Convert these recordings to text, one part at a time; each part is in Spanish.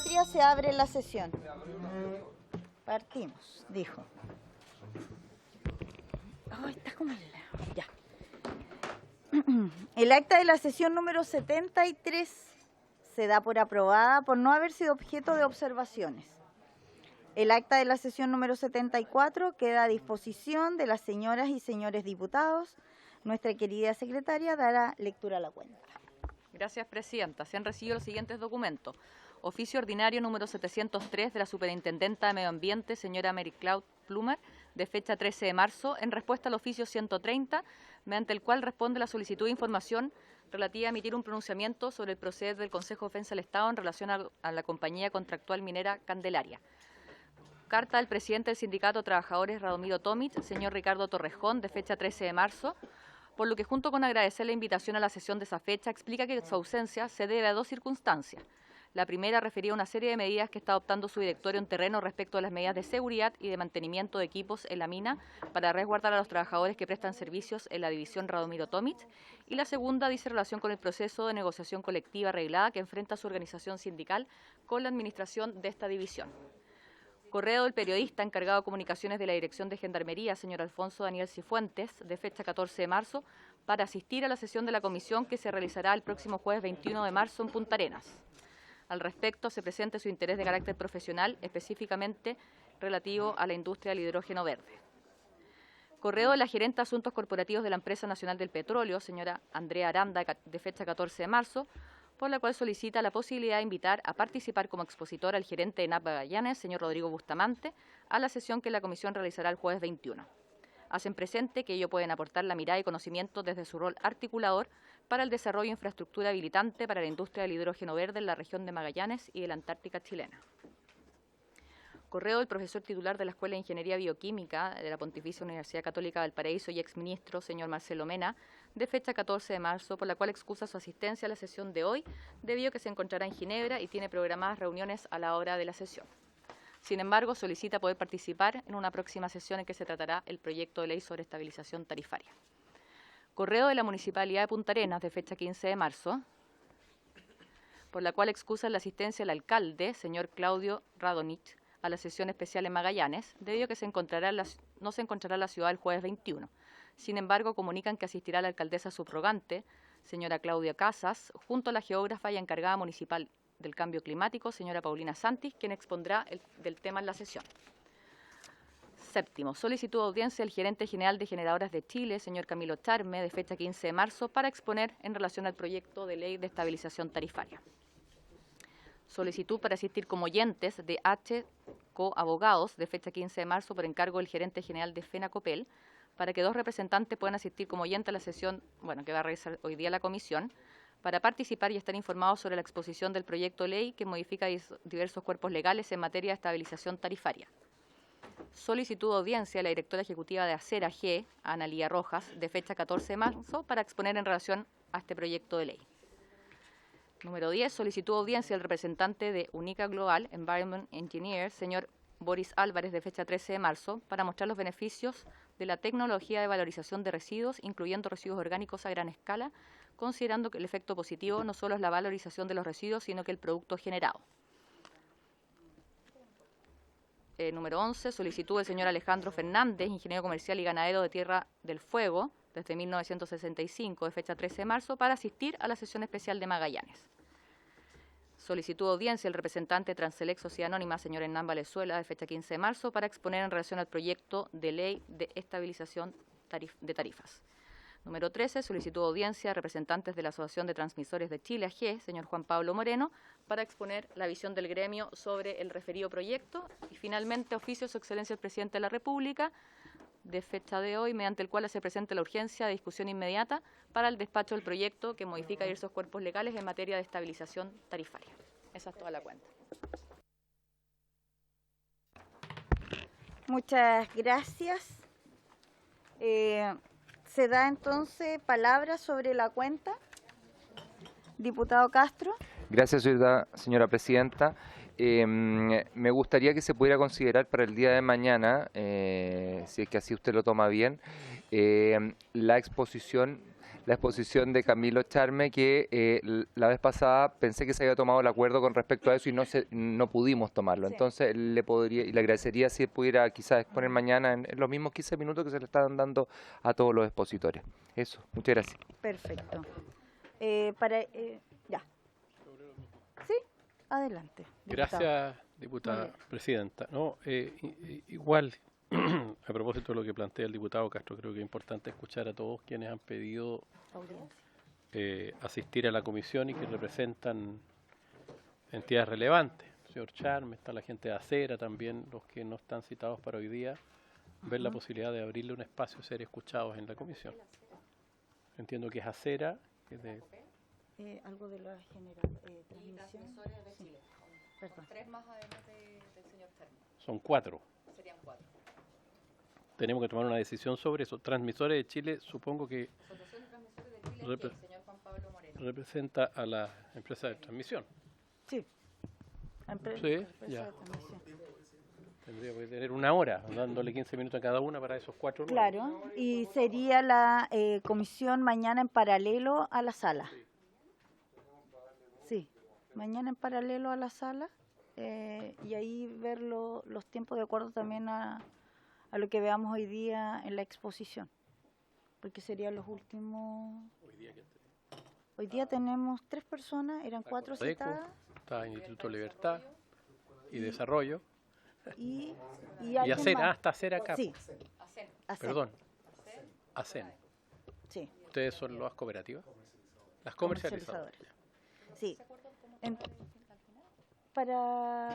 Patria, se abre la sesión. Partimos, dijo. Oh, está como ya. El acta de la sesión número 73 se da por aprobada por no haber sido objeto de observaciones. El acta de la sesión número 74 queda a disposición de las señoras y señores diputados. Nuestra querida secretaria dará lectura a la cuenta. Gracias, Presidenta. Se han recibido los siguientes documentos. Oficio ordinario número 703 de la Superintendenta de Medio Ambiente, señora Mary Cloud Plumer, de fecha 13 de marzo, en respuesta al oficio 130, mediante el cual responde la solicitud de información relativa a emitir un pronunciamiento sobre el proceder del Consejo de Defensa del Estado en relación a la compañía contractual minera Candelaria. Carta del presidente del Sindicato de Trabajadores Radomiro Tomic, señor Ricardo Torrejón, de fecha 13 de marzo, por lo que junto con agradecer la invitación a la sesión de esa fecha, explica que su ausencia se debe a dos circunstancias. La primera refería a una serie de medidas que está adoptando su directorio en terreno respecto a las medidas de seguridad y de mantenimiento de equipos en la mina para resguardar a los trabajadores que prestan servicios en la división Radomiro Tomic. Y la segunda dice relación con el proceso de negociación colectiva arreglada que enfrenta su organización sindical con la administración de esta división. Correo del periodista encargado de comunicaciones de la Dirección de Gendarmería, señor Alfonso Daniel Cifuentes, de fecha 14 de marzo, para asistir a la sesión de la comisión que se realizará el próximo jueves 21 de marzo en Punta Arenas. Al respecto, se presenta su interés de carácter profesional, específicamente relativo a la industria del hidrógeno verde. Correo de la gerente de Asuntos Corporativos de la Empresa Nacional del Petróleo, señora Andrea Aranda, de fecha 14 de marzo, por la cual solicita la posibilidad de invitar a participar como expositor al gerente de NAP Magallanes, señor Rodrigo Bustamante, a la sesión que la comisión realizará el jueves 21. Hacen presente que ellos pueden aportar la mirada y conocimiento desde su rol articulador para el desarrollo de infraestructura habilitante para la industria del hidrógeno verde en la región de Magallanes y de la Antártica chilena. Correo del profesor titular de la Escuela de Ingeniería Bioquímica de la Pontificia Universidad Católica del Paraíso y exministro, señor Marcelo Mena, de fecha 14 de marzo, por la cual excusa su asistencia a la sesión de hoy, debido a que se encontrará en Ginebra y tiene programadas reuniones a la hora de la sesión. Sin embargo, solicita poder participar en una próxima sesión en que se tratará el proyecto de ley sobre estabilización tarifaria. Correo de la Municipalidad de Punta Arenas, de fecha 15 de marzo, por la cual excusa la asistencia del alcalde, señor Claudio Radonich, a la sesión especial en Magallanes, debido a que no se encontrará en la ciudad el jueves 21. Sin embargo, comunican que asistirá la alcaldesa subrogante, señora Claudia Casas, junto a la geógrafa y encargada municipal del cambio climático, señora Paulina Santis, quien expondrá del tema en la sesión. Séptimo, solicitud de audiencia del gerente general de Generadoras de Chile, señor Camilo Charme, de fecha 15 de marzo, para exponer en relación al proyecto de ley de estabilización tarifaria. Solicitud para asistir como oyentes de HCO Abogados, de fecha 15 de marzo, por encargo del gerente general de FENACOPEL, para que dos representantes puedan asistir como oyentes a la sesión, que va a realizar hoy día la comisión, para participar y estar informados sobre la exposición del proyecto de ley que modifica diversos cuerpos legales en materia de estabilización tarifaria. Solicitud de audiencia de la directora ejecutiva de Acera G, Analía Rojas, de fecha 14 de marzo, para exponer en relación a este proyecto de ley. Número 10, solicitud de audiencia del representante de Unica Global Environment Engineer, señor Boris Álvarez, de fecha 13 de marzo, para mostrar los beneficios de la tecnología de valorización de residuos, incluyendo residuos orgánicos a gran escala, considerando que el efecto positivo no solo es la valorización de los residuos, sino que el producto generado. Número 11, solicitud del señor Alejandro Fernández, ingeniero comercial y ganadero de Tierra del Fuego, desde 1965, de fecha 13 de marzo, para asistir a la sesión especial de Magallanes. Solicitud de audiencia del representante de Transelec Sociedad Anónima, señor Hernán Valenzuela, de fecha 15 de marzo, para exponer en relación al proyecto de ley de estabilización de tarifas. Número 13, solicitud de audiencia de representantes de la Asociación de Transmisores de Chile, AG, señor Juan Pablo Moreno, para exponer la visión del gremio sobre el referido proyecto. Y finalmente, oficio de su excelencia el presidente de la República, de fecha de hoy, mediante el cual se presenta la urgencia de discusión inmediata para el despacho del proyecto que modifica diversos cuerpos legales en materia de estabilización tarifaria. Esa es toda la cuenta. Muchas gracias. Se da entonces palabra sobre la cuenta. Diputado Castro. Gracias, señora presidenta. Me gustaría que se pudiera considerar para el día de mañana, si es que así usted lo toma bien, la exposición la exposición de Camilo Charme, que la vez pasada pensé que se había tomado el acuerdo con respecto a eso y no pudimos tomarlo. Sí. Entonces le agradecería si pudiera quizás exponer mañana en los mismos 15 minutos que se le están dando a todos los expositores. Eso, muchas gracias. Perfecto. Ya. Sí, adelante. diputado. Gracias, diputada presidenta. No, igual, a propósito de lo que plantea el diputado Castro, creo que es importante escuchar a todos quienes han pedido Audiencia. asistir a la comisión y que representan entidades relevantes. El señor Charme, está la gente de Acera también, los que no están citados para hoy día, ver la posibilidad de abrirle un espacio a ser escuchados en la comisión. Entiendo que es Acera, que es de Algo de la general transmisión. Sí. Perdón. 3 más además del señor Charme. son 4. Serían 4. Tenemos que tomar una decisión sobre eso. Transmisores de Chile, supongo que Asociación de Transmisores de Chile, Repre- señor Juan Pablo Moreno. representa a la empresa de transmisión. Sí. Sí, ya. Tendría que tener una hora, dándole 15 minutos a cada una para esos 4 nuevos. Claro, y sería la comisión mañana en paralelo a la sala. Sí, mañana en paralelo a la sala y ahí ver los tiempos de acuerdo también a lo que veamos hoy día en la exposición, porque serían los últimos. Hoy día tenemos 3 personas, eran 4 Codeco, citadas está el Instituto Libertad y Desarrollo. y Y alguien Acera, más. hasta Acera acá. Sí, Hacen. Acera. Perdón. ACEN. Sí. ¿Ustedes son las cooperativas? Las comercializadoras. Sí. En- para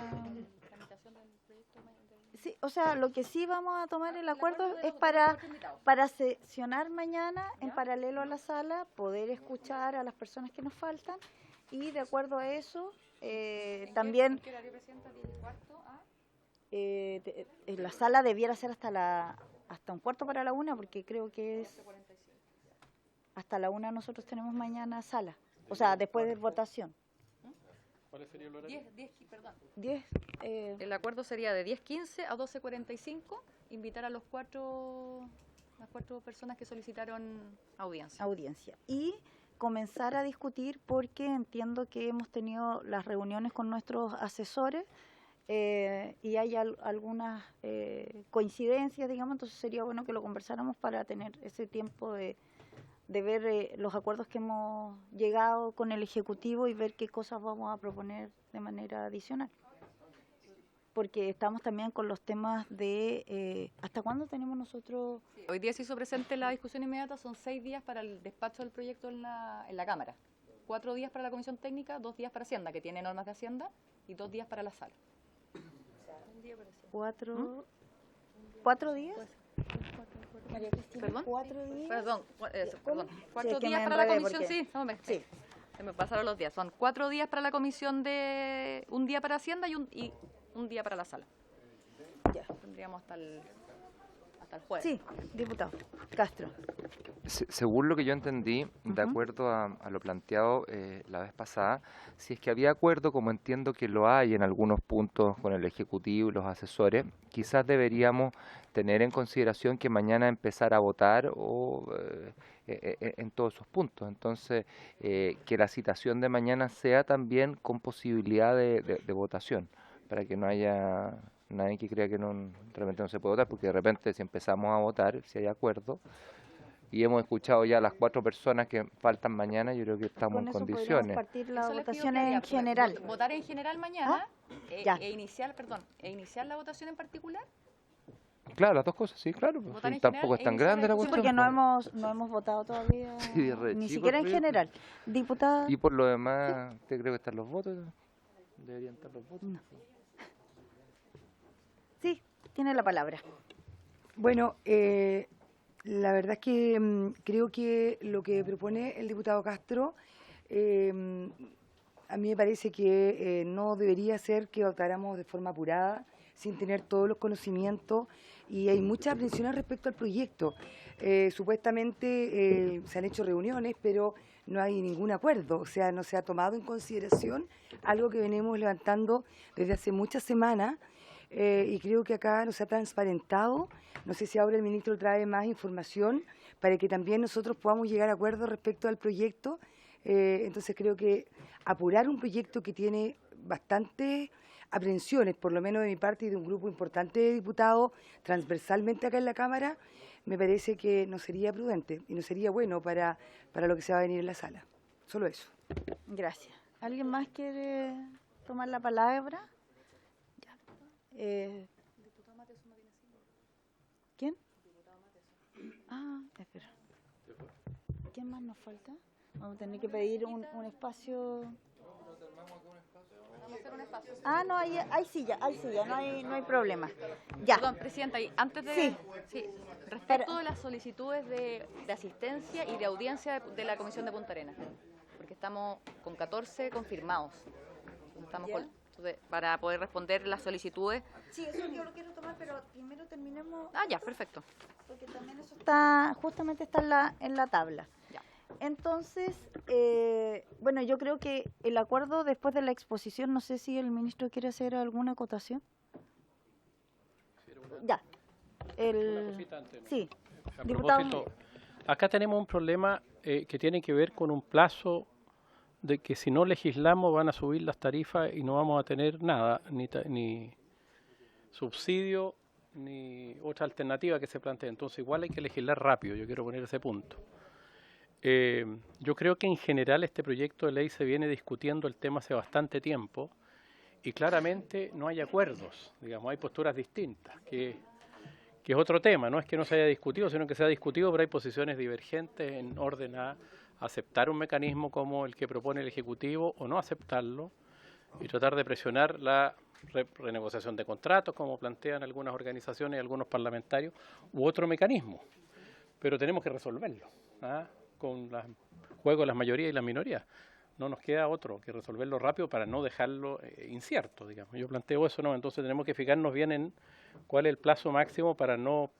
sí, o sea, lo que sí vamos a tomar el acuerdo es para sesionar mañana en paralelo a la sala, poder escuchar a las personas que nos faltan y de acuerdo a eso también ¿Qué horario presenta? 10 y cuarto a la sala debiera ser hasta un cuarto para la 1 porque creo que es hasta la 1 nosotros tenemos mañana sala, o sea, después de votación. ¿Cuál sería el horario? 10, perdón. 10 El acuerdo sería de 10:15 a 12:45, invitar a las 4 personas que solicitaron audiencia. audiencia y comenzar a discutir porque entiendo que hemos tenido las reuniones con nuestros asesores y hay algunas coincidencias, digamos, entonces sería bueno que lo conversáramos para tener ese tiempo de ver los acuerdos que hemos llegado con el Ejecutivo y ver qué cosas vamos a proponer de manera adicional. Porque estamos también con los temas de ¿hasta cuándo tenemos nosotros? Hoy día se hizo presente la discusión inmediata, son 6 días para el despacho del proyecto en la Cámara, 4 días para la Comisión Técnica, 2 días para Hacienda, que tiene normas de Hacienda, y 2 días para la sala. ¿4 días? María Cristina, ¿Perdón? 4 días. Perdón, ¿Cómo? perdón. Sí, 4 es que días me para la enredé comisión, porque- sí, no, Sí. se me pasaron los días. Son 4 días para la comisión un día para Hacienda y un día para la sala. Ya. Tendríamos hasta el jueves. Sí, diputado Castro. Según lo que yo entendí, de acuerdo a lo planteado la vez pasada, si es que había acuerdo, como entiendo que lo hay en algunos puntos con el Ejecutivo y los asesores, quizás deberíamos tener en consideración que mañana empezar a votar en todos esos puntos. Entonces, que la citación de mañana sea también con posibilidad de votación, para que no haya nadie que crea que realmente no se puede votar, porque de repente si empezamos a votar, si hay acuerdo, y hemos escuchado ya a las 4 personas que faltan mañana, yo creo que estamos Con en eso podríamos condiciones. partir la Eso les pido votación claridad, en porque general. Votar en general mañana Ya. e iniciar la votación en particular. Claro, las dos cosas, sí, claro. Pues, Votar sí, en tampoco general es tan e iniciar grande la la Sí, cuestión. porque pues. no hemos votado todavía, Sí, re ni chico siquiera el en proyecto. general. Diputada, Y por lo demás, ¿usted cree que están los votos? Deberían estar los votos. No. Sí, tiene la palabra. Bueno, la verdad es que creo que lo que propone el diputado Castro, a mí me parece que no debería ser que votáramos de forma apurada, sin tener todos los conocimientos, y hay muchas aprensiones respecto al proyecto. Supuestamente se han hecho reuniones, pero no hay ningún acuerdo, o sea, no se ha tomado en consideración algo que venimos levantando desde hace muchas semanas, y creo que acá no se ha transparentado. No sé si ahora el ministro trae más información para que también nosotros podamos llegar a acuerdos respecto al proyecto. Entonces creo que apurar un proyecto que tiene bastantes aprehensiones, por lo menos de mi parte y de un grupo importante de diputados transversalmente acá en la Cámara, me parece que no sería prudente y no sería bueno para lo que se va a venir en la sala. Solo eso. Gracias. ¿Alguien más quiere tomar la palabra? Ya. ¿Quién? Ah, espera. ¿Quién más nos falta? Vamos a tener que pedir un espacio. Ah, no, hay silla, no hay problema. Ya. Perdón, Presidenta, y antes de... Sí. Respecto de las solicitudes de asistencia y de audiencia de la Comisión de Punta Arenas, porque estamos con 14 confirmados. Entonces, para poder responder las solicitudes... Sí, eso yo lo quiero tomar, pero primero terminemos... Ah, ya, perfecto. Porque también eso justamente está en la tabla. Ya. Entonces, bueno, yo creo que el acuerdo después de la exposición, no sé si el ministro quiere hacer alguna acotación. Ya. Una cosita antes, ¿no? Sí. A Diputado. propósito, acá tenemos un problema que tiene que ver con un plazo de que si no legislamos van a subir las tarifas y no vamos a tener nada, ni subsidio, ni otra alternativa que se plantee. Entonces igual hay que legislar rápido, yo quiero poner ese punto. Yo creo que en general este proyecto de ley se viene discutiendo el tema hace bastante tiempo y claramente no hay acuerdos, digamos, hay posturas distintas, que es otro tema, no es que no se haya discutido, sino que se ha discutido, pero hay posiciones divergentes en orden a aceptar un mecanismo como el que propone el Ejecutivo o no aceptarlo y tratar de presionar la renegociación de contratos, como plantean algunas organizaciones y algunos parlamentarios, u otro mecanismo, pero tenemos que resolverlo, con el juego de las mayorías y las minorías. No nos queda otro que resolverlo rápido para no dejarlo incierto, digamos. Yo planteo eso, ¿no? Entonces tenemos que fijarnos bien en cuál es el plazo máximo para no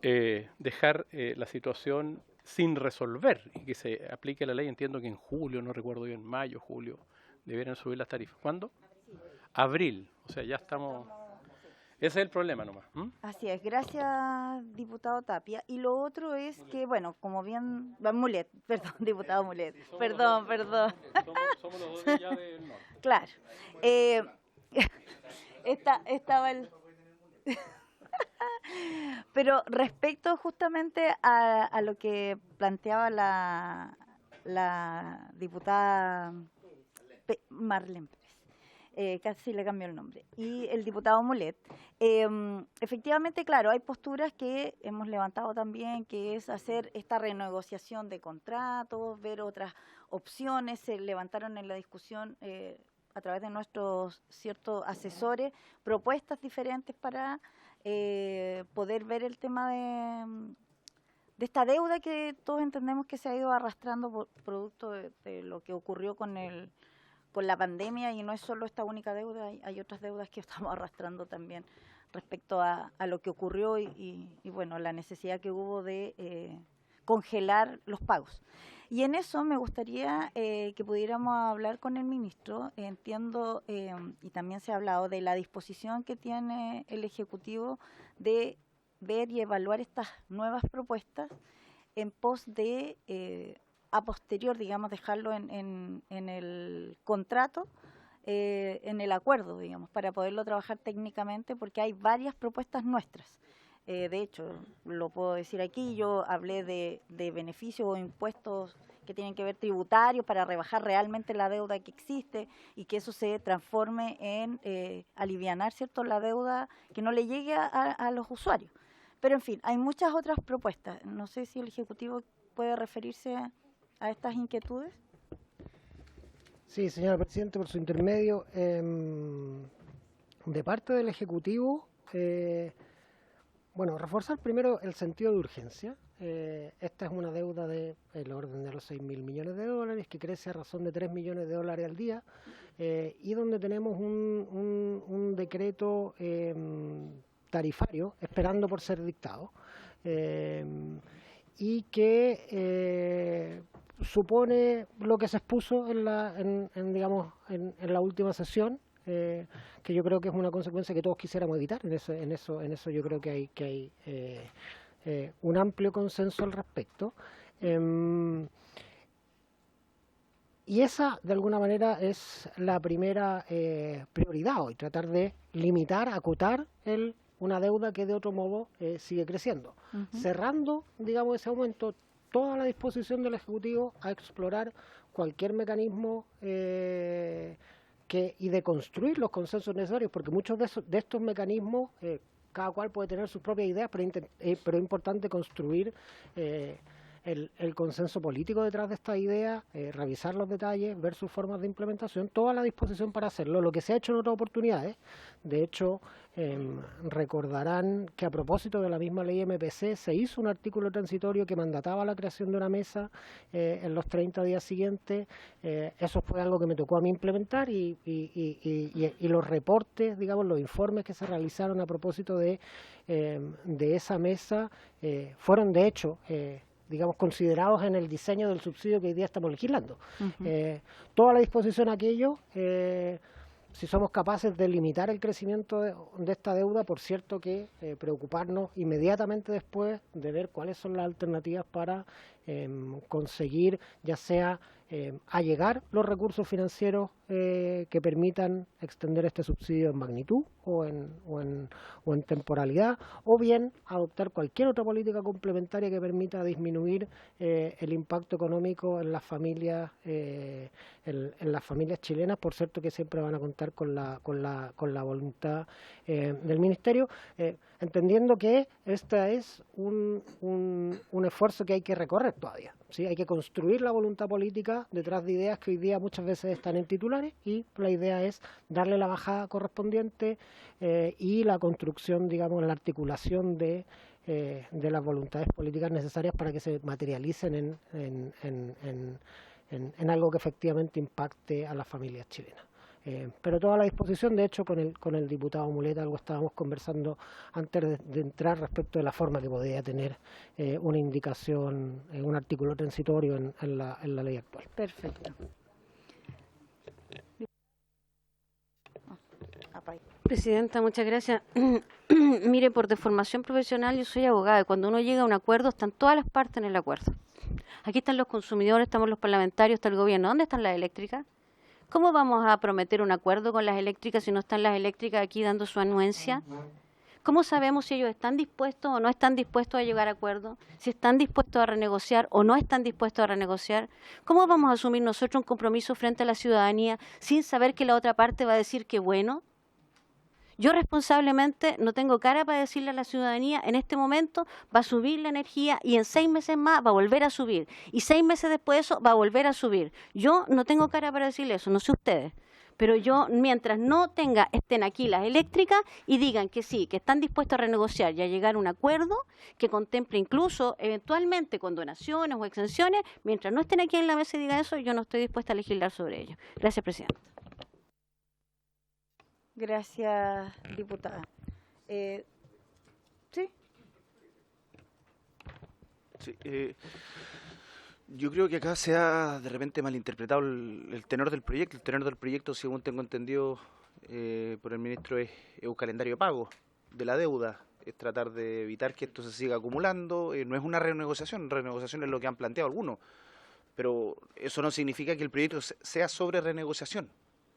dejar la situación sin resolver y que se aplique la ley. Entiendo que en julio, no recuerdo bien, mayo, julio, debieran subir las tarifas. ¿Cuándo? Abril. O sea, ya estamos... Ese es el problema nomás. Así es, gracias, diputado Tapia. Y lo otro es que, bueno, como bien... Mulet, perdón, diputado Mulet. Perdón. Somos los dos de allá del norte. Claro. Estaba el... Pero respecto justamente a lo que planteaba la diputada Marlene Pérez, casi le cambió el nombre, y el diputado Mulet, efectivamente, claro, hay posturas que hemos levantado también, que es hacer esta renegociación de contratos, ver otras opciones, se levantaron en la discusión a través de nuestros ciertos asesores, propuestas diferentes para poder ver el tema de esta deuda que todos entendemos que se ha ido arrastrando producto de lo que ocurrió con la pandemia, y no es solo esta única deuda, hay otras deudas que estamos arrastrando también respecto a lo que ocurrió y bueno, la necesidad que hubo de congelar los pagos. Y en eso me gustaría que pudiéramos hablar con el ministro. Entiendo, y también se ha hablado de la disposición que tiene el Ejecutivo de ver y evaluar estas nuevas propuestas en pos de, a posterior, digamos, dejarlo en el contrato, en el acuerdo, digamos, para poderlo trabajar técnicamente, porque hay varias propuestas nuestras. De hecho, lo puedo decir aquí, yo hablé de beneficios o impuestos que tienen que ver tributarios para rebajar realmente la deuda que existe y que eso se transforme en alivianar, ¿cierto?, la deuda que no le llegue a los usuarios. Pero, en fin, hay muchas otras propuestas. No sé si el Ejecutivo puede referirse a estas inquietudes. Sí, señora Presidenta, por su intermedio. De parte del Ejecutivo, bueno, reforzar primero el sentido de urgencia. Esta es una deuda del orden de los 6.000 millones de dólares, que crece a razón de 3 millones de dólares al día, y donde tenemos un decreto tarifario esperando por ser dictado, y que supone lo que se expuso en la última sesión, que yo creo que es una consecuencia que todos quisiéramos evitar. En eso yo creo que hay un amplio consenso al respecto. Y esa, de alguna manera, es la primera prioridad hoy, tratar de limitar, acotar una deuda que de otro modo sigue creciendo. Cerrando, digamos, ese aumento, toda la disposición del Ejecutivo a explorar cualquier mecanismo y de construir los consensos necesarios, porque muchos de estos mecanismos, cada cual puede tener sus propias ideas, pero es importante construir el consenso político detrás de esta idea, revisar los detalles, ver sus formas de implementación, toda la disposición para hacerlo, lo que se ha hecho en otras oportunidades. De hecho, recordarán que a propósito de la misma ley MPC se hizo un artículo transitorio que mandataba la creación de una mesa en los 30 días siguientes. Eso fue algo que me tocó a mí implementar y los reportes, digamos, los informes que se realizaron a propósito de esa mesa fueron de hecho digamos, considerados en el diseño del subsidio que hoy día estamos legislando. Toda la disposición a aquello, si somos capaces de limitar el crecimiento de esta deuda, por cierto que preocuparnos inmediatamente después de ver cuáles son las alternativas para conseguir, ya sea allegar los recursos financieros que permitan extender este subsidio en magnitud o en temporalidad, o bien adoptar cualquier otra política complementaria que permita disminuir el impacto económico en las familias chilenas, por cierto que siempre van a contar con la voluntad del Ministerio, entendiendo que este es un esfuerzo que hay que recorrer todavía, ¿sí? Hay que construir la voluntad política detrás de ideas que hoy día muchas veces están en titulares, y la idea es darle la bajada correspondiente y la construcción, digamos, la articulación de las voluntades políticas necesarias para que se materialicen en algo que efectivamente impacte a las familias chilenas. Pero toda la disposición, de hecho, con el diputado Muleta, algo estábamos conversando antes de entrar respecto de la forma que podría tener una indicación, un artículo transitorio en la ley actual. Perfecto. Presidenta, muchas gracias. Mire, por deformación profesional yo soy abogada y cuando uno llega a un acuerdo están todas las partes en el acuerdo. Aquí están los consumidores, estamos los parlamentarios, está el gobierno. ¿Dónde están las eléctricas? ¿Cómo vamos a prometer un acuerdo con las eléctricas si no están las eléctricas aquí dando su anuencia? ¿Cómo sabemos si ellos están dispuestos o no están dispuestos a llegar a acuerdo? Si están dispuestos a renegociar o no están dispuestos a renegociar. ¿Cómo vamos a asumir nosotros un compromiso frente a la ciudadanía sin saber que la otra parte va a decir que bueno? Yo responsablemente no tengo cara para decirle a la ciudadanía, en este momento va a subir la energía y en 6 meses más va a volver a subir. Y 6 meses después de eso va a volver a subir. Yo no tengo cara para decirle eso, no sé ustedes. Pero yo, mientras no estén aquí las eléctricas y digan que sí, que están dispuestos a renegociar y a llegar a un acuerdo que contemple incluso eventualmente condonaciones o exenciones, mientras no estén aquí en la mesa y digan eso, yo no estoy dispuesta a legislar sobre ello. Gracias, Presidenta. Gracias, diputada. ¿Sí? Sí, yo creo que acá se ha de repente malinterpretado el tenor del proyecto. El tenor del proyecto, según tengo entendido por el ministro, es un calendario de pago de la deuda. Es tratar de evitar que esto se siga acumulando. No es una renegociación es lo que han planteado algunos. Pero eso no significa que el proyecto sea sobre renegociación.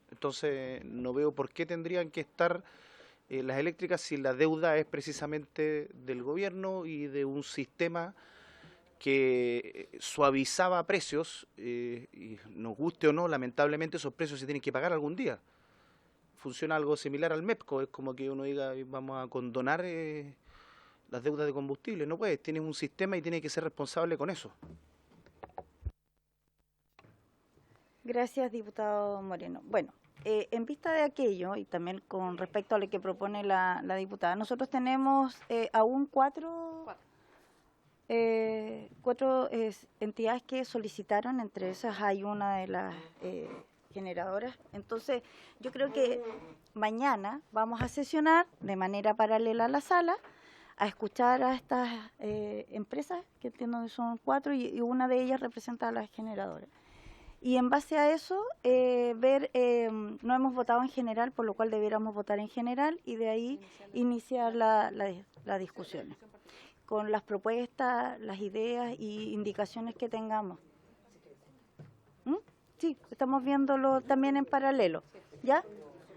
Entonces, no veo por qué tendrían que estar las eléctricas si la deuda es precisamente del gobierno y de un sistema que suavizaba precios, y nos guste o no, lamentablemente esos precios se tienen que pagar algún día. Funciona algo similar al MEPCO, es como que uno diga, vamos a condonar las deudas de combustible. No puedes, tienes un sistema y tienes que ser responsable con eso. Gracias, diputado Moreno. Bueno, en vista de aquello, y también con respecto a lo que propone la diputada, nosotros tenemos aún cuatro entidades que solicitaron, entre esas hay una de las generadoras. Entonces, yo creo que mañana vamos a sesionar de manera paralela a la sala, a escuchar a estas empresas, que entiendo que son 4, y una de ellas representa a las generadoras. y en base a eso no hemos votado en general, por lo cual debiéramos votar en general y de ahí iniciar las discusiones con las propuestas, las ideas y indicaciones que tengamos. Sí, estamos viéndolo también en paralelo, ¿ya?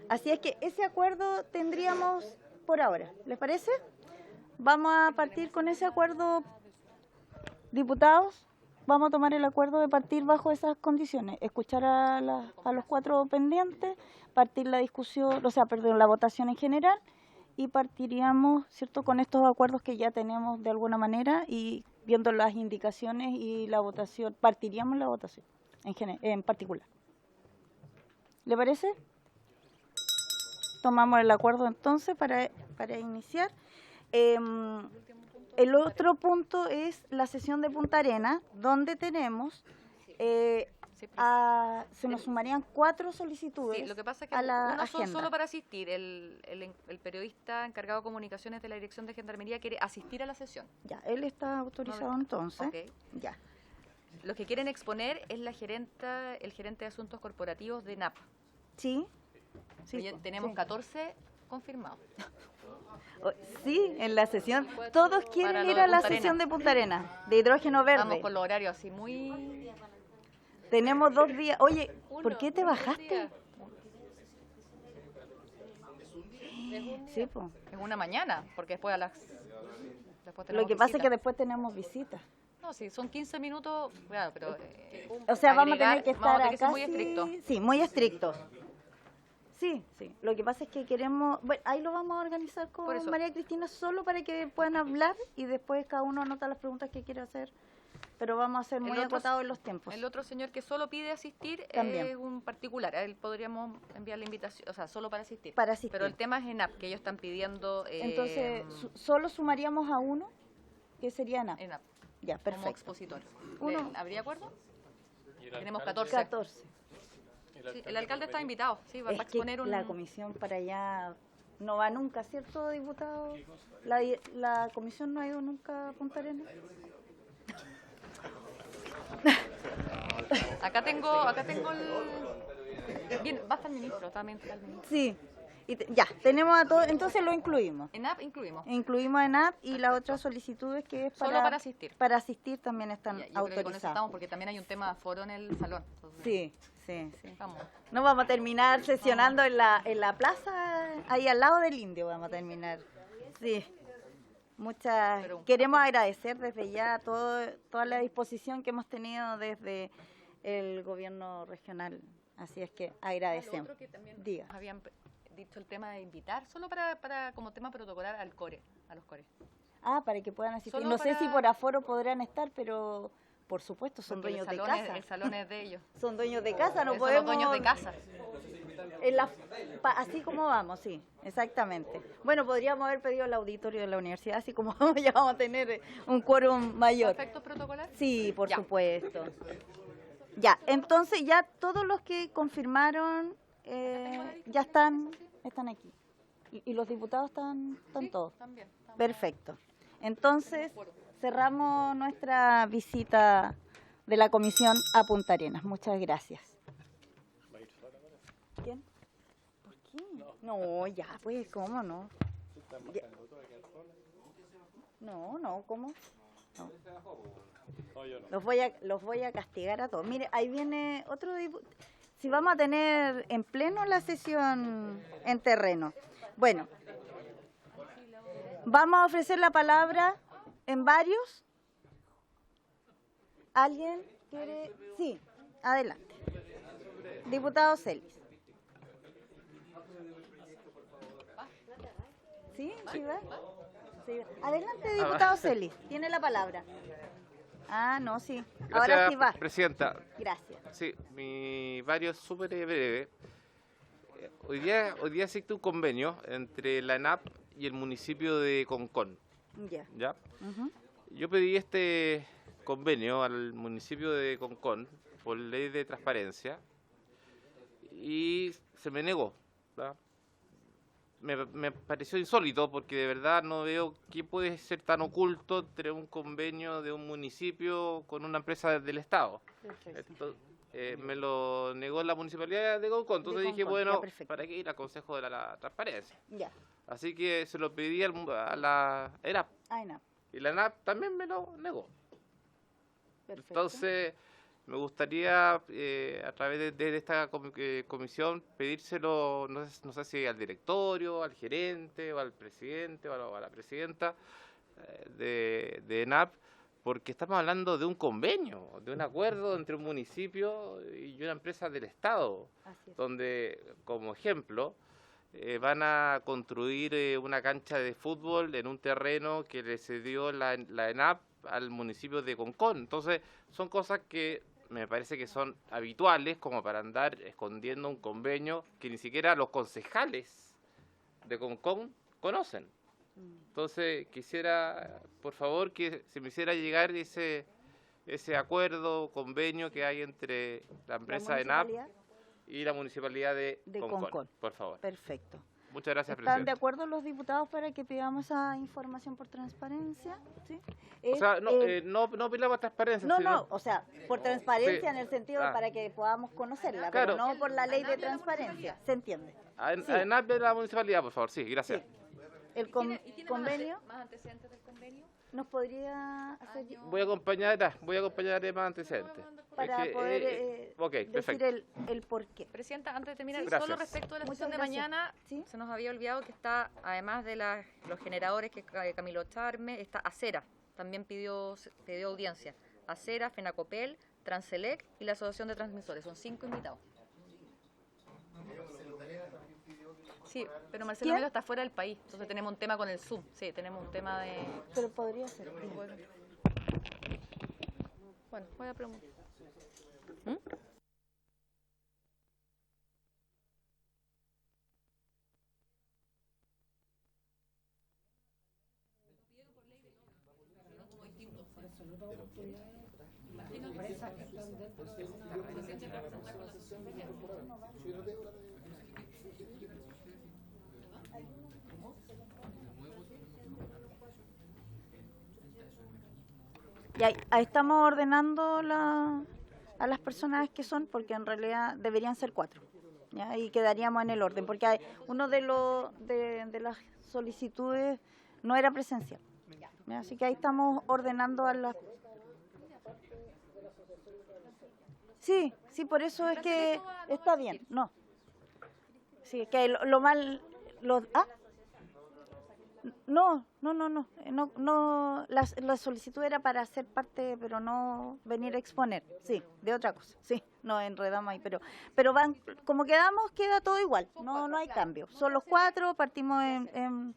Así es que ese acuerdo tendríamos por ahora, ¿les parece? Vamos a partir con ese acuerdo, diputados. Vamos a tomar el acuerdo de partir bajo esas condiciones, escuchar a los 4 pendientes, partir la discusión, la votación en general y partiríamos, ¿cierto?, con estos acuerdos que ya tenemos de alguna manera y viendo las indicaciones y la votación, partiríamos la votación en particular. ¿Le parece? Tomamos el acuerdo entonces para iniciar. El otro punto es la sesión de Punta Arenas, donde tenemos, se nos sumarían 4 solicitudes. Sí, lo que pasa es que a la unos son agenda. solo para asistir. El periodista encargado de comunicaciones de la Dirección de Gendarmería quiere asistir a la sesión. Ya, él está autorizado entonces. Ok. Ya. Los que quieren exponer es el gerente de Asuntos Corporativos de NAP. Sí. Ya tenemos 14 confirmados. Sí, en la sesión. Todos Para quieren lo ir de a la Punta sesión Arenas. de Punta Arenas, de hidrógeno verde. Estamos con los horarios así muy... Tenemos 2 días. Oye, ¿por qué te bajaste? Sí, pues. Es una mañana, porque después después Lo tenemos que pasa es visita. que después tenemos visitas. No, sí, son 15 minutos, claro, pero... O sea, vamos a agregar- tener que vamos a estar tener que ser acá. muy estrictos. Sí, muy estrictos. Sí, sí. Lo que pasa es que queremos... Bueno, ahí lo vamos a organizar Por con eso. María Cristina solo para que puedan hablar y después cada uno anota las preguntas que quiere hacer. Pero vamos a ser muy otro- acotados en los tiempos. El otro señor que solo pide asistir También. es un particular. A él podríamos enviar la invitación, o sea, solo para asistir. Para asistir. Pero el tema es ENAP, que ellos están pidiendo... Entonces, solo sumaríamos a uno, que sería Ana. ENAP, Ya, como perfecto. expositor. Uno. ¿Habría acuerdo? Y el Tenemos alcalde- 14. Sí, el alcalde está invitado, sí, va a Es que exponer un... la comisión para allá no va nunca, ¿cierto, diputado? La comisión no ha ido nunca a Punta Arenas. Acá tengo el... Bien, va a estar el ministro, también está el ministro. Sí, ya, tenemos a todos, entonces lo incluimos. ENAP incluimos. Incluimos en app y la otra solicitud es que es Solo para asistir. Para asistir también están Ya, yo creo que con eso autorizados. estamos, porque también hay un tema de aforo en el salón. Entonces, Sí, sí, sí. vamos. No vamos a terminar sesionando en la plaza, ahí al lado del Indio vamos a terminar. Sí. Queremos agradecer desde ya toda la disposición que hemos tenido desde el gobierno regional. Así es que Lo agradecemos. otro que también Diga. habían dicho el tema de invitar, solo para como tema protocolar a los core. Para que puedan asistir. Solo No sé para- si por aforo podrán estar, pero por supuesto son Porque dueños de el casa. salón es de ellos. Son dueños de casa, no Son podemos... los dueños de casa. Así como vamos, sí, exactamente. Bueno, podríamos haber pedido el auditorio de la universidad, así como ya vamos a tener un quórum mayor. ¿Efectos protocolares? Sí, por Ya. supuesto. Ya, entonces ya todos los que confirmaron ya están aquí. ¿Y los diputados están todos? También. Perfecto. Entonces, cerramos nuestra visita de la comisión a Punta Arenas. Muchas gracias. ¿Quién? ¿Por qué? No, ya, pues, ¿cómo no? Ya. No, ¿cómo? No. Los voy a castigar a todos. Mire, ahí viene otro diputado. Si vamos a tener en pleno la sesión en terreno. Bueno, vamos a ofrecer la palabra en varios. ¿Alguien quiere? Sí, adelante. Diputado Celis. ¿Sí? ¿Sí va? Sí va. Adelante, diputado Celis. Tiene la palabra. No, sí. Ahora sí va. Presidenta. Gracias. Sí, mi varios súper breve. Hoy día existe un convenio entre la ENAP y el municipio de Concón. Ya. ¿Ya? Ujú. Yo pedí este convenio al municipio de Concón por ley de transparencia y se me negó. ¿verdad? Me pareció insólito porque de verdad no veo qué puede ser tan oculto entre un convenio de un municipio con una empresa del Estado. me lo negó la municipalidad de Concón. Entonces dije, Concón, ya, bueno, perfecto. ¿para qué ir al Consejo de la Transparencia? Ya, Así que se lo pedí a la ENAP AENAP, y la ENAP también me lo negó. perfecto. Entonces, me gustaría a través de esta comisión pedírselo, no sé si al directorio, al gerente, o al presidente, o a la presidenta de ENAP, porque estamos hablando de un convenio, de un acuerdo entre un municipio y una empresa del Estado, Así es. donde, como ejemplo, van a construir una cancha de fútbol en un terreno que le cedió la ENAP al municipio de Concón. Entonces, son cosas que me parece que son habituales como para andar escondiendo un convenio que ni siquiera los concejales de Concón conocen. Entonces, quisiera, por favor, que se me hiciera llegar ese acuerdo, convenio que hay entre la empresa ENAP municipalidad y la municipalidad de Concón, Concón. por favor. Perfecto. Muchas gracias, ¿Están de presidente. acuerdo los diputados para que pidamos esa información por transparencia? ¿Sí? O sea, no apelamos a transparencia. No, sino- no, o sea, por transparencia Sí. en el sentido de Ah. para que podamos conocerla, Claro. pero no por la ley de transparencia, ¿se entiende? Sí. A ENAP de la municipalidad, por favor. Sí, gracias. Sí. El convenio, ¿Más antecedentes del convenio? ¿nos podría hacer Voy a acompañar más antecedentes. para Es que, poder ok, decir perfecto. el por qué? Presidenta, antes de terminar, Sí. solo Gracias. respecto de la Muchas sesión de gracias. mañana, ¿Sí? se nos había olvidado que está, además de los generadores que Camilo Charme, está Acera, también pidió audiencia. Acera, Fenacopel, Transelec y la Asociación de Transmisores, son 5 invitados. Sí, pero Marcelo ¿Quién? Melo está fuera del país, entonces tenemos un tema con el Zoom, sí, tenemos un tema de... Pero podría ser. Bueno, voy a preguntar. Y ahí estamos ordenando a las personas que son, porque en realidad deberían ser 4, ¿ya? Y quedaríamos en el orden, porque hay uno de las solicitudes no era presencial, ¿ya? Así que ahí estamos ordenando a las... Sí, sí, por eso es que está bien, no. Sí, que lo mal... No, la solicitud era para ser parte, pero no venir a exponer, sí, de otra cosa, sí, no enredamos ahí, pero van, como quedamos, queda todo igual, no hay cambio, son los 4, partimos en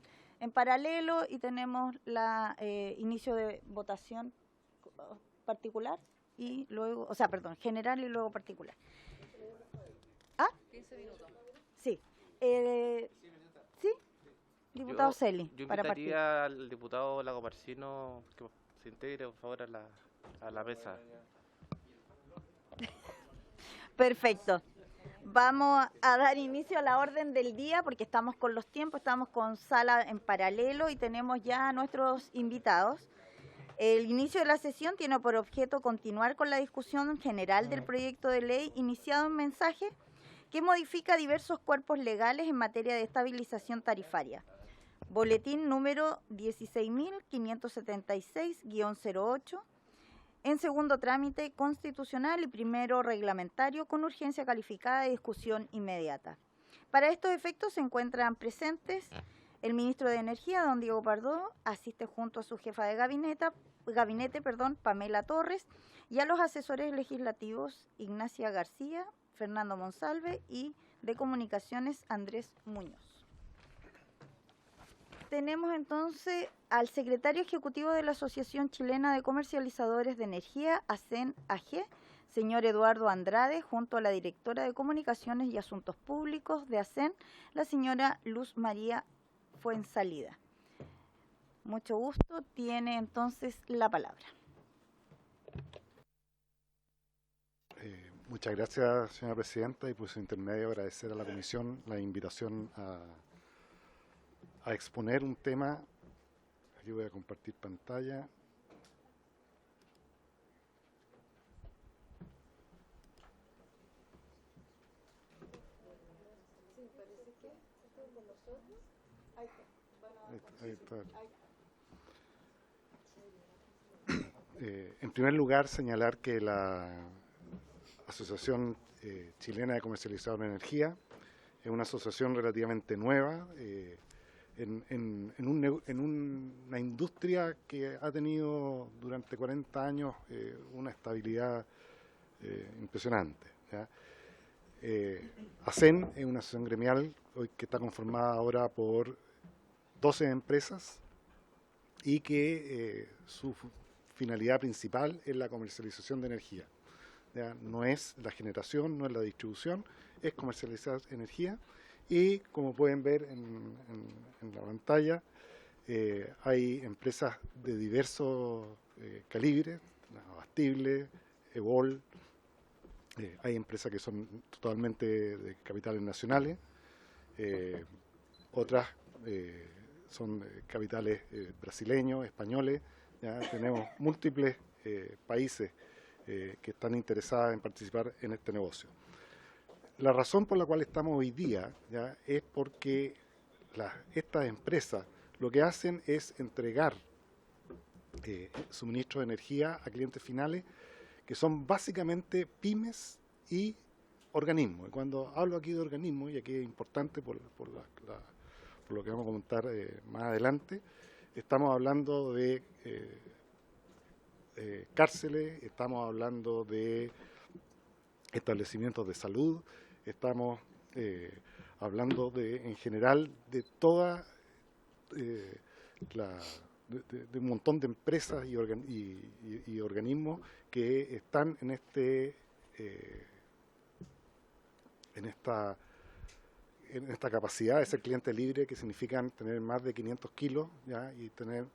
paralelo y tenemos la inicio de votación particular y luego, o sea, perdón, general y luego particular. 15 minutos. Sí, sí. Diputado Celi, Yo para partir. invitaría al diputado Lago Marcino que se integre, por favor, a la mesa. Perfecto. Vamos a dar inicio a la orden del día porque estamos con los tiempos, estamos con sala en paralelo y tenemos ya a nuestros invitados. El inicio de la sesión tiene por objeto continuar con la discusión general del proyecto de ley iniciado en mensaje que modifica diversos cuerpos legales en materia de estabilización tarifaria. Boletín número 16.576-08, en segundo trámite constitucional y primero reglamentario con urgencia calificada de discusión inmediata. Para estos efectos se encuentran presentes el ministro de Energía, don Diego Pardo, asiste junto a su jefa de gabinete, Pamela Torres, y a los asesores legislativos Ignacia García, Fernando Monsalve y de Comunicaciones Andrés Muñoz. Tenemos entonces al secretario ejecutivo de la Asociación Chilena de Comercializadores de Energía, ACEN AG, señor Eduardo Andrade, junto a la directora de Comunicaciones y Asuntos Públicos de ACEN, la señora Luz María Fuensalida. Mucho gusto, tiene entonces la palabra. Muchas gracias, señora presidenta, y por su intermedio agradecer a la comisión la invitación a exponer un tema. Aquí voy a compartir pantalla. ahí está. En primer lugar, señalar que la Asociación Chilena de Comercializadores de Energía es una asociación relativamente nueva en una industria que ha tenido durante 40 años una estabilidad impresionante, ¿ya? ACEN es una asociación gremial hoy que está conformada ahora por 12 empresas y que su finalidad principal es la comercialización de energía. ¿Ya? No es la generación, no es la distribución, es comercializar energía. Y como pueden ver en la pantalla, hay empresas de diversos calibres, Abastible, Evol, hay empresas que son totalmente de capitales nacionales, otras son capitales brasileños, españoles. Ya tenemos múltiples países que están interesados en participar en este negocio. La razón por la cual estamos hoy día ya es porque estas empresas lo que hacen es entregar suministro de energía a clientes finales que son básicamente pymes y organismos. Y cuando hablo aquí de organismos, y aquí es importante por lo que vamos a comentar más adelante, estamos hablando de cárceles, estamos hablando de establecimientos de salud, estamos hablando en general de toda de un montón de empresas y organismos que están en esta capacidad de ser cliente libre, que significan tener más de 500 kilos, ¿ya? Y tener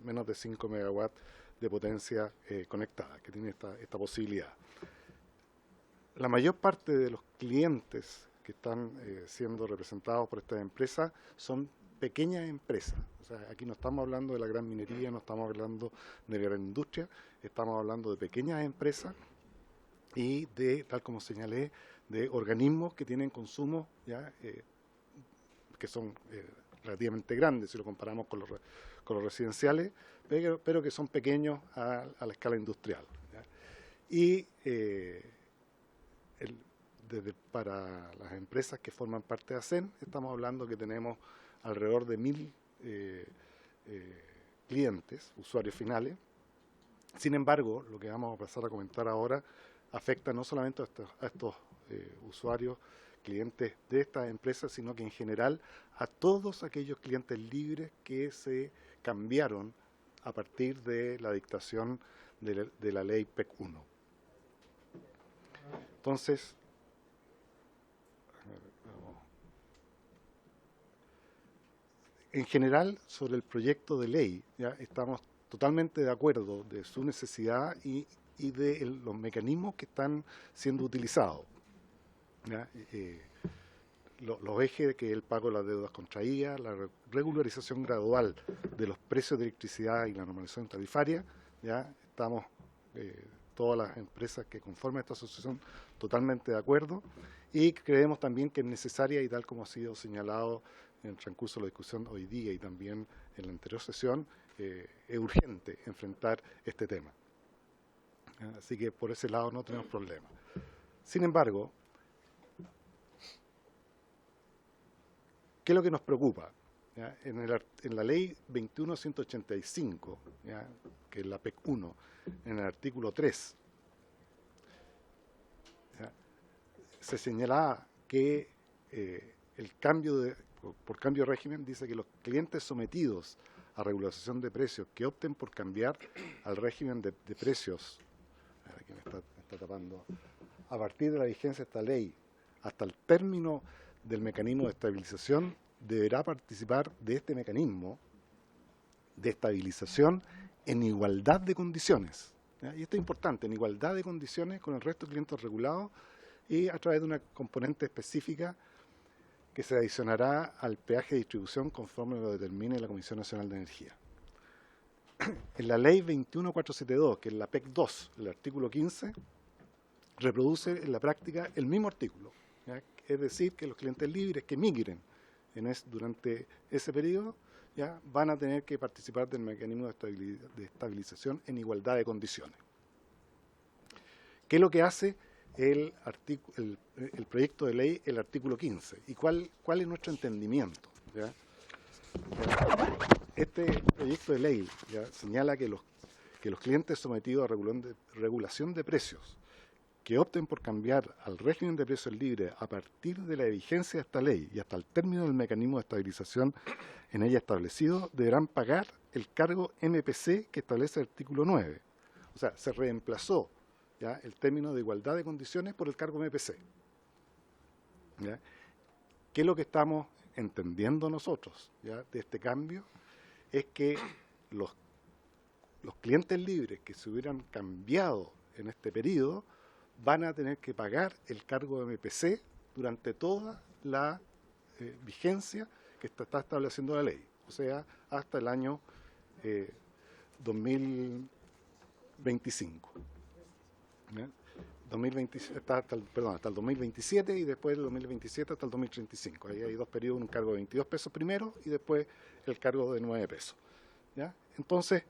menos de 5 megawatts de potencia conectada, que tiene esta posibilidad. La mayor parte de los clientes que están siendo representados por estas empresas son pequeñas empresas. O sea, aquí no estamos hablando de la gran minería, no estamos hablando de la gran industria, estamos hablando de pequeñas empresas y de, tal como señalé, de organismos que tienen consumos ya que son relativamente grandes si lo comparamos con los residenciales, pero que son pequeños a la escala industrial, ¿ya? Y para las empresas que forman parte de ACEN, estamos hablando que tenemos alrededor de 1000 clientes, usuarios finales. Sin embargo, lo que vamos a pasar a comentar ahora afecta no solamente a estos usuarios, clientes de estas empresas, sino que en general a todos aquellos clientes libres que se cambiaron a partir de la dictación de la ley PEC 1. Entonces, en general, sobre el proyecto de ley, ya estamos totalmente de acuerdo de su necesidad y de los mecanismos que están siendo utilizados. ¿Ya? Los ejes que es el pago de las deudas contraídas, la regularización gradual de los precios de electricidad y la normalización tarifaria, ya estamos todas las empresas que conforman esta asociación totalmente de acuerdo, y creemos también que es necesaria, y tal como ha sido señalado en el transcurso de la discusión hoy día y también en la anterior sesión, es urgente enfrentar este tema. Así que por ese lado no tenemos problema. Sin embargo, ¿qué es lo que nos preocupa? ¿Ya? En la ley 21.185, ¿ya? Que es la PEC 1, en el artículo 3, ¿ya? Se señala que por cambio de régimen, dice que los clientes sometidos a regulación de precios que opten por cambiar al régimen de precios, aquí me está tapando, a partir de la vigencia de esta ley hasta el término del mecanismo de estabilización, deberá participar de este mecanismo de estabilización en igualdad de condiciones. ¿Ya? Y esto es importante, en igualdad de condiciones con el resto de clientes regulados y a través de una componente específica que se adicionará al peaje de distribución conforme lo determine la Comisión Nacional de Energía. En la ley 21.472, que es la PEC 2, el artículo 15, reproduce en la práctica el mismo artículo, ¿ya? Es decir, que los clientes libres que migren durante ese periodo, ¿ya? Van a tener que participar del mecanismo de estabilización en igualdad de condiciones. ¿Qué es lo que hace el proyecto de ley, el artículo 15? ¿Y cuál es nuestro entendimiento? ¿Ya? Este proyecto de ley, ¿ya?, señala que los clientes sometidos a regulación de precios que opten por cambiar al régimen de precios libres a partir de la vigencia de esta ley y hasta el término del mecanismo de estabilización en ella establecido, deberán pagar el cargo MPC que establece el artículo 9. O sea, se reemplazó, ¿ya?, el término de igualdad de condiciones por el cargo MPC. ¿Ya? ¿Qué es lo que estamos entendiendo nosotros, ¿ya?, de este cambio? Es que los clientes libres que se hubieran cambiado en este periodo van a tener que pagar el cargo de MPC durante toda la vigencia que está estableciendo la ley, o sea, hasta el año 2025. ¿Ya? Hasta el 2027 y después del 2027 hasta el 2035. Ahí hay dos periodos, un cargo de 22 pesos primero y después el cargo de 9 pesos. ¿Ya? Entonces,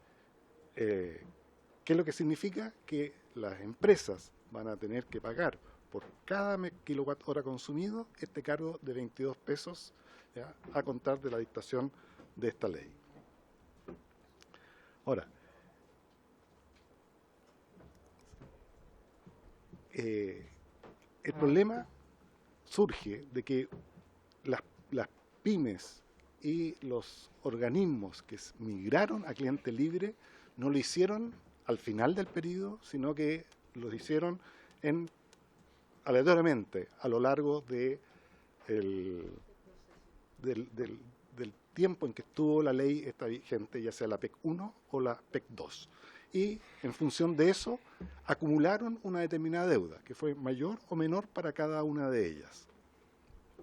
¿qué es lo que significa? Que las empresas van a tener que pagar por cada kilowatt hora consumido este cargo de 22 pesos, ¿ya?, a contar de la dictación de esta ley. Ahora, el problema surge de que las pymes y los organismos que migraron a cliente libre no lo hicieron al final del periodo, sino que lo hicieron aleatoriamente a lo largo del tiempo en que estuvo la ley esta vigente, ya sea la PEC 1 o la PEC 2. Y en función de eso acumularon una determinada deuda, que fue mayor o menor para cada una de ellas.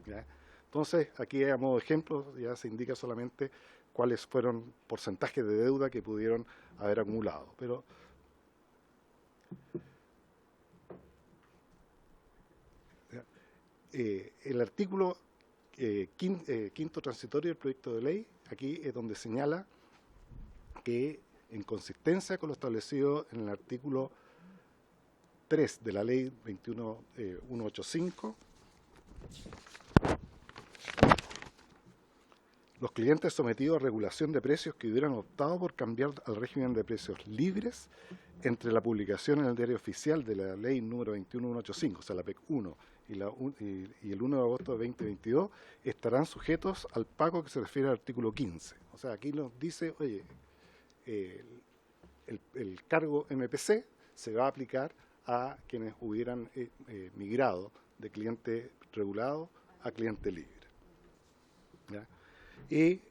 ¿Ya? Entonces, aquí a modo de ejemplo ya se indica solamente cuáles fueron porcentajes de deuda que pudieron haber acumulado. Pero el artículo quinto transitorio del proyecto de ley, aquí es donde señala que, en consistencia con lo establecido en el artículo 3 de la ley 21.185, los clientes sometidos a regulación de precios que hubieran optado por cambiar al régimen de precios libres entre la publicación en el diario oficial de la ley número 21.185, o sea, la PEC 1, y el 1 de agosto de 2022, estarán sujetos al pago que se refiere al artículo 15. O sea, aquí nos dice, oye, el cargo MPC se va a aplicar a quienes hubieran migrado de cliente regulado a cliente libre. ¿Ya? Y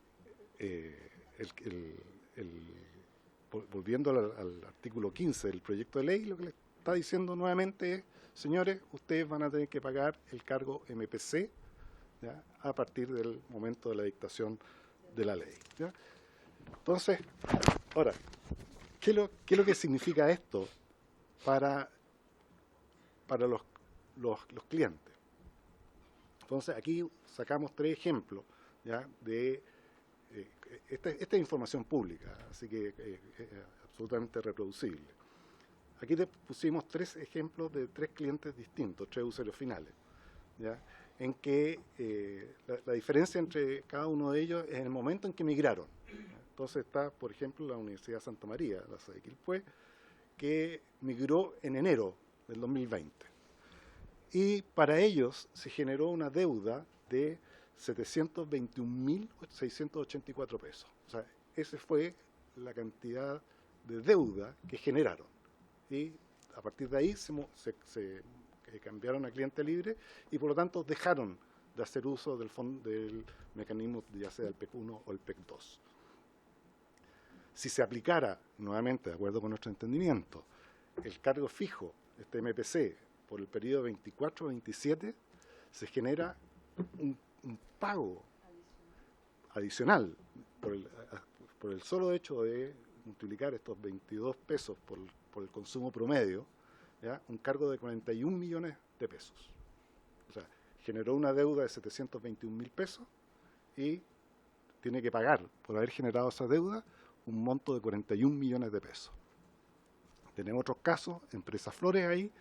volviendo al artículo 15 del proyecto de ley, lo que le está diciendo nuevamente es, señores, ustedes van a tener que pagar el cargo MPC, ¿ya?, a partir del momento de la dictación de la ley. ¿Ya? Entonces, ahora, ¿qué es lo que significa esto para los clientes? Entonces, aquí sacamos 3 ejemplos, ¿ya?, de esta es información pública, así que es absolutamente reproducible. Aquí te pusimos 3 ejemplos de 3 clientes distintos, 3 usuarios finales, ¿ya?, en que la diferencia entre cada uno de ellos es en el momento en que migraron. Entonces está, por ejemplo, la Universidad Santa María, la sede de Quilpué, que migró en enero del 2020. Y para ellos se generó una deuda de 721.684 pesos. O sea, esa fue la cantidad de deuda que generaron. Y a partir de ahí se cambiaron a cliente libre y por lo tanto dejaron de hacer uso del mecanismo, ya sea el PEC 1 o el PEC 2. Si se aplicara, nuevamente, de acuerdo con nuestro entendimiento, el cargo fijo, este MPC, por el periodo 24-27, se genera un pago adicional por el solo hecho de multiplicar estos 22 pesos por el consumo promedio, ¿ya?, un cargo de 41 millones de pesos. O sea, generó una deuda de 721.000 pesos y tiene que pagar por haber generado esa deuda un monto de 41 millones de pesos. Tenemos otros casos, Empresa Flores ahí,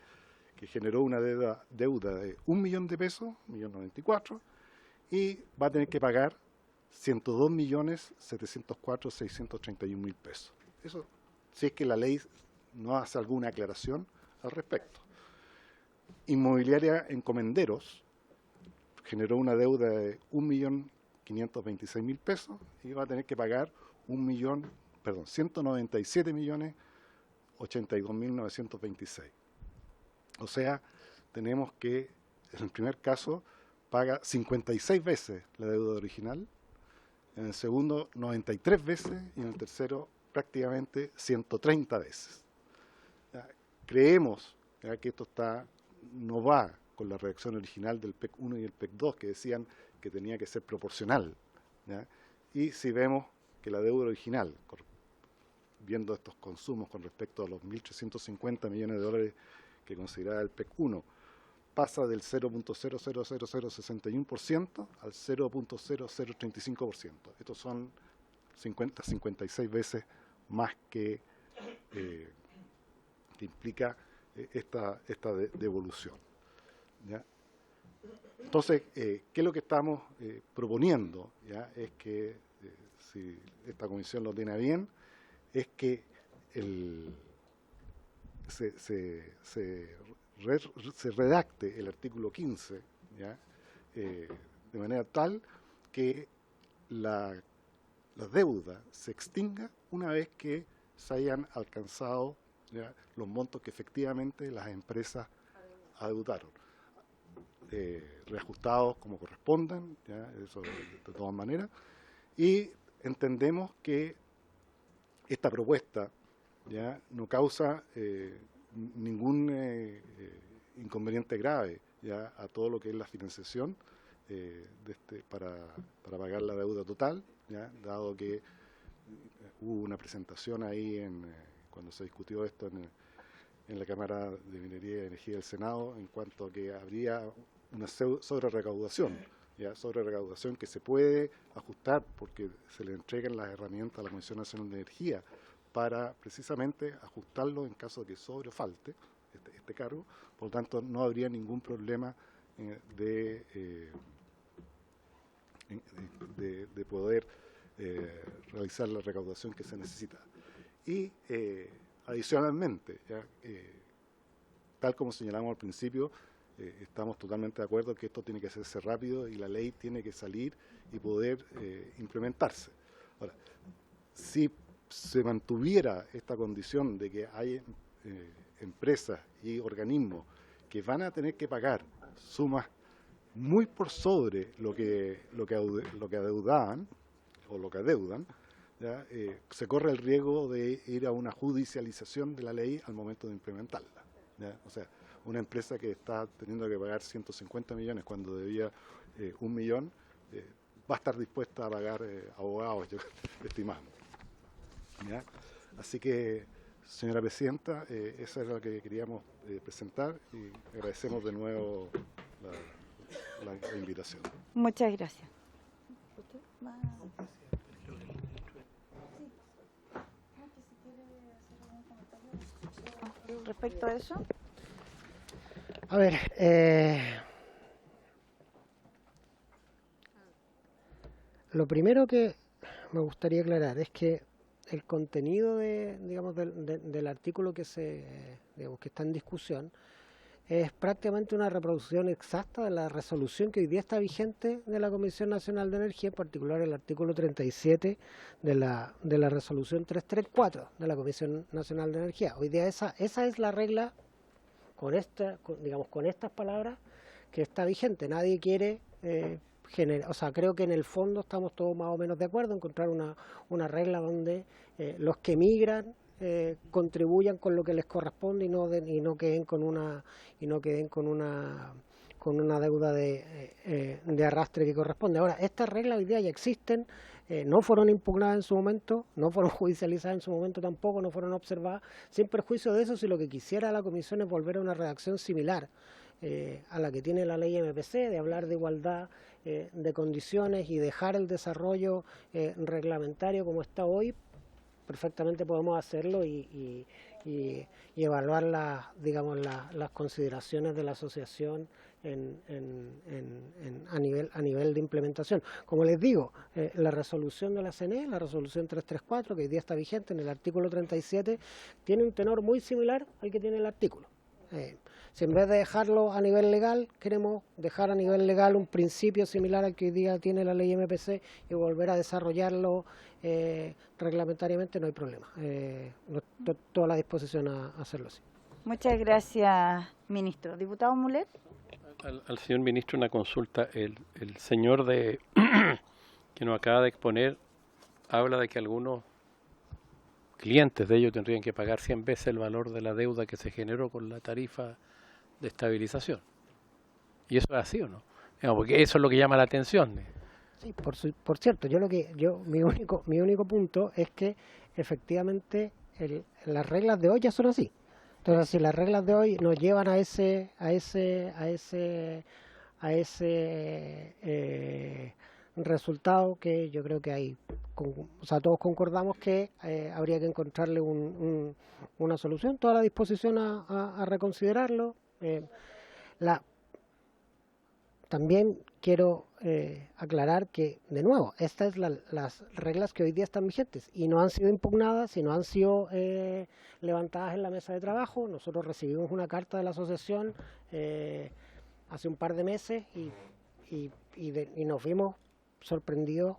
que generó una deuda de 1 millón de pesos, 1.094.000, y va a tener que pagar 102.704.631.000 pesos. Eso, si es que la ley no hace alguna aclaración al respecto. Inmobiliaria Encomenderos generó una deuda de 1.526.000 pesos y va a tener que pagar 197.082.926. O sea, tenemos que, en el primer caso, paga 56 veces la deuda original, en el segundo 93 veces y en el tercero prácticamente 130 veces. Ya, creemos que esto no va con la redacción original del PEC 1 y el PEC 2, que decían que tenía que ser proporcional. ¿Ya? Y si vemos que la deuda original, viendo estos consumos con respecto a los 1.350 millones de dólares que consideraba el PEC 1, pasa del 0.000061% al 0.0035%. Estos son 56 veces más que implica esta devolución. ¿Ya? Entonces, ¿qué es lo que estamos proponiendo? ¿Ya? Es que, si esta comisión lo tiene bien, es que se redacte el artículo 15, ¿ya? De manera tal que la deuda se extinga una vez que se hayan alcanzado, ¿ya?, los montos que efectivamente las empresas adeudaron, reajustados como correspondan, ¿ya? Eso de todas maneras, y entendemos que esta propuesta, ¿ya?, no causa ningún inconveniente grave, ¿ya?, a todo lo que es la financiación para pagar la deuda total, ¿ya?, dado que hubo una presentación ahí cuando se discutió esto en la Cámara de Minería y Energía del Senado, en cuanto a que habría una sobrerecaudación, ¿ya?, sobrerecaudación que se puede ajustar porque se le entregan las herramientas a la Comisión Nacional de Energía para precisamente ajustarlo en caso de que sobre o falte este cargo. Por lo tanto, no habría ningún problema de poder realizar la recaudación que se necesita. Y adicionalmente, ¿ya?, tal como señalamos al principio, estamos totalmente de acuerdo que esto tiene que hacerse rápido y la ley tiene que salir y poder implementarse. Ahora, si se mantuviera esta condición de que hay empresas y organismos que van a tener que pagar sumas muy por sobre lo que adeudaban o lo que adeudan, ¿ya?, se corre el riesgo de ir a una judicialización de la ley al momento de implementarla, ¿ya? O sea, una empresa que está teniendo que pagar 150 millones cuando debía 1 millón, va a estar dispuesta a pagar abogados, estimamos. ¿Ya? Así que, señora Presidenta, eso es lo que queríamos presentar y agradecemos de nuevo la invitación. Muchas gracias. Respecto a eso. A ver, lo primero que me gustaría aclarar es que el contenido del artículo que está en discusión es prácticamente una reproducción exacta de la resolución que hoy día está vigente de la Comisión Nacional de Energía, en particular el artículo 37 de la resolución 334 de la Comisión Nacional de Energía. Hoy día esa es la regla con estas palabras que está vigente. Nadie quiere creo que en el fondo estamos todos más o menos de acuerdo en encontrar una regla donde los que emigran contribuyan con lo que les corresponde y no queden con una deuda de arrastre que corresponde. Ahora, estas reglas hoy día ya existen, no fueron impugnadas en su momento, no fueron judicializadas en su momento tampoco, no fueron observadas, sin perjuicio de eso, si lo que quisiera la Comisión es volver a una redacción similar a la que tiene la ley MPC, de hablar de igualdad de condiciones y dejar el desarrollo reglamentario como está hoy, perfectamente podemos hacerlo y evaluar las consideraciones de la asociación a nivel de implementación. Como les digo, la resolución de la CNE, la resolución 334, que hoy día está vigente en el artículo 37, tiene un tenor muy similar al que tiene el artículo. Si en vez de dejarlo a nivel legal, queremos dejar a nivel legal un principio similar al que hoy día tiene la ley MPC y volver a desarrollarlo reglamentariamente, no hay problema. Toda la disposición a hacerlo así. Muchas gracias, ministro. Diputado Mulet. Al señor ministro una consulta. El señor que nos acaba de exponer habla de que algunos clientes de ellos tendrían que pagar 100 veces el valor de la deuda que se generó con la tarifa de estabilización. ¿Y eso es así o no? Porque eso es lo que llama la atención. Sí, por cierto, mi único punto es que efectivamente las reglas de hoy ya son así. Entonces, si las reglas de hoy nos llevan a ese resultado, que yo creo que hay, todos concordamos que habría que encontrarle una solución, toda la disposición a reconsiderarlo. También quiero aclarar que, de nuevo, estas son las reglas que hoy día están vigentes y no han sido impugnadas y no han sido levantadas en la mesa de trabajo. Nosotros recibimos una carta de la asociación hace un par de meses y nos vimos sorprendidos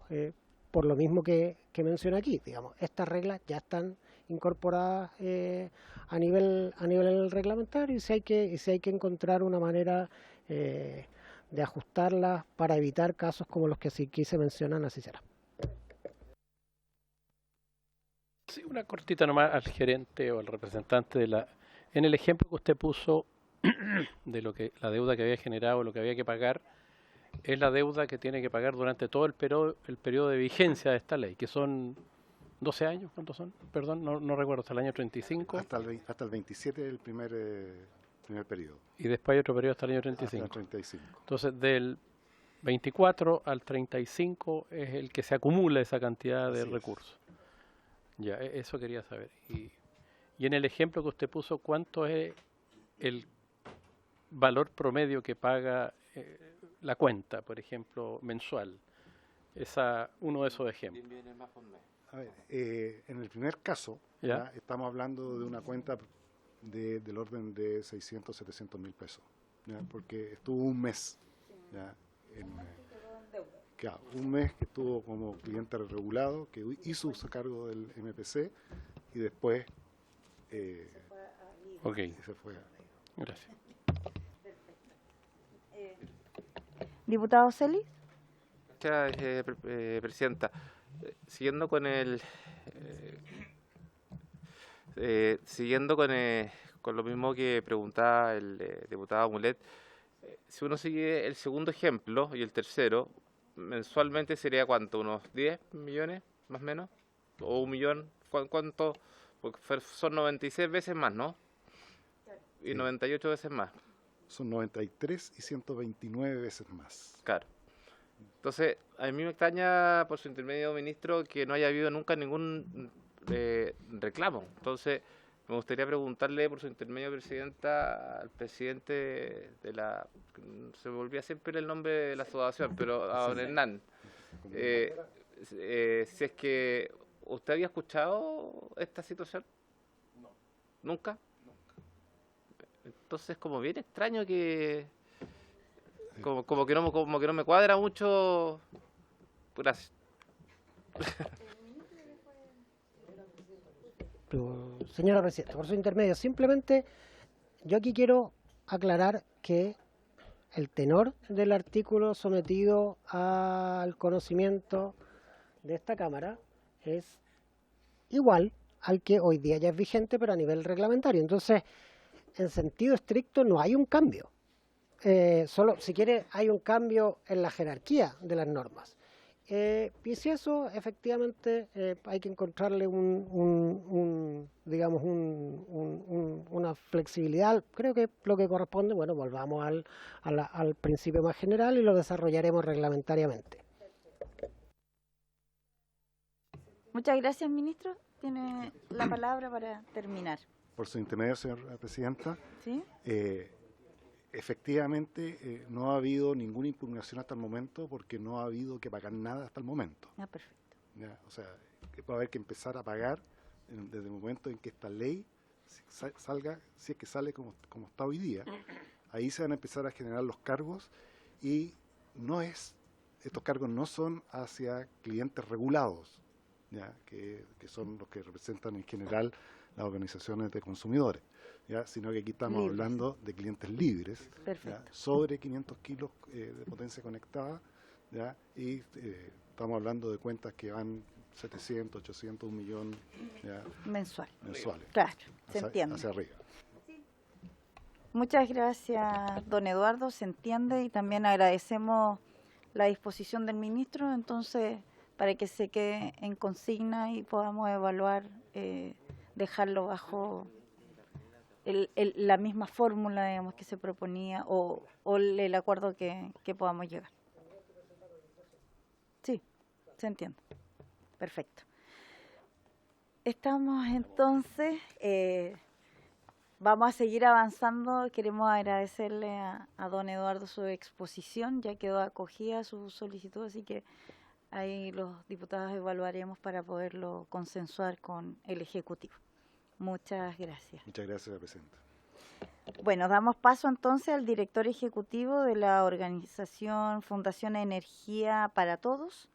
por lo mismo que mencioné aquí. Digamos, estas reglas ya están incorporadas a nivel reglamentario y si hay que encontrar una manera de ajustarlas para evitar casos como los que aquí se mencionan, así será. Sí, una cortita nomás al gerente o al representante en el ejemplo que usted puso de la deuda que había generado, lo que había que pagar, es la deuda que tiene que pagar durante todo el periodo de vigencia de esta ley, que son 12 años, ¿cuántos son? Perdón, no recuerdo, hasta el año 35. Hasta el 27 el primer periodo. Y después hay otro periodo hasta el año 35. Hasta el 35. Entonces, del 24 al 35 es el que se acumula esa cantidad de recursos. Ya, eso quería saber. Y en el ejemplo que usted puso, ¿cuánto es el valor promedio que paga la cuenta, por ejemplo, mensual? Uno de esos ejemplos. A ver, en el primer caso, ¿ya? Estamos hablando de una cuenta del orden de 600, 700 mil pesos, ¿ya? Porque estuvo un mes, ¿ya? Un mes que estuvo como cliente regulado, que hizo uso cargo del MPC y después se fue. Gracias. Diputado Celis. Gracias, presidenta. Siguiendo con con lo mismo que preguntaba el diputado Mulet, si uno sigue el segundo ejemplo y el tercero, mensualmente sería ¿cuánto? ¿Unos 10 millones más o menos? ¿O 1 millón? ¿Cuánto? Porque son 96 veces más, ¿no? Y 98 veces más. Son 93 y 129 veces más. Claro. Entonces, a mí me extraña, por su intermedio, ministro, que no haya habido nunca ningún reclamo. Entonces, me gustaría preguntarle, por su intermedio, presidenta, al presidente se me olvida siempre el nombre de la asociación, pero a don Hernán, si es que usted había escuchado esta situación. No. ¿Nunca? Nunca. Entonces, como bien extraño que... Como que no me cuadra mucho. Gracias. Señora presidenta, por su intermedio, simplemente yo aquí quiero aclarar que el tenor del artículo sometido al conocimiento de esta Cámara es igual al que hoy día ya es vigente, pero a nivel reglamentario. Entonces, en sentido estricto, no hay un cambio. Solo, si quiere, hay un cambio en la jerarquía de las normas. Y si eso, efectivamente, hay que encontrarle digamos, una flexibilidad. Creo que lo que corresponde, bueno, volvamos al principio más general y lo desarrollaremos reglamentariamente. Muchas gracias, ministro. Tiene la palabra para terminar. Por su intermedio, señora presidenta, ¿Sí? efectivamente no ha habido ninguna impugnación hasta el momento porque no ha habido que pagar nada hasta el momento. Ah, perfecto. ¿Ya? O sea, que va a haber que empezar a pagar desde el momento en que esta ley salga, si es que sale como está hoy día. Ahí se van a empezar a generar los cargos y estos cargos no son hacia clientes regulados, ¿ya? Que son los que representan en general las organizaciones de consumidores, ¿ya? Sino que aquí estamos hablando de clientes libres, ¿ya? Sobre 500 kilos de potencia conectada, ¿ya? Y estamos hablando de cuentas que van 700, 800, 1 millón, ¿ya? Mensuales. Claro, se entiende. Hacia arriba. Muchas gracias, don Eduardo, se entiende, y también agradecemos la disposición del ministro, entonces, para que se quede en consigna y podamos evaluar, dejarlo bajo la misma fórmula, digamos, que se proponía, o el acuerdo que podamos llegar. Sí, se entiende. Perfecto. Estamos entonces, vamos a seguir avanzando. Queremos agradecerle a don Eduardo su exposición, ya quedó acogida su solicitud, así que ahí los diputados evaluaremos para poderlo consensuar con el Ejecutivo. Muchas gracias. Muchas gracias, señora presidenta. Bueno, damos paso entonces al director ejecutivo de la organización Fundación Energía para Todos,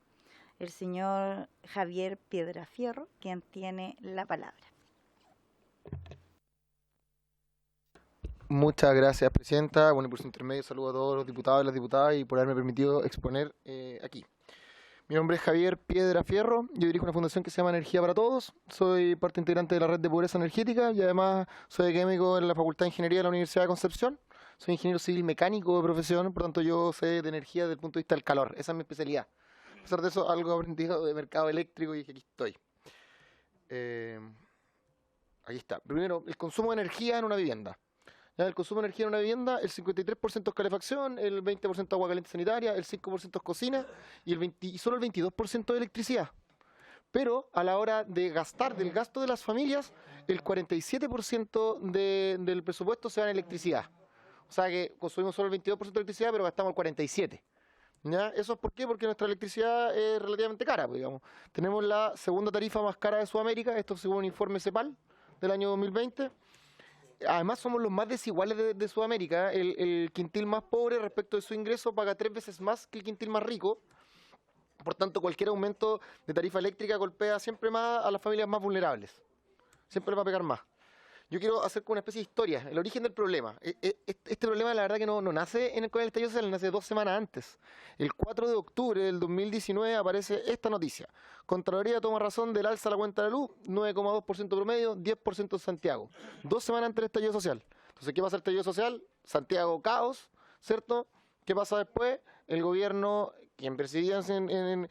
el señor Javier Piedrafierro, quien tiene la palabra. Muchas gracias, presidenta. Bueno, y por su intermedio saludo a todos los diputados y las diputadas y por haberme permitido exponer aquí. Mi nombre es Javier Piedrafierro, yo dirijo una fundación que se llama Energía para Todos, soy parte integrante de la red de pobreza energética y además soy académico en la Facultad de Ingeniería de la Universidad de Concepción. Soy ingeniero civil mecánico de profesión, por tanto yo sé de energía desde el punto de vista del calor, esa es mi especialidad. A pesar de eso, algo he aprendido de mercado eléctrico y aquí estoy. Aquí está. Primero, el consumo de energía en una vivienda. ¿Ya? El consumo de energía en una vivienda, el 53% es calefacción, el 20% agua caliente sanitaria, el 5% es cocina y solo el 22% de electricidad. Pero a la hora de gastar, del gasto de las familias, el 47% del presupuesto se va en electricidad. O sea que consumimos solo el 22% de electricidad, pero gastamos el 47%. ¿Ya? ¿Eso es por qué? Porque nuestra electricidad es relativamente cara, pues, digamos. Tenemos la segunda tarifa más cara de Sudamérica, esto según un informe CEPAL del año 2020. Además somos los más desiguales de Sudamérica. El quintil más pobre respecto de su ingreso paga 3 veces más que el quintil más rico. Por tanto, cualquier aumento de tarifa eléctrica golpea siempre más a las familias más vulnerables. Siempre les va a pegar más. Yo quiero hacer como una especie de historia, el origen del problema. Este problema la verdad que no nace con el estallido social, nace 2 semanas antes. El 4 de octubre del 2019 aparece esta noticia. Contraloría toma razón del alza a la cuenta de la luz, 9,2% promedio, 10% en Santiago. 2 semanas antes del estallido social. Entonces, ¿qué pasa el estallido social? Santiago, caos, ¿cierto? ¿Qué pasa después? El gobierno, quien presidía en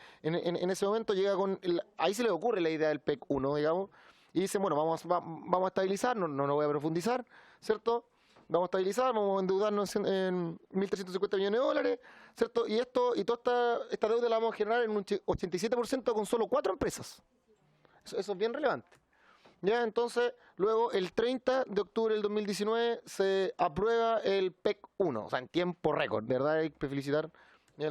ese momento, llega con... ahí se le ocurre la idea del PEC 1, digamos, y dicen, bueno, vamos a estabilizar, no voy a profundizar, ¿cierto? Vamos a estabilizar, vamos a endeudarnos en 1.350 millones de dólares, ¿cierto? Y toda esta deuda la vamos a generar en un 87% con solo 4 empresas. Eso es bien relevante. Ya, entonces, luego, el 30 de octubre del 2019 se aprueba el PEC 1, o sea, en tiempo récord, de verdad, hay que felicitar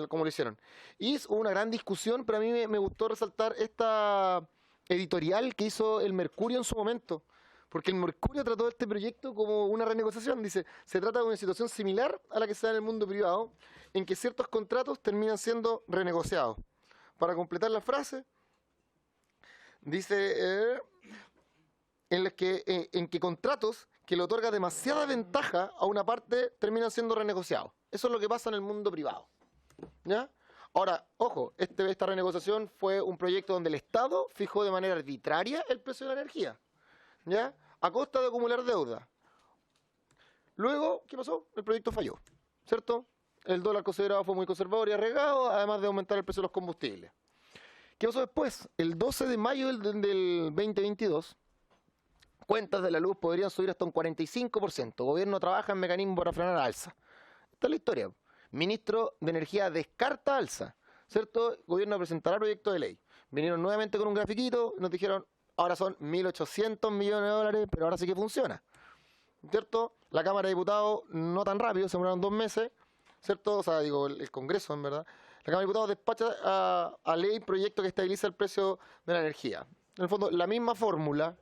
cómo lo hicieron. Y hubo una gran discusión, pero a mí me gustó resaltar esta editorial que hizo el Mercurio en su momento, porque el Mercurio trató este proyecto como una renegociación. Dice, se trata de una situación similar a la que se da en el mundo privado, en que ciertos contratos terminan siendo renegociados. Para completar la frase, dice en que contratos que le otorga demasiada ventaja a una parte terminan siendo renegociados. Eso es lo que pasa en el mundo privado. ¿Ya? Ahora, ojo, esta renegociación fue un proyecto donde el Estado fijó de manera arbitraria el precio de la energía, ¿ya? A costa de acumular deuda. Luego, ¿qué pasó? El proyecto falló, ¿cierto? el dólar considerado fue muy conservador y arriesgado, además de aumentar el precio de los combustibles. ¿Qué pasó después? El 12 de mayo del 2022, cuentas de la luz podrían subir hasta un 45%. El gobierno trabaja en mecanismos para frenar alza. Esta es la historia. Ministro de Energía descarta alza, ¿cierto? El gobierno presentará proyecto de ley. Vinieron nuevamente con un grafiquito y nos dijeron, ahora son 1.800 millones de dólares, pero ahora sí que funciona, ¿cierto? La Cámara de Diputados no tan rápido, se demoraron 2 meses, ¿cierto? O sea, digo, el Congreso, en verdad. La Cámara de Diputados despacha a ley proyecto que estabiliza el precio de la energía. En el fondo, la misma fórmula,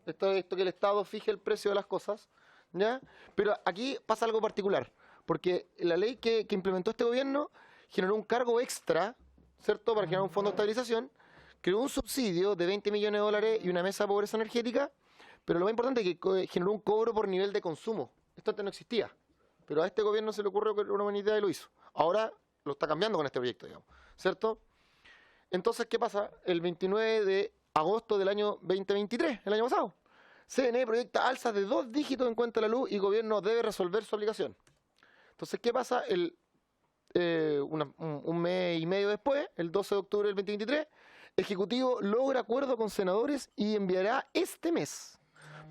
esto que el Estado fije el precio de las cosas, ¿ya? Pero aquí pasa algo particular, porque la ley que implementó este gobierno generó un cargo extra, ¿cierto?, para generar un fondo de estabilización, creó un subsidio de 20 millones de dólares y una mesa de pobreza energética, pero lo más importante es que generó un cobro por nivel de consumo. Esto antes no existía, pero a este gobierno se le ocurrió que era una buena idea y lo hizo. Ahora lo está cambiando con este proyecto, digamos, ¿cierto? Entonces, ¿qué pasa? El 29 de agosto del año 2023, el año pasado, CNE proyecta alzas de 2 dígitos en cuenta de la luz y el gobierno debe resolver su obligación. Entonces, ¿qué pasa? Un mes y medio después, el 12 de octubre del 2023, el Ejecutivo logra acuerdo con senadores y enviará este mes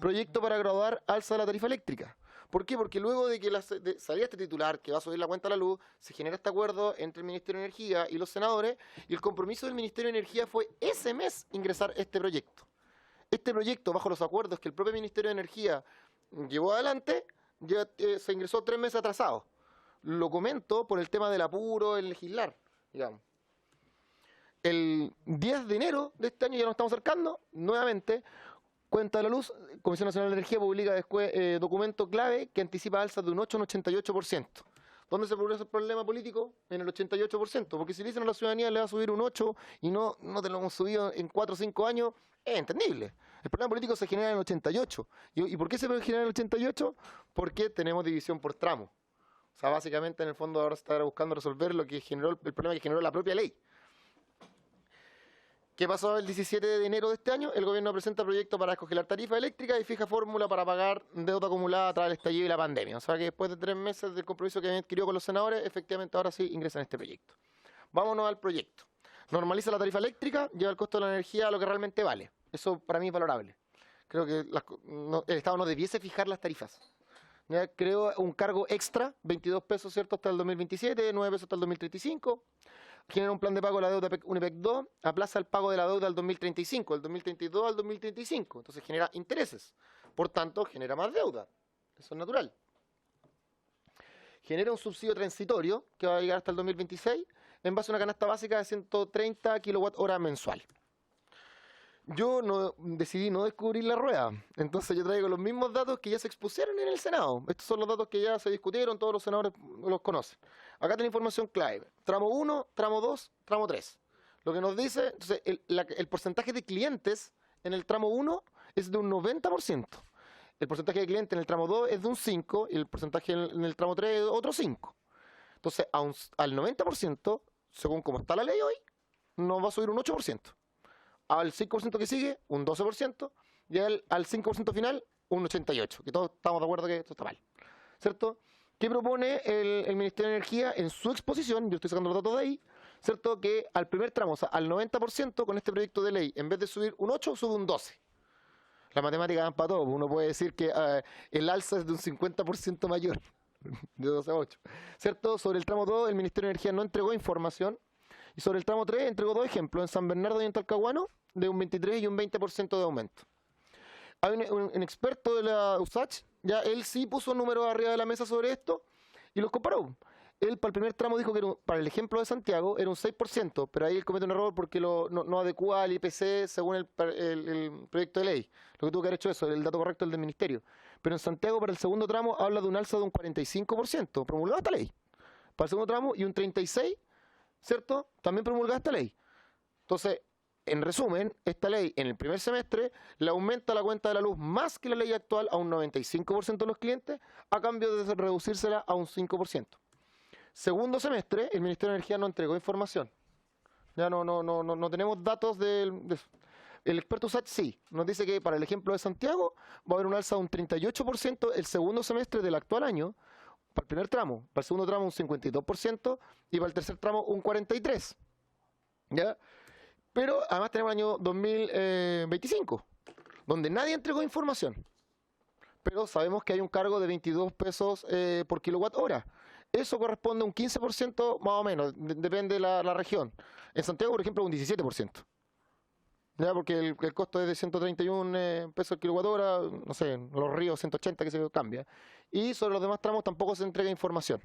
proyecto para graduar alza de la tarifa eléctrica. ¿Por qué? Porque luego de que salía este titular que va a subir la cuenta de la luz, se genera este acuerdo entre el Ministerio de Energía y los senadores, y el compromiso del Ministerio de Energía fue ese mes ingresar este proyecto. Este proyecto, bajo los acuerdos que el propio Ministerio de Energía llevó adelante, ya se ingresó 3 meses atrasado. Lo comento por el tema del apuro, el legislar, digamos. El 10 de enero de este año, ya nos estamos acercando, nuevamente, Cuenta de la Luz, Comisión Nacional de Energía publica después documento clave que anticipa alzas de un 8 a un 88%. ¿Dónde se produce el problema político? En el 88%, porque si le dicen a la ciudadanía le va a subir un 8 y no te lo hemos subido en 4 o 5 años, es entendible. El problema político se genera en el 88. ¿Y por qué se genera en el 88? Porque tenemos división por tramo. O sea, básicamente en el fondo ahora se está buscando resolver lo que generó el problema que generó la propia ley. ¿Qué pasó el 17 de enero de este año? El gobierno presenta proyecto para descongelar tarifa eléctrica y fija fórmula para pagar deuda acumulada tras el estallido y la pandemia. O sea que después de 3 meses del compromiso que habían adquirido con los senadores, efectivamente ahora sí ingresan a este proyecto. Vámonos al proyecto. Normaliza la tarifa eléctrica, lleva el costo de la energía a lo que realmente vale. Eso para mí es valorable. Creo que el Estado no debiese fijar las tarifas. Ya creo un cargo extra, 22 pesos, ¿cierto?, hasta el 2027, 9 pesos hasta el 2035. Genera un plan de pago de la deuda Unipec 2, aplaza el pago de la deuda al 2035, del 2032 al 2035. Entonces genera intereses. Por tanto, genera más deuda. Eso es natural. Genera un subsidio transitorio que va a llegar hasta el 2026 en base a una canasta básica de 130 kWh mensual. Yo decidí no descubrir la rueda, entonces yo traigo los mismos datos que ya se expusieron en el Senado. Estos son los datos que ya se discutieron, todos los senadores los conocen. Acá tiene información clave, tramo 1, tramo 2, tramo 3. Lo que nos dice, entonces, el porcentaje de clientes en el tramo 1 es de un 90%. El porcentaje de clientes en el tramo 2 es de un 5% y el porcentaje en el tramo 3 es de otro 5%. Entonces, al 90%, según como está la ley hoy, nos va a subir un 8%. Al 5% que sigue, un 12%, y al 5% final, un 88%, que todos estamos de acuerdo que esto está mal, ¿cierto? ¿Qué propone el Ministerio de Energía en su exposición? Yo estoy sacando los datos de ahí, ¿cierto? Que al primer tramo, o sea, al 90% con este proyecto de ley, en vez de subir un 8, sube un 12. La matemática dan para todo, uno puede decir que el alza es de un 50% mayor, de 12 a 8, ¿cierto? Sobre el tramo 2, el Ministerio de Energía no entregó información, y sobre el tramo 3 entregó 2 ejemplos, en San Bernardo y en Talcahuano, de un 23 y un 20% de aumento. Hay un experto de la USACH, ya él sí puso números arriba de la mesa sobre esto y los comparó. Él para el primer tramo dijo que para el ejemplo de Santiago era un 6%, pero ahí él comete un error porque no adecua al IPC según el proyecto de ley. Lo que tuvo que haber hecho eso, el dato correcto es el del Ministerio. Pero en Santiago para el segundo tramo habla de un alza de un 45%, promulgada esta ley. Para el segundo tramo y un 36%, ¿cierto? También promulgada esta ley. Entonces, en resumen, esta ley en el primer semestre le aumenta la cuenta de la luz más que la ley actual a un 95% de los clientes, a cambio de reducírsela a un 5%. Segundo semestre, el Ministerio de Energía no entregó información. Ya no tenemos datos del... El experto USACH sí, nos dice que para el ejemplo de Santiago va a haber un alza de un 38% el segundo semestre del actual año, para el primer tramo, para el segundo tramo un 52% y para el tercer tramo un 43%. ¿Ya? Pero además tenemos el año 2025, donde nadie entregó información. Pero sabemos que hay un cargo de 22 pesos por kilowatt hora. Eso corresponde a un 15% más o menos, depende de la región. En Santiago, por ejemplo, un 17%. ¿Ya? Porque el costo es de 131 pesos el kilowatt hora, no sé, en Los Ríos 180 que se cambia. Y sobre los demás tramos tampoco se entrega información.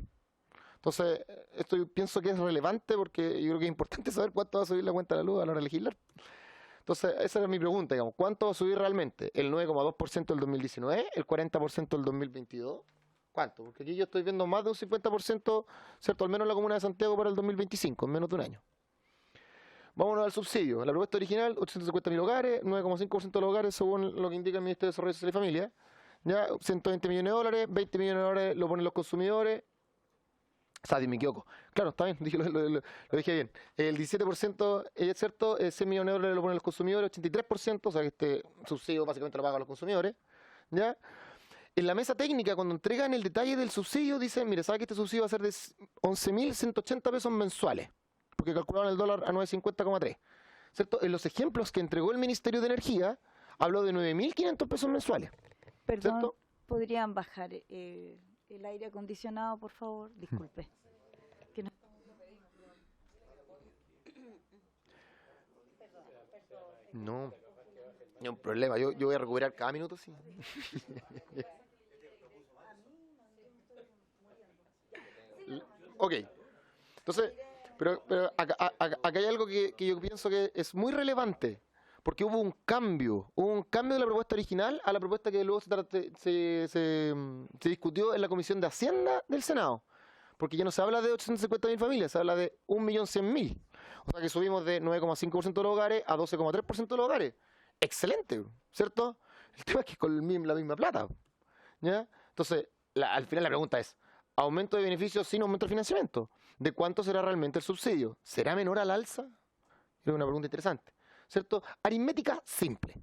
Entonces, esto yo pienso que es relevante porque yo creo que es importante saber cuánto va a subir la cuenta de la luz a la hora de legislar. Entonces, esa era mi pregunta, digamos, ¿cuánto va a subir realmente? ¿El 9,2% del 2019? ¿El 40% del 2022? ¿Cuánto? Porque aquí yo estoy viendo más de un 50%, ¿cierto? Al menos en la Comuna de Santiago para el 2025, en menos de un año. Vámonos al subsidio. La propuesta original, 850.000 hogares, 9,5% de los hogares, según lo que indica el Ministerio de Desarrollo Social y Familia. Ya, 120 millones de dólares, 20 millones de dólares lo ponen los consumidores. O sea, me equivoco. Claro, está bien, lo dije bien. El 17%, es cierto, 100 millones de dólares lo ponen los consumidores, 83%, o sea que este subsidio básicamente lo pagan los consumidores. ¿Ya? En la mesa técnica, cuando entregan el detalle del subsidio, dicen, mire, ¿sabe que este subsidio va a ser de 11.180 pesos mensuales? Porque calcularon el dólar a 950,3. ¿Cierto? En los ejemplos que entregó el Ministerio de Energía, habló de 9.500 pesos mensuales. Perdón, ¿cierto? ¿podrían bajar el aire acondicionado, por favor? Disculpe. Que no- No, no hay un problema. Yo voy a recuperar cada minuto, sí. Ok. Entonces, pero acá hay algo que yo pienso que es muy relevante, porque hubo un cambio de la propuesta original a la propuesta que luego se discutió en la Comisión de Hacienda del Senado. Porque ya no se habla de 850.000 familias, se habla de 1.100.000. O sea que subimos de 9,5% de los hogares a 12,3% de los hogares. Excelente, ¿cierto? El tema es que es con la misma plata. ¿Ya? Entonces, al final la pregunta es, ¿aumento de beneficios sin aumento de financiamiento? ¿De cuánto será realmente el subsidio? ¿Será menor al alza? Es una pregunta interesante, ¿cierto? Aritmética simple.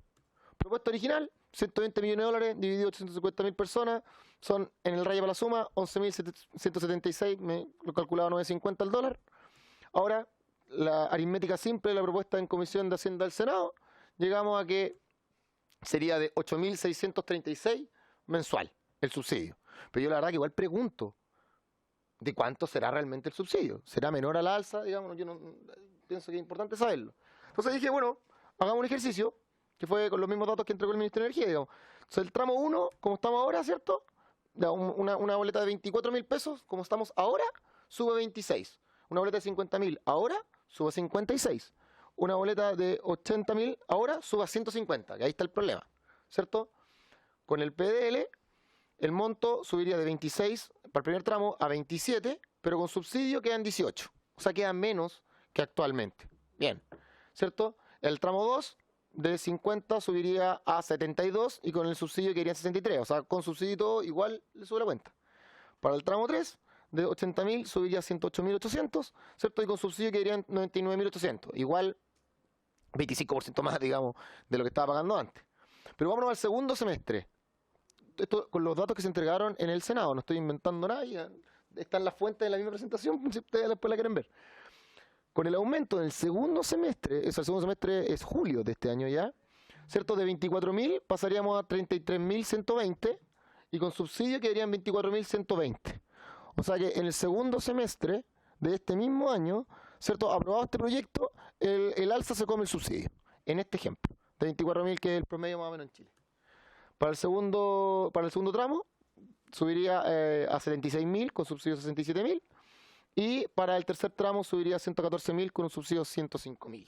Propuesta original, 120 millones de dólares dividido 850.000 personas, son en el raya para la suma 11.176, me lo calculaba 9.50 el dólar. Ahora, la aritmética simple, la propuesta en Comisión de Hacienda del Senado, llegamos a que sería de 8.636 mensual el subsidio. Pero yo la verdad que igual pregunto, ¿de cuánto será realmente el subsidio? ¿Será menor al alza? Digamos, yo no pienso que es importante saberlo. Entonces dije, bueno, hagamos un ejercicio, que fue con los mismos datos que entregó el Ministerio de Energía, digamos. Entonces el tramo 1, como estamos ahora, ¿cierto? Una boleta de 24.000 pesos, como estamos ahora, sube a 26. Una boleta de 50.000 ahora, sube a 56. Una boleta de 80.000 ahora, sube a 150, que ahí está el problema, ¿cierto? Con el PDL, el monto subiría de 26 para el primer tramo a 27, pero con subsidio quedan 18. O sea, quedan menos que actualmente. Bien, ¿cierto? El tramo 2 de 50 subiría a 72 y con el subsidio quedaría 63. O sea, con subsidio y todo igual le sube la cuenta. Para el tramo 3 de 80.000 subiría a 108.800, ¿cierto? Y con subsidio quedarían 99.800. Igual 25% más, digamos, de lo que estaba pagando antes. Pero vámonos al segundo semestre. Esto con los datos que se entregaron en el Senado, no estoy inventando nada, ya están las fuentes de la misma presentación, si ustedes después la quieren ver. Con el aumento del segundo semestre, el segundo semestre es julio de este año ya, ¿cierto? De 24.000 pasaríamos a 33.120 y con subsidio quedarían 24.120. O sea que en el segundo semestre de este mismo año, ¿cierto? Aprobado este proyecto, el alza se come el subsidio, en este ejemplo, de 24.000 que es el promedio más o menos en Chile. Para el segundo tramo subiría a 76.000 con subsidio 67.000 y para el tercer tramo subiría a 114.000 con un subsidio 105.000.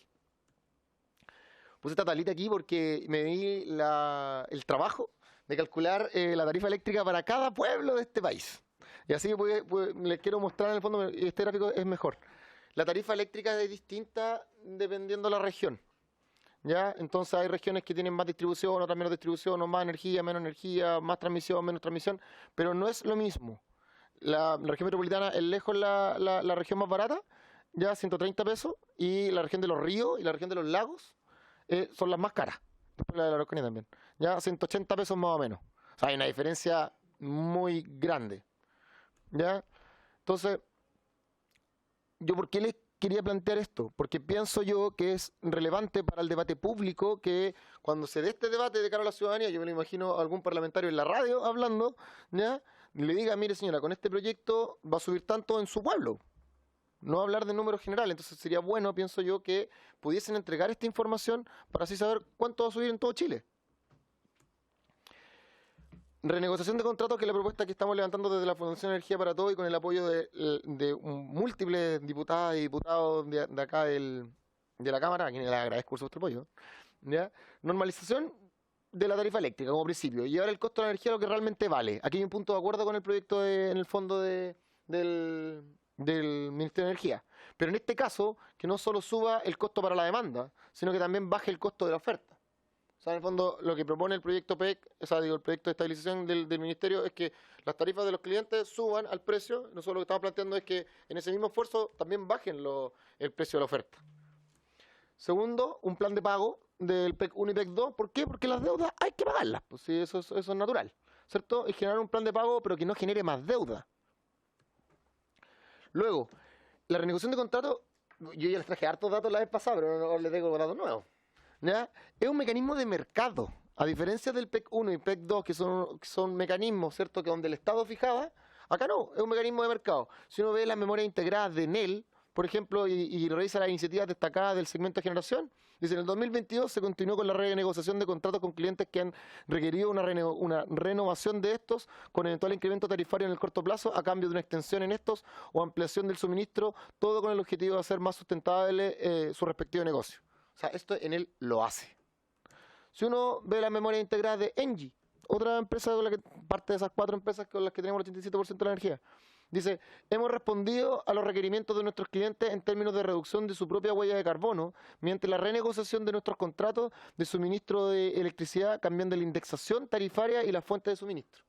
Puse esta tablita aquí porque me di el trabajo de calcular la tarifa eléctrica para cada pueblo de este país. Y así les quiero mostrar en el fondo, este gráfico es mejor. La tarifa eléctrica es distinta dependiendo de la región. ¿Ya? Entonces hay regiones que tienen más distribución, otras menos distribución, o más energía, menos energía, más transmisión, menos transmisión, pero no es lo mismo. La región metropolitana es lejos la región más barata, ya 130 pesos, y la región de los ríos y la región de los lagos son las más caras. Después la de la Araucanía también. Ya 180 pesos más o menos. O sea, hay una diferencia muy grande. ¿Ya? Entonces, ¿yo por qué les quería plantear esto? Porque pienso yo que es relevante para el debate público que cuando se dé este debate de cara a la ciudadanía, yo me lo imagino a algún parlamentario en la radio hablando, ¿ya? Le diga, mire señora, con este proyecto va a subir tanto en su pueblo. No hablar de números generales, entonces sería bueno, pienso yo, que pudiesen entregar esta información para así saber cuánto va a subir en todo Chile. Renegociación de contratos, que es la propuesta que estamos levantando desde la Fundación Energía para Todos y con el apoyo de múltiples diputadas y diputados de acá de la Cámara, a quienes les agradezco por vuestro apoyo. ¿Ya? Normalización de la tarifa eléctrica como principio, y llevar el costo de la energía a lo que realmente vale. Aquí hay un punto de acuerdo con el proyecto en el fondo del Ministerio de Energía. Pero en este caso, que no solo suba el costo para la demanda, sino que también baje el costo de la oferta. O sea, en el fondo, lo que propone el proyecto PEC, o sea, digo, el proyecto de estabilización del Ministerio, es que las tarifas de los clientes suban al precio. Nosotros lo que estamos planteando es que en ese mismo esfuerzo también bajen el precio de la oferta. Segundo, un plan de pago del PEC 1 y PEC 2. ¿Por qué? Porque las deudas hay que pagarlas. Pues sí, eso es natural, ¿cierto? Y generar un plan de pago, pero que no genere más deuda. Luego, la renegociación de contrato, yo ya les traje hartos datos la vez pasada, pero no les tengo datos nuevos. ¿Ya? Es un mecanismo de mercado, a diferencia del PEC 1 y PEC 2, que son mecanismos, ¿cierto?, que donde el Estado fijaba, acá no, es un mecanismo de mercado. Si uno ve las memorias integradas de Enel, por ejemplo, y revisa las iniciativas destacadas del segmento de generación, dice, en el 2022 se continuó con la renegociación de contratos con clientes que han requerido una renovación de estos con eventual incremento tarifario en el corto plazo a cambio de una extensión en estos o ampliación del suministro, todo con el objetivo de hacer más sustentable su respectivo negocio. O sea, esto Enel lo hace. Si uno ve la memoria integrada de Engie, otra empresa con la que parte de esas 4 empresas con las que tenemos el 87% de la energía, dice, hemos respondido a los requerimientos de nuestros clientes en términos de reducción de su propia huella de carbono mediante la renegociación de nuestros contratos de suministro de electricidad, cambiando la indexación tarifaria y la fuente de suministro.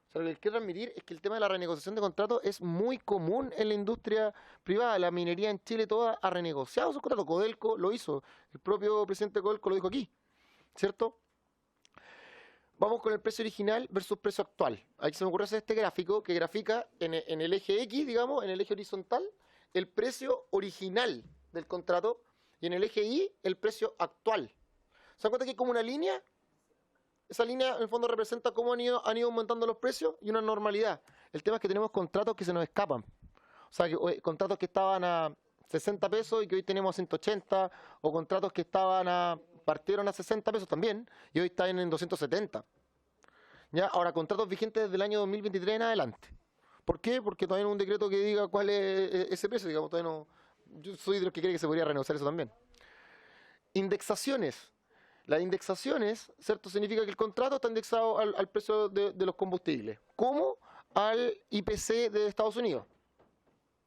O sea, lo que les quiero transmitir es que el tema de la renegociación de contratos es muy común en la industria privada. La minería en Chile toda ha renegociado sus contratos. Codelco lo hizo, el propio presidente Codelco lo dijo aquí, ¿cierto? Vamos con el precio original versus precio actual. Aquí se me ocurre hacer este gráfico que grafica en el eje X, digamos, en el eje horizontal, el precio original del contrato y en el eje Y el precio actual. ¿Se dan cuenta que hay como una línea? Esa línea en el fondo representa cómo han ido aumentando los precios y una normalidad. El tema es que tenemos contratos que se nos escapan. O sea, contratos que estaban a 60 pesos y que hoy tenemos a 180, o contratos que partieron a 60 pesos también y hoy están en 270. ¿Ya? Ahora, contratos vigentes desde el año 2023 en adelante. ¿Por qué? Porque todavía no hay un decreto que diga cuál es ese precio. Digamos, todavía no. Yo soy de los que cree que se podría renegociar eso también. Indexaciones. Las indexaciones, ¿cierto? Significa que el contrato está indexado al precio de los combustibles. ¿Cómo? Al IPC de Estados Unidos.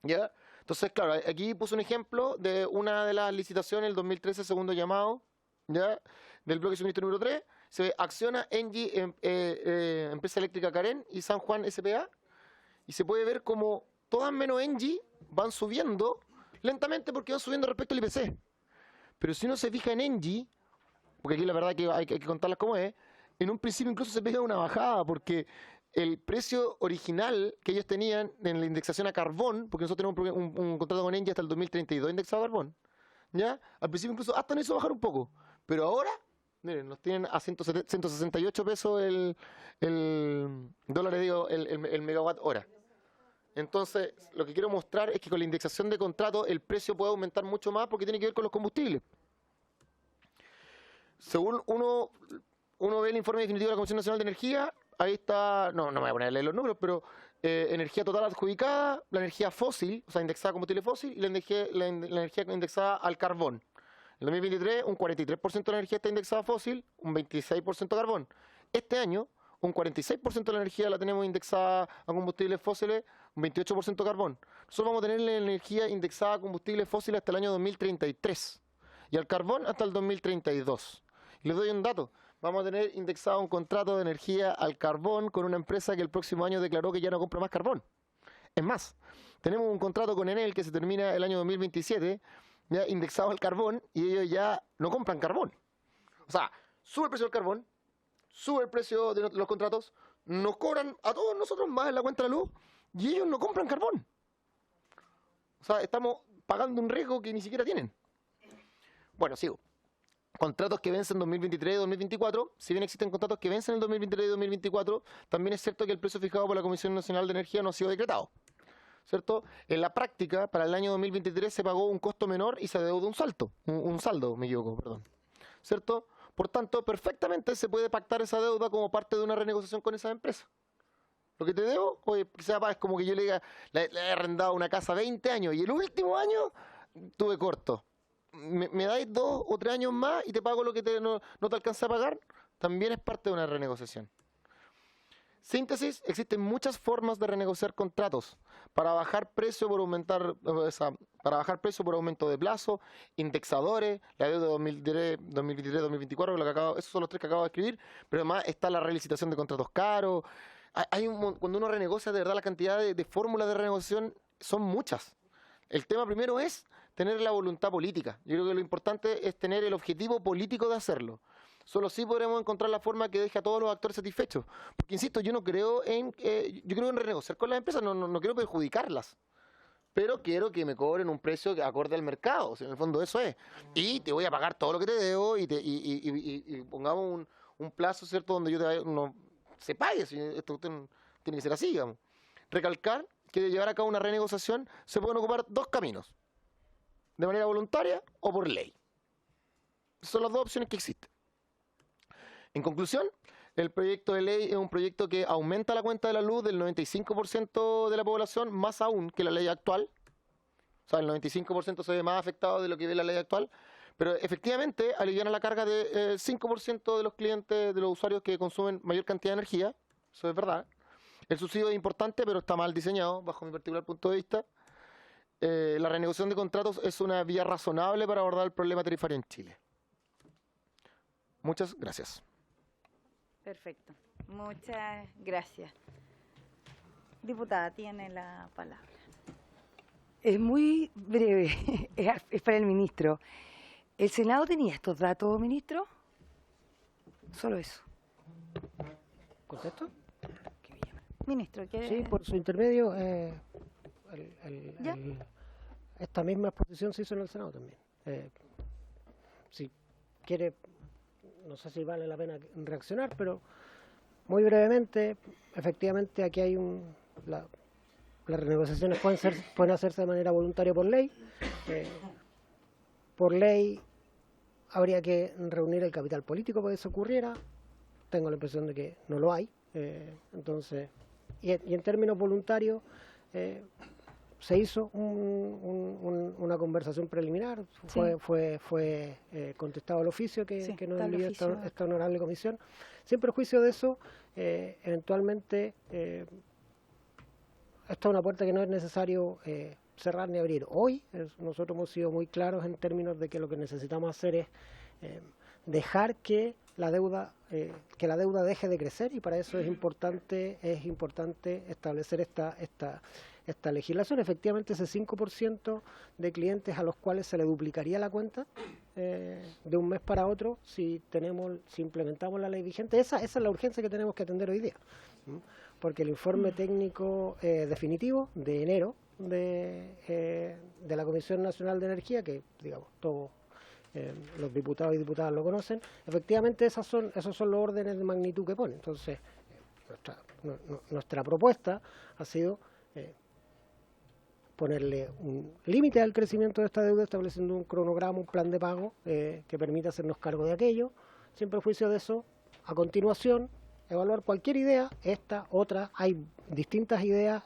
¿Ya? Entonces, claro, aquí puse un ejemplo de una de las licitaciones, el 2013, segundo llamado, ¿ya? Del bloque de suministro número 3. Se ve Acciona, Engie, Empresa Eléctrica Carén y San Juan S.p.A. Y se puede ver como todas menos Engie van subiendo lentamente porque van subiendo respecto al IPC. Pero si uno se fija en Engie, porque aquí la verdad que hay que contarlas como es, en un principio incluso se pega una bajada, porque el precio original que ellos tenían en la indexación a carbón, porque nosotros tenemos un contrato con Engie hasta el 2032 indexado a carbón, ¿ya? Al principio incluso hasta nos hizo bajar un poco, pero ahora, miren, nos tienen a 168 pesos el megawatt hora. Entonces, lo que quiero mostrar es que con la indexación de contrato el precio puede aumentar mucho más porque tiene que ver con los combustibles. Según uno ve el informe definitivo de la Comisión Nacional de Energía, ahí está, no me voy a poner a leer los números, pero energía total adjudicada, la energía fósil, o sea, indexada a combustible fósil, y la energía indexada al carbón. En 2023, un 43% de la energía está indexada a fósil, un 26% a carbón. Este año, un 46% de la energía la tenemos indexada a combustibles fósiles, un 28% a carbón. Nosotros vamos a tener la energía indexada a combustibles fósiles hasta el año 2033 y al carbón hasta el 2032. Y les doy un dato. Vamos a tener indexado un contrato de energía al carbón con una empresa que el próximo año declaró que ya no compra más carbón. Es más, tenemos un contrato con Enel que se termina el año 2027, ya indexado al carbón, y ellos ya no compran carbón. O sea, sube el precio del carbón, sube el precio de los contratos, nos cobran a todos nosotros más en la cuenta de la luz, y ellos no compran carbón. O sea, estamos pagando un riesgo que ni siquiera tienen. Bueno, sigo. Contratos que vencen en 2023 y 2024, si bien existen contratos que vencen en 2023 y 2024, también es cierto que el precio fijado por la Comisión Nacional de Energía no ha sido decretado, ¿cierto? En la práctica, para el año 2023 se pagó un costo menor y se adeudó un saldo, me equivoco, perdón, ¿cierto? Por tanto, perfectamente se puede pactar esa deuda como parte de una renegociación con esa empresa. Lo que te debo, oye, quizás es como que yo le diga, le he arrendado una casa 20 años y el último año tuve corto. ¿Me dais 2 o 3 años más y te pago lo que no te alcancé a pagar? También es parte de una renegociación. Síntesis, existen muchas formas de renegociar contratos para bajar precio por aumento de plazo, indexadores, la deuda de 2023, 2024, esos son los 3 que acabo de escribir, pero además está la relicitación de contratos caros. Cuando uno renegocia, de verdad, la cantidad de fórmulas de renegociación son muchas. El tema primero es tener la voluntad política. Yo creo que lo importante es tener el objetivo político de hacerlo. Solo así podremos encontrar la forma que deje a todos los actores satisfechos. Porque, insisto, yo creo en renegociar con las empresas, no quiero perjudicarlas. Pero quiero que me cobren un precio que acorde al mercado. O sea, en el fondo eso es. Y te voy a pagar todo lo que te debo y pongamos un plazo, ¿cierto?, donde se pague. Esto tiene que ser así, digamos. Recalcar que de llevar a cabo una renegociación se pueden ocupar 2 caminos. De manera voluntaria o por ley. Esas son las 2 opciones que existen. En conclusión, el proyecto de ley es un proyecto que aumenta la cuenta de la luz del 95% de la población, más aún que la ley actual. O sea, el 95% se ve más afectado de lo que ve la ley actual. Pero efectivamente aliviana la carga del 5% de los clientes, de los usuarios que consumen mayor cantidad de energía. Eso es verdad. El subsidio es importante, pero está mal diseñado, bajo mi particular punto de vista. La renegociación de contratos es una vía razonable para abordar el problema tarifario en Chile. Muchas gracias. Perfecto. Muchas gracias. Diputada, tiene la palabra. Es muy breve, es para el ministro. ¿El Senado tenía estos datos, ministro? Solo eso. ¿Contesto? Ministro, ¿quiere? Sí, por su intermedio, esta misma exposición se hizo en el Senado también. Si quiere, no sé si vale la pena reaccionar, pero muy brevemente, efectivamente aquí hay las renegociaciones pueden hacerse de manera voluntaria por ley. Por ley habría que reunir el capital político para que eso ocurriera. Tengo la impresión de que no lo hay. Entonces, y en términos voluntarios, se hizo una conversación preliminar, fue contestado el oficio que nos envió esta honorable comisión. Sin perjuicio de eso, eventualmente, esta es una puerta que no es necesario cerrar ni abrir. Hoy nosotros hemos sido muy claros en términos de que lo que necesitamos hacer es dejar que la deuda deje de crecer, y para eso es importante establecer esta legislación. Efectivamente, ese 5% de clientes a los cuales se le duplicaría la cuenta de un mes para otro si implementamos la ley vigente. Esa es la urgencia que tenemos que atender hoy día, porque el informe técnico definitivo de enero de la Comisión Nacional de Energía, que digamos todos los diputados y diputadas lo conocen, efectivamente esos son los órdenes de magnitud que pone. Entonces, nuestra propuesta ha sido ponerle un límite al crecimiento de esta deuda, estableciendo un cronograma, un plan de pago que permita hacernos cargo de aquello. Sin perjuicio de eso, a continuación, evaluar cualquier idea, esta, otra, hay distintas ideas,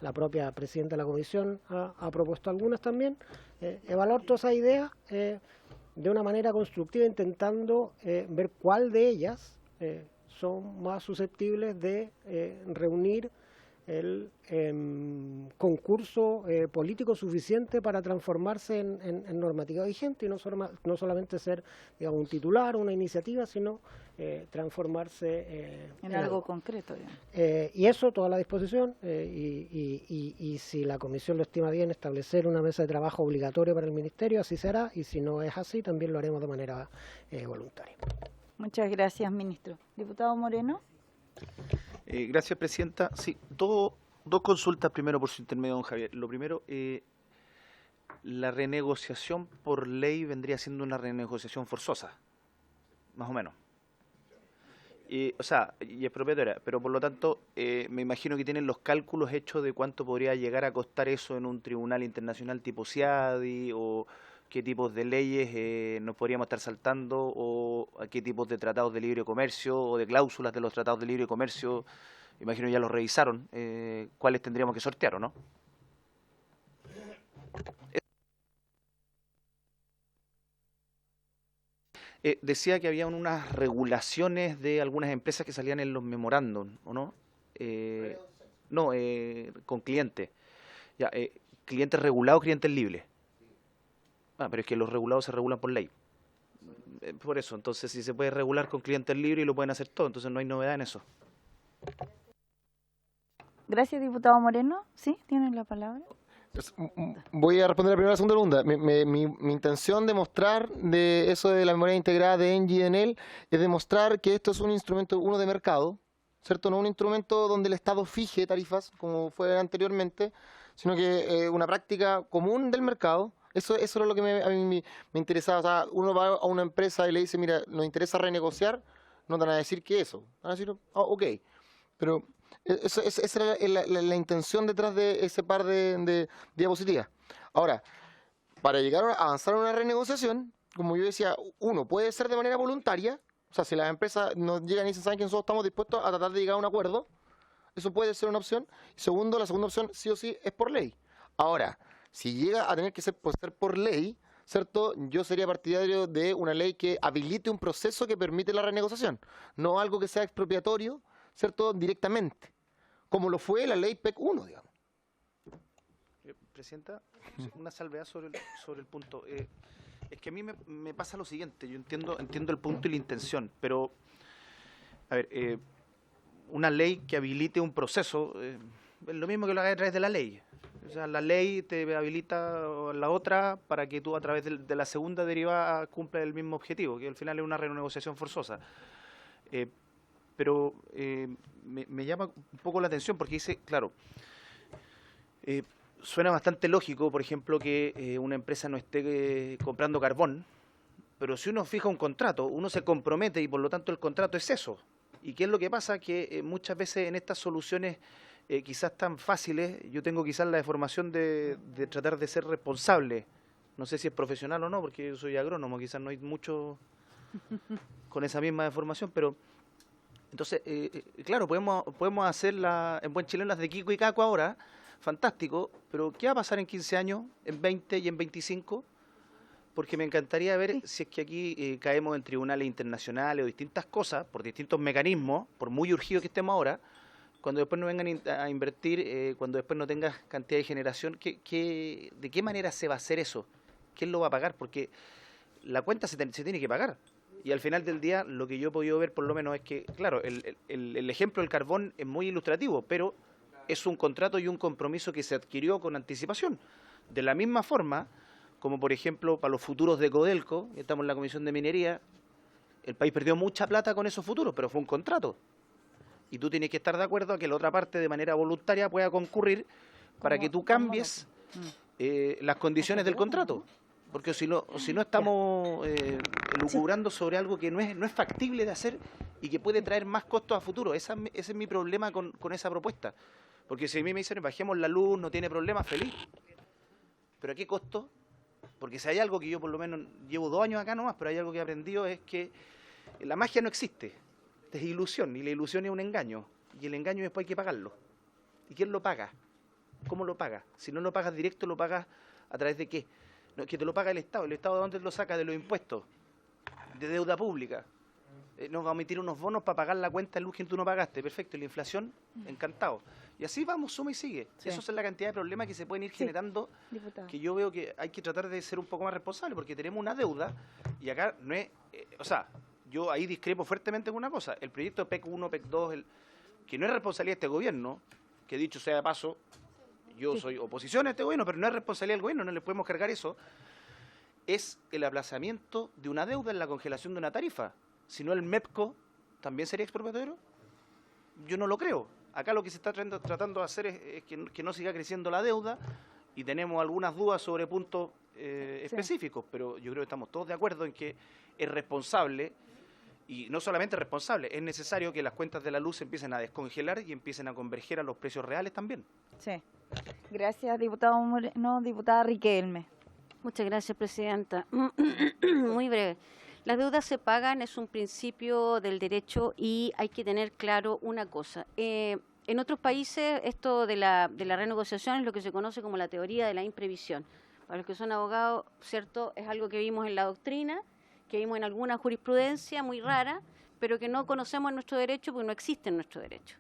la propia presidenta de la comisión ha propuesto algunas también, evaluar todas esas ideas de una manera constructiva, intentando ver cuál de ellas son más susceptibles de reunir el concurso político suficiente para transformarse en normativa vigente y no solamente ser, digamos, un titular, una iniciativa, sino transformarse en algo concreto. Y eso, toda la disposición, y si la comisión lo estima bien, establecer una mesa de trabajo obligatoria para el ministerio, así será, y si no es así, también lo haremos de manera voluntaria. Muchas gracias, ministro. Diputado Moreno. Gracias, presidenta. Sí, todo Dos consultas primero por su intermedio, don Javier. Lo primero, la renegociación por ley vendría siendo una renegociación forzosa, más o menos. O sea, y es propietaria, pero por lo tanto me imagino que tienen los cálculos hechos de cuánto podría llegar a costar eso en un tribunal internacional tipo CIADI, o qué tipos de leyes nos podríamos estar saltando, o a qué tipos de tratados de libre comercio o de cláusulas de los tratados de libre comercio. Imagino ya los revisaron, cuáles tendríamos que sortear, ¿o no? Decía que había unas regulaciones de algunas empresas que salían en los memorándum, ¿o no? No, con clientes. Ya, clientes regulados, clientes libres. Ah, pero es que los regulados se regulan por ley. Por eso, entonces si se puede regular con clientes libres y lo pueden hacer todo, entonces no hay novedad en eso. Gracias, diputado Moreno. Sí, tienen la palabra. Voy a responder la primera y la segunda pregunta. Mi intención de mostrar de eso de la memoria integrada de ENGIE y de Enel es demostrar que esto es un instrumento, uno de mercado, ¿cierto? No un instrumento donde el Estado fije tarifas, como fue anteriormente, sino que una práctica común del mercado. Eso era lo que a mí me interesaba. O sea, uno va a una empresa y le dice, mira, nos interesa renegociar, no te van a decir que eso. Van a decir, oh, ok. Pero esa era la intención detrás de ese par de diapositivas. Ahora, para llegar a avanzar en una renegociación, como yo decía, uno puede ser de manera voluntaria. O sea, si las empresas nos llegan y dicen, saben que nosotros estamos dispuestos a tratar de llegar a un acuerdo, eso puede ser una opción. Segundo, la segunda opción sí o sí es por ley. Ahora, si llega a tener que ser por ley, ¿cierto? Yo sería partidario de una ley que habilite un proceso que permite la renegociación, no algo que sea expropiatorio, ¿cierto? Directamente, como lo fue la ley PEC 1, digamos. Presidenta, una salvedad sobre el punto. Es que a mí me pasa lo siguiente, yo entiendo el punto y la intención, pero, a ver, una ley que habilite un proceso, es lo mismo que lo haga a través de la ley. O sea, la ley te habilita la otra para que tú a través de la segunda derivada cumpla el mismo objetivo, que al final es una renegociación forzosa. Pero me llama un poco la atención porque dice, claro, suena bastante lógico, por ejemplo, que una empresa no esté comprando carbón, pero si uno fija un contrato, uno se compromete y por lo tanto el contrato es eso. ¿Y qué es lo que pasa? Que muchas veces en estas soluciones quizás tan fáciles, yo tengo quizás la deformación de tratar de ser responsable. No sé si es profesional o no, porque yo soy agrónomo, quizás no hay mucho con esa misma deformación, pero entonces, claro, podemos hacer en buen chileno las de Kiko y Caco ahora, fantástico, pero ¿qué va a pasar en 15 años, en 20 y en 25? Porque me encantaría ver si es que aquí caemos en tribunales internacionales o distintas cosas, por distintos mecanismos, por muy urgidos que estemos ahora, cuando después no vengan a invertir, cuando después no tengas cantidad de generación, ¿de qué manera se va a hacer eso? ¿Quién lo va a pagar? Porque la cuenta se tiene que pagar. Y al final del día, lo que yo he podido ver por lo menos es que, claro, el ejemplo del carbón es muy ilustrativo, pero es un contrato y un compromiso que se adquirió con anticipación. De la misma forma, como por ejemplo para los futuros de Codelco, estamos en la Comisión de Minería, el país perdió mucha plata con esos futuros, pero fue un contrato. Y tú tienes que estar de acuerdo a que la otra parte de manera voluntaria pueda concurrir para que tú cambies las condiciones del contrato. Porque si no estamos lucubrando sobre algo que no es factible de hacer y que puede traer más costos a futuro. Ese es mi problema con esa propuesta. Porque si a mí me dicen, bajemos la luz, no tiene problema, feliz. ¿Pero a qué costo? Porque si hay algo que yo por lo menos llevo 2 años acá nomás, pero hay algo que he aprendido es que la magia no existe. Es ilusión, y la ilusión es un engaño. Y el engaño después hay que pagarlo. ¿Y quién lo paga? ¿Cómo lo paga? Si no lo pagas directo, ¿lo pagas a través de qué? No, que te lo paga el Estado. ¿El Estado de dónde lo saca? De los impuestos, de deuda pública. Nos va a emitir unos bonos para pagar la cuenta de luz que tú no pagaste. Perfecto, y la inflación, encantado. Y así vamos, suma y sigue. Sí. Eso es la cantidad de problemas que se pueden ir generando, que yo veo que hay que tratar de ser un poco más responsable, porque tenemos una deuda, y acá no es... o sea, yo ahí discrepo fuertemente con una cosa. El proyecto PEC 1, PEC 2, que no es responsabilidad de este gobierno, que dicho sea de paso, yo soy oposición a este gobierno, pero no es responsabilidad del gobierno, no le podemos cargar eso, es el aplazamiento de una deuda en la congelación de una tarifa. Si no, el MEPCO también sería expropiatorio. Yo no lo creo. Acá lo que se está tratando de hacer es que no siga creciendo la deuda, y tenemos algunas dudas sobre puntos específicos, pero yo creo que estamos todos de acuerdo en que es responsable, y no solamente responsable, es necesario que las cuentas de la luz se empiecen a descongelar y empiecen a converger a los precios reales también. Sí. Gracias, diputado Moreno. Diputada Riquelme. Muchas gracias, presidenta. Muy breve. Las deudas se pagan, es un principio del derecho y hay que tener claro una cosa. En otros países esto de la renegociación es lo que se conoce como la teoría de la imprevisión. Para los que son abogados, ¿cierto? Es algo que vimos en la doctrina, que vimos en alguna jurisprudencia muy rara, pero que no conocemos en nuestro derecho porque no existe en nuestro derecho.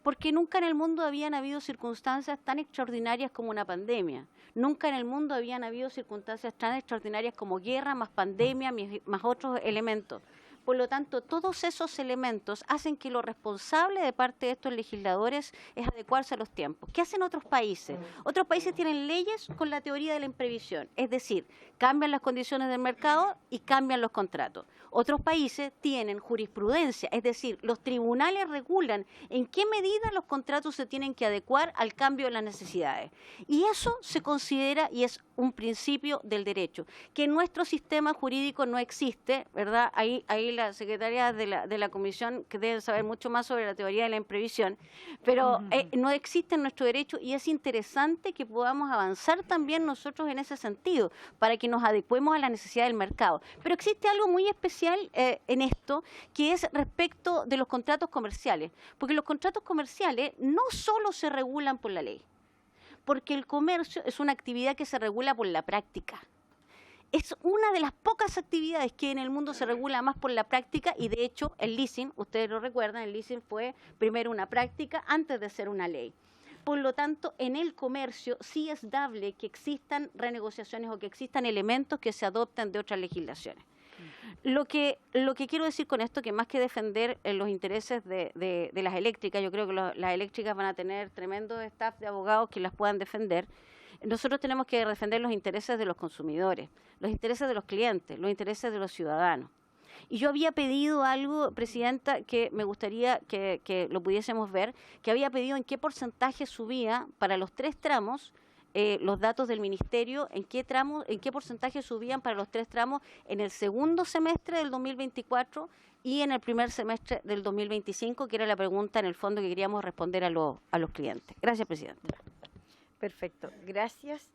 Porque nunca en el mundo habían habido circunstancias tan extraordinarias como una pandemia. Nunca en el mundo habían habido circunstancias tan extraordinarias como guerra, más pandemia, más otros elementos. Por lo tanto, todos esos elementos hacen que lo responsable de parte de estos legisladores es adecuarse a los tiempos. ¿Qué hacen otros países? Otros países tienen leyes con la teoría de la imprevisión, es decir, cambian las condiciones del mercado y cambian los contratos. Otros países tienen jurisprudencia, es decir, los tribunales regulan en qué medida los contratos se tienen que adecuar al cambio de las necesidades. Y eso se considera y es un principio del derecho, que en nuestro sistema jurídico no existe, ¿verdad? Ahí la secretaria de la comisión, que debe saber mucho más sobre la teoría de la imprevisión, pero no existe en nuestro derecho y es interesante que podamos avanzar también nosotros en ese sentido, para que nos adecuemos a la necesidad del mercado. Pero existe algo muy especial en esto, que es respecto de los contratos comerciales, porque los contratos comerciales no solo se regulan por la ley, porque el comercio es una actividad que se regula por la práctica. Es una de las pocas actividades que en el mundo se regula más por la práctica y de hecho el leasing, ustedes lo recuerdan, el leasing fue primero una práctica antes de ser una ley. Por lo tanto, en el comercio sí es dable que existan renegociaciones o que existan elementos que se adoptan de otras legislaciones. Lo que quiero decir con esto, que más que defender los intereses de las eléctricas, yo creo que las eléctricas van a tener tremendo staff de abogados que las puedan defender. Nosotros tenemos que defender los intereses de los consumidores, los intereses de los clientes, los intereses de los ciudadanos. Y yo había pedido algo, Presidenta, que me gustaría que lo pudiésemos ver, que había pedido en qué porcentaje subía para los 3 tramos los datos del Ministerio, en qué porcentaje subían para los 3 tramos en el segundo semestre del 2024 y en el primer semestre del 2025, que era la pregunta en el fondo que queríamos responder a los clientes. Gracias, Presidenta. Perfecto, gracias.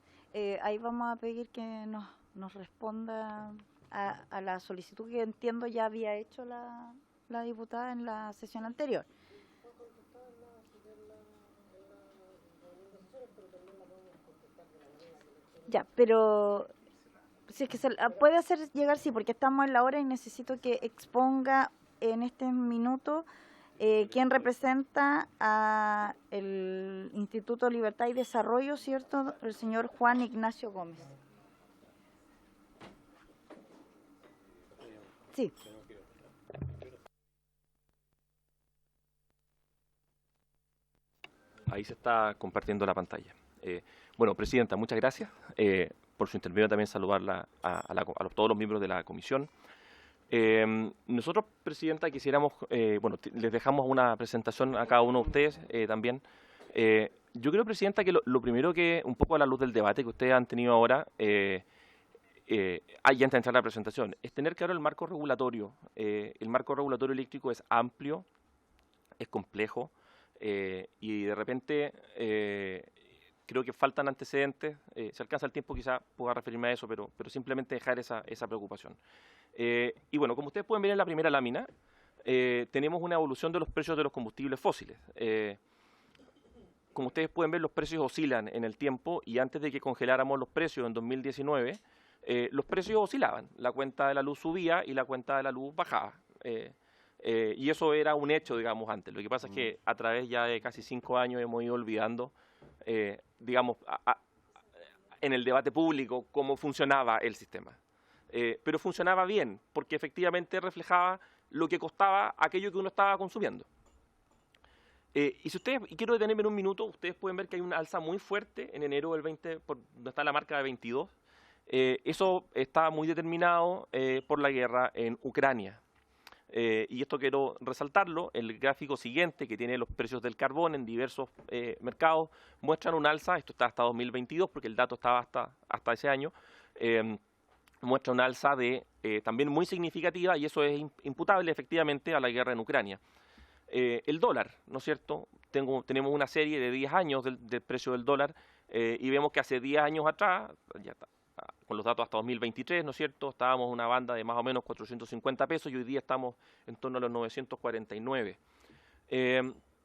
Ahí vamos a pedir que nos responda a la solicitud que entiendo ya había hecho la diputada en la sesión anterior. Ya, pero si es que se puede hacer llegar, sí, porque estamos en la hora y necesito que exponga en este minuto quién representa a el Instituto Libertad y Desarrollo, ¿cierto? El señor Juan Ignacio Gómez. Sí. Ahí se está compartiendo la pantalla. Bueno, Presidenta, muchas gracias. Por su intervención también saludarla a todos los miembros de la comisión. Nosotros, Presidenta, quisiéramos, les dejamos una presentación a cada uno de ustedes también. Yo creo, Presidenta, que lo primero que, un poco a la luz del debate que ustedes han tenido ahora, ya antes de entrar a la presentación, es tener claro el marco regulatorio. El marco regulatorio eléctrico es amplio, es complejo, y de repente creo que faltan antecedentes. Si alcanza el tiempo quizá pueda referirme a eso, pero simplemente dejar esa preocupación. Y bueno, como ustedes pueden ver en la primera lámina, tenemos una evolución de los precios de los combustibles fósiles. Como ustedes pueden ver, los precios oscilan en el tiempo y antes de que congeláramos los precios en 2019, los precios oscilaban. La cuenta de la luz subía y la cuenta de la luz bajaba. Y eso era un hecho, digamos, antes. Lo que pasa es que a través ya de casi 5 años hemos ido olvidando, digamos, en el debate público cómo funcionaba el sistema. Pero funcionaba bien, porque efectivamente reflejaba lo que costaba aquello que uno estaba consumiendo. Y quiero detenerme en un minuto, ustedes pueden ver que hay una alza muy fuerte en enero del 20, donde está la marca de 22. Eso está muy determinado por la guerra en Ucrania. Y esto quiero resaltarlo, el gráfico siguiente que tiene los precios del carbón en diversos mercados muestran un alza, esto está hasta 2022 porque el dato estaba hasta ese año, muestra un alza de también muy significativa y eso es imputable efectivamente a la guerra en Ucrania. El dólar, ¿no es cierto? Tenemos una serie de 10 años del precio del dólar y vemos que hace 10 años atrás, ya está, con los datos hasta 2023, ¿no es cierto? Estábamos en una banda de más o menos 450 pesos y hoy día estamos en torno a los 949.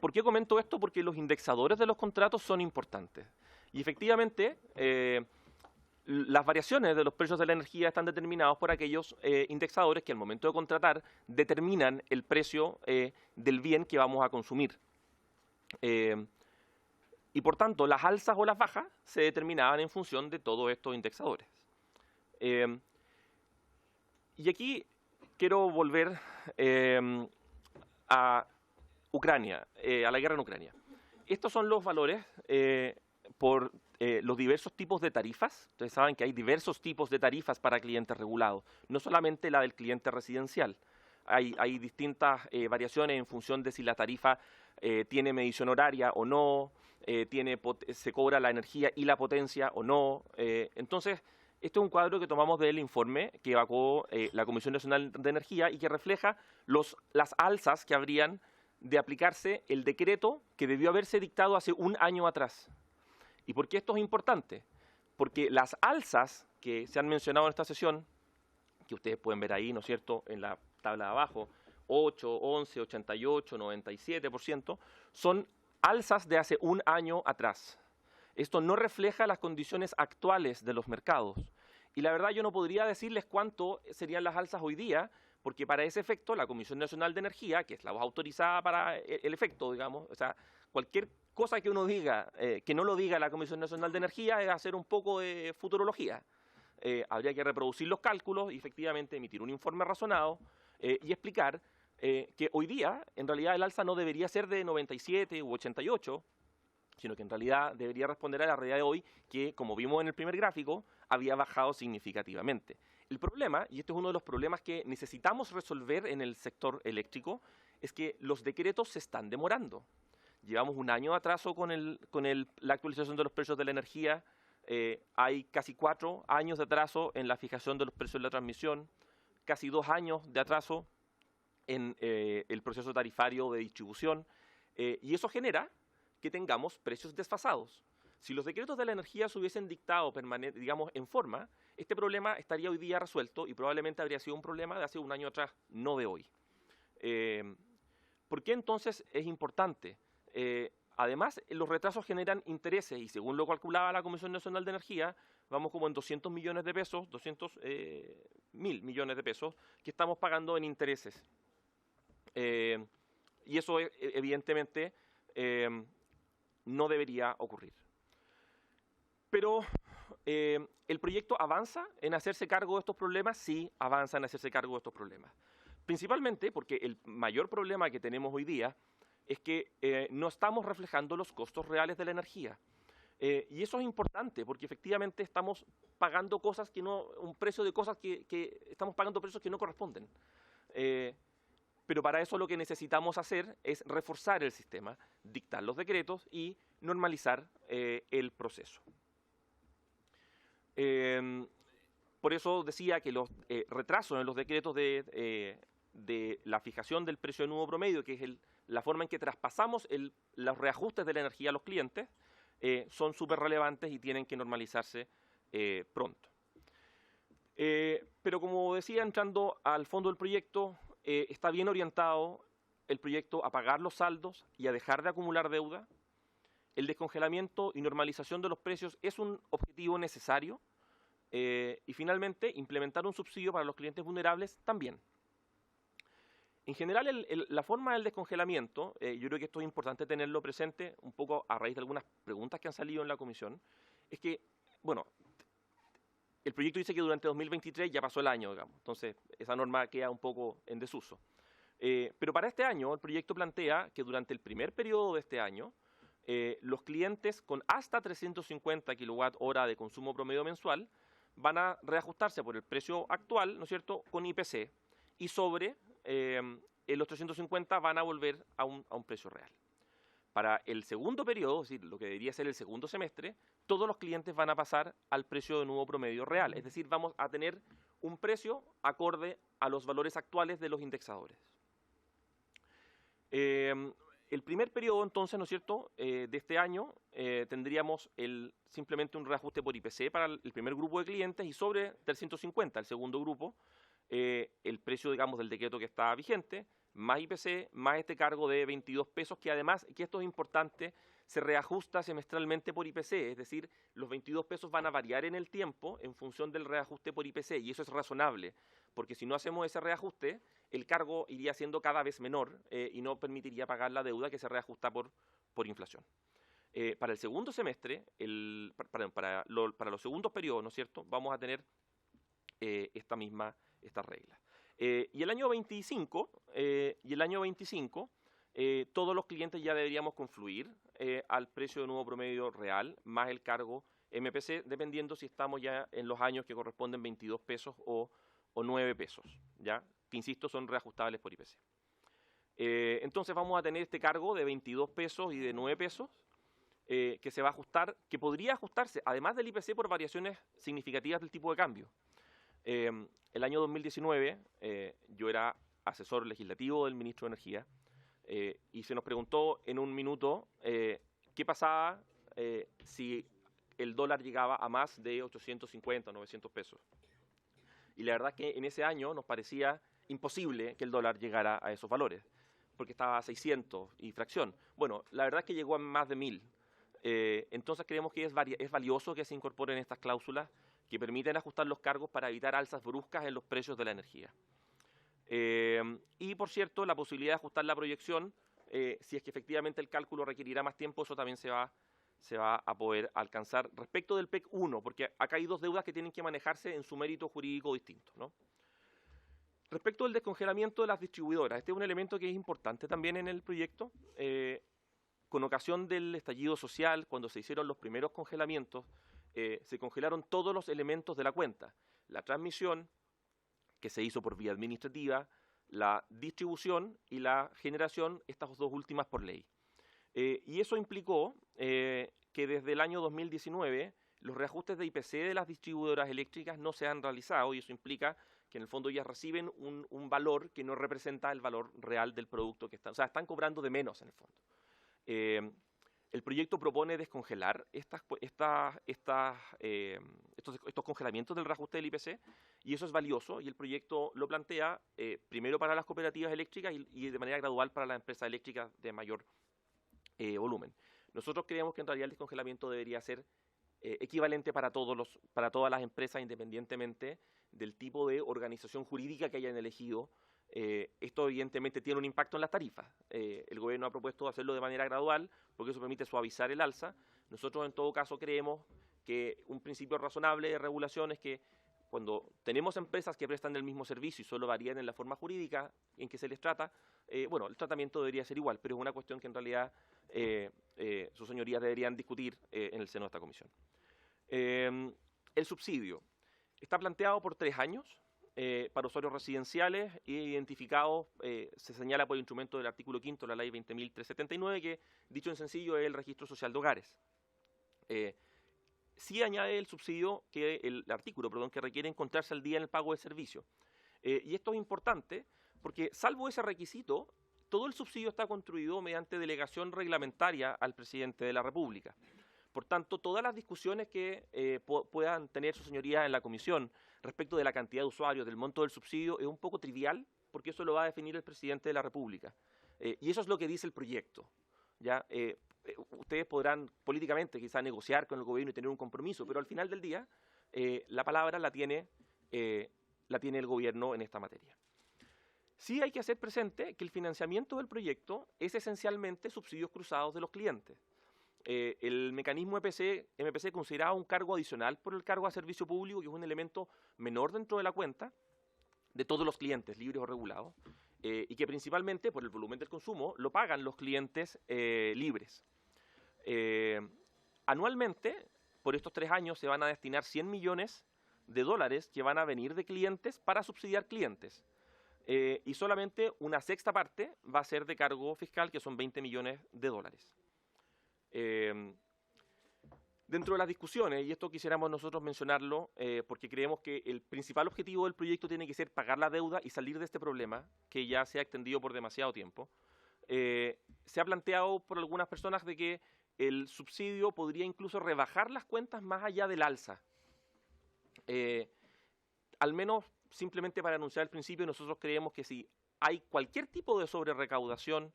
¿Por qué comento esto? Porque los indexadores de los contratos son importantes. Y efectivamente, las variaciones de los precios de la energía están determinados por aquellos indexadores que al momento de contratar determinan el precio del bien que vamos a consumir. Y por tanto, las alzas o las bajas se determinaban en función de todos estos indexadores. Y aquí quiero volver a Ucrania, a la guerra en Ucrania. Estos son los valores por los diversos tipos de tarifas. Ustedes saben que hay diversos tipos de tarifas para clientes regulados, no solamente la del cliente residencial. Hay distintas variaciones en función de si la tarifa tiene medición horaria o no, se cobra la energía y la potencia o no. Entonces, este es un cuadro que tomamos del informe que evacuó la Comisión Nacional de Energía y que refleja las alzas que habrían de aplicarse el decreto que debió haberse dictado hace un año atrás. ¿Y por qué esto es importante? Porque las alzas que se han mencionado en esta sesión, que ustedes pueden ver ahí, ¿no es cierto?, en la tabla de abajo, 8, 11, 88, 97%, son alzas de hace un año atrás. Esto no refleja las condiciones actuales de los mercados. Y la verdad yo no podría decirles cuánto serían las alzas hoy día, porque para ese efecto la Comisión Nacional de Energía, que es la voz autorizada para el efecto, digamos, o sea, cualquier cosa que uno diga, que no lo diga la Comisión Nacional de Energía, es hacer un poco de futurología. Habría que reproducir los cálculos y efectivamente emitir un informe razonado y explicar que hoy día, en realidad, el alza no debería ser de 97 u 88, sino que en realidad debería responder a la realidad de hoy, que, como vimos en el primer gráfico, había bajado significativamente. El problema, y este es uno de los problemas que necesitamos resolver en el sector eléctrico, es que los decretos se están demorando. Llevamos un año de atraso con la actualización de los precios de la energía, hay casi 4 años de atraso en la fijación de los precios de la transmisión, casi 2 años de atraso en el proceso tarifario de distribución, y eso genera que tengamos precios desfasados. Si los decretos de la energía se hubiesen dictado digamos, en forma, este problema estaría hoy día resuelto y probablemente habría sido un problema de hace un año atrás, no de hoy. ¿Por qué entonces es importante? Además, los retrasos generan intereses y según lo calculaba la Comisión Nacional de Energía, vamos como en 200 millones de pesos, 200.000 millones de pesos que estamos pagando en intereses. Y eso evidentemente no debería ocurrir. Pero ¿el proyecto avanza en hacerse cargo de estos problemas? Sí, avanza en hacerse cargo de estos problemas. Principalmente porque el mayor problema que tenemos hoy día es que no estamos reflejando los costos reales de la energía. Y eso es importante porque efectivamente estamos pagando cosas que no, un precio de cosas que estamos pagando precios que no corresponden. Pero para eso lo que necesitamos hacer es reforzar el sistema, dictar los decretos y normalizar el proceso. Por eso decía que los retrasos en los decretos de la fijación del precio de nuevo promedio, que es la forma en que traspasamos los reajustes de la energía a los clientes, son súper relevantes y tienen que normalizarse pronto. Pero como decía, entrando al fondo del proyecto, está bien orientado el proyecto a pagar los saldos y a dejar de acumular deuda. El descongelamiento y normalización de los precios es un objetivo necesario. Y finalmente, implementar un subsidio para los clientes vulnerables también. En general, la forma del descongelamiento, yo creo que esto es importante tenerlo presente, un poco a raíz de algunas preguntas que han salido en la comisión, es que, bueno, el proyecto dice que durante 2023 ya pasó el año, digamos, entonces esa norma queda un poco en desuso. Pero para este año, el proyecto plantea que durante el primer periodo de este año, los clientes con hasta 350 kWh de consumo promedio mensual van a reajustarse por el precio actual, ¿no es cierto?, con IPC y sobre los 350 van a volver a un precio real. Para el segundo periodo, es decir, lo que debería ser el segundo semestre, todos los clientes van a pasar al precio de nuevo promedio real. Es decir, vamos a tener un precio acorde a los valores actuales de los indexadores. El primer periodo, entonces, ¿no es cierto?, de este año tendríamos simplemente un reajuste por IPC para el primer grupo de clientes y sobre 350, el segundo grupo, el precio, digamos, del decreto que está vigente, más IPC, más este cargo de 22 pesos, que además, que esto es importante, se reajusta semestralmente por IPC, es decir, los 22 pesos van a variar en el tiempo en función del reajuste por IPC, y eso es razonable, porque si no hacemos ese reajuste, el cargo iría siendo cada vez menor y no permitiría pagar la deuda que se reajusta por inflación. Para el segundo semestre, para los segundos periodos, ¿no es cierto?, vamos a tener estas reglas. Y el año 25, todos los clientes ya deberíamos confluir al precio de nuevo promedio real, más el cargo MPC, dependiendo si estamos ya en los años que corresponden 22 pesos o 9 pesos, ¿ya? Que insisto, son reajustables por IPC. Entonces vamos a tener este cargo de 22 pesos y de 9 pesos, que se va a ajustar, que podría ajustarse, además del IPC, por variaciones significativas del tipo de cambio. El año 2019 yo era asesor legislativo del ministro de Energía y se nos preguntó en un minuto qué pasaba si el dólar llegaba a más de 850 o 900 pesos. Y la verdad es que en ese año nos parecía imposible que el dólar llegara a esos valores, porque estaba a 600 y fracción. Bueno, la verdad es que llegó a más de 1000. Entonces creemos que es valioso que se incorporen estas cláusulas que permiten ajustar los cargos para evitar alzas bruscas en los precios de la energía. Y, por cierto, la posibilidad de ajustar la proyección, si es que efectivamente el cálculo requerirá más tiempo, eso también se va a poder alcanzar respecto del PEC 1, porque acá hay dos deudas que tienen que manejarse en su mérito jurídico distinto, ¿no? Respecto del descongelamiento de las distribuidoras, este es un elemento que es importante también en el proyecto. Con ocasión del estallido social, cuando se hicieron los primeros congelamientos, se congelaron todos los elementos de la cuenta. La transmisión, que se hizo por vía administrativa, la distribución y la generación, estas dos últimas por ley. Y eso implicó que desde el año 2019 los reajustes de IPC de las distribuidoras eléctricas no se han realizado, y eso implica que en el fondo ellas reciben un valor que no representa el valor real del producto que están, o sea, están cobrando de menos en el fondo. El proyecto propone descongelar estos congelamientos del reajuste del IPC, y eso es valioso, y el proyecto lo plantea primero para las cooperativas eléctricas y de manera gradual para las empresas eléctricas de mayor volumen. Nosotros creemos que en realidad el descongelamiento debería ser equivalente para todas las empresas, independientemente del tipo de organización jurídica que hayan elegido. Esto evidentemente tiene un impacto en las tarifas. El gobierno ha propuesto hacerlo de manera gradual porque eso permite suavizar el alza. Nosotros en todo caso creemos que un principio razonable de regulación es que cuando tenemos empresas que prestan el mismo servicio y solo varían en la forma jurídica en que se les trata, bueno, el tratamiento debería ser igual, pero es una cuestión que en realidad sus señorías deberían discutir en el seno de esta comisión. El subsidio está planteado por 3 años. Para usuarios residenciales identificados, se señala por el instrumento del artículo 5 de la ley 20.379, que, dicho en sencillo, es el registro social de hogares. Sí añade el subsidio, el artículo, que requiere encontrarse al día en el pago del servicio. Y esto es importante porque, salvo ese requisito, todo el subsidio está construido mediante delegación reglamentaria al presidente de la República. Por tanto, todas las discusiones que puedan tener sus señorías en la comisión respecto de la cantidad de usuarios, del monto del subsidio, es un poco trivial, porque eso lo va a definir el presidente de la República. Y eso es lo que dice el proyecto, ¿ya? Ustedes podrán políticamente quizá negociar con el gobierno y tener un compromiso, pero al final del día la palabra la tiene el gobierno en esta materia. Sí hay que hacer presente que el financiamiento del proyecto es esencialmente subsidios cruzados de los clientes. El mecanismo MPC consideraba un cargo adicional por el cargo a servicio público, que es un elemento menor dentro de la cuenta de todos los clientes, libres o regulados, y que principalmente por el volumen del consumo lo pagan los clientes libres. Anualmente, por estos 3 años, se van a destinar $100 millones que van a venir de clientes para subsidiar clientes. y solamente una sexta parte va a ser de cargo fiscal, que son 20 millones de dólares. Dentro de las discusiones, y esto quisiéramos nosotros mencionarlo, porque creemos que el principal objetivo del proyecto tiene que ser pagar la deuda y salir de este problema, que ya se ha extendido por demasiado tiempo. Se ha planteado por algunas personas de que el subsidio podría incluso rebajar las cuentas más allá del alza. Al menos, simplemente para anunciar al principio, nosotros creemos que si hay cualquier tipo de sobrerecaudación